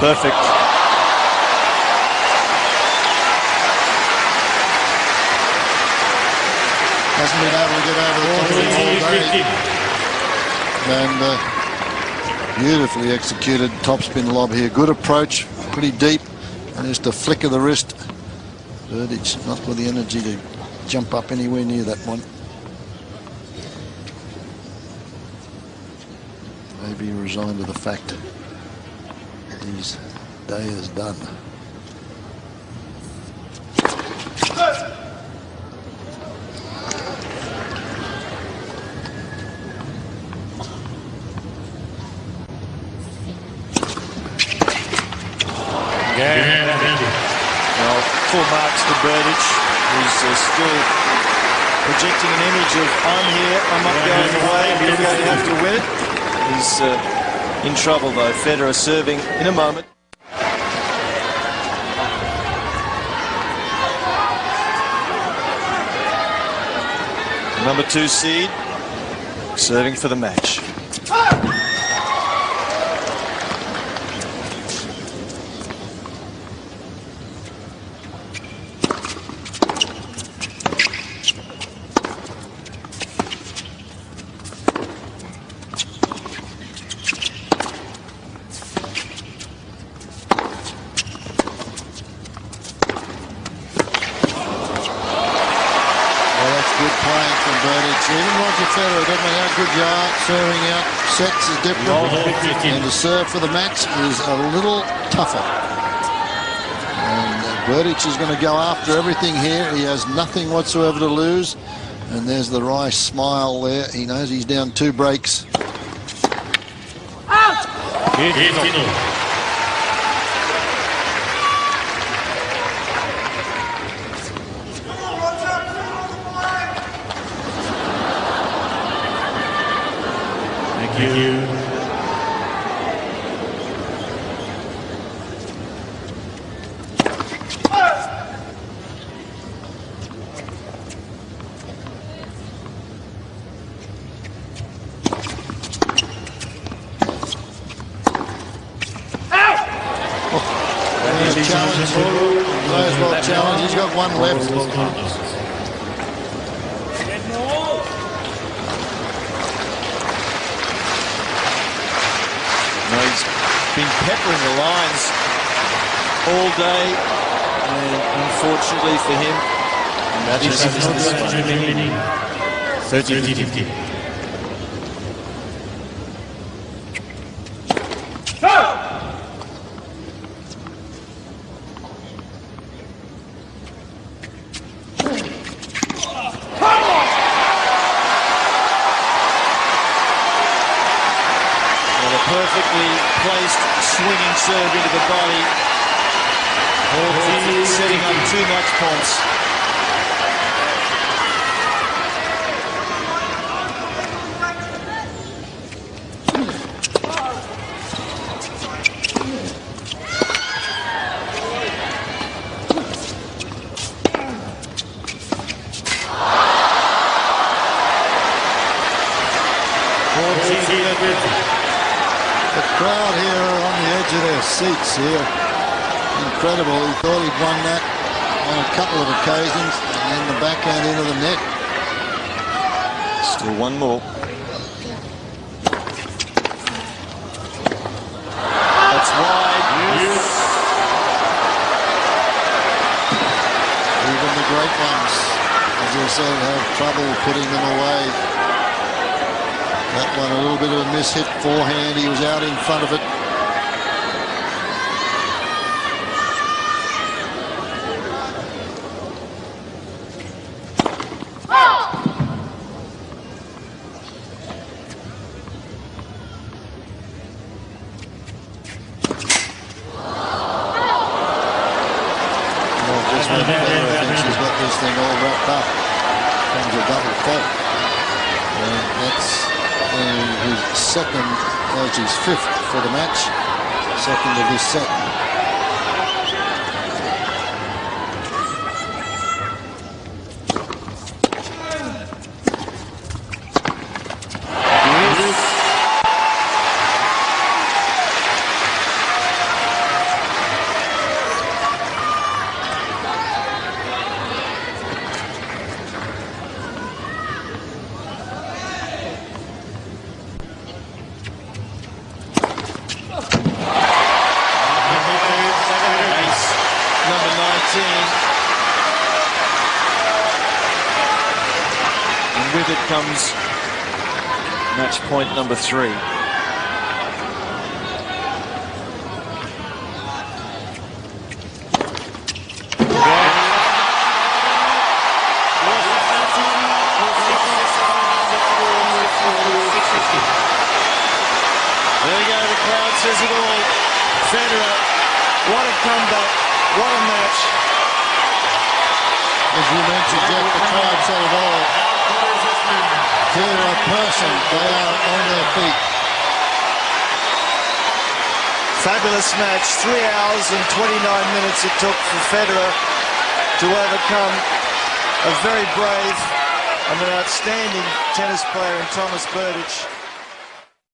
Perfect. Hasn't been able to get over the top of the ball, and beautifully executed topspin lob here. Good approach, pretty deep, and just a flick of the wrist. Berdych not with the energy to jump up anywhere near that one. Maybe resigned to the fact that his day is done. Well, full marks to Berdych, who's still projecting an image of I'm here, I'm not going away, we're going to have to win it. He's in trouble though. Federer serving in a moment. Number 2 seed serving for the match. Even Roger Federer, doesn't matter how good you are, serving out sets is different, and to serve for the match is a little tougher. And Berdych is going to go after everything here. He has nothing whatsoever to lose, and there's the wry smile there. He knows he's down 2 breaks. Thank you. Challenge. He's got one left. He's been peppering the lines all day, and unfortunately for him, he misses this one. 30-50. serve into the body. Setting up too much points. The crowd here are on the edge of their seats here. Incredible. He thought he'd won that on a couple of occasions, and then the backhand into the net. Still one more. That's wide. Yes. Even the great ones, as I said, have trouble putting them away. That one a little bit of a miss-hit forehand. He was out in front of it. Well, just when Federer thinks he's got this thing all wrapped up, comes a double fault. And that's his second, as his fifth for the match, second of this set. And with it comes match point number 3. There you go, the crowd says it all. Federer, what a comeback, what a match. As you mentioned, Jeff, the crowd said it all. To a person, they are on their feet. Fabulous match, 3 hours and 29 minutes it took for Federer to overcome a very brave and an outstanding tennis player in Thomas Berdych.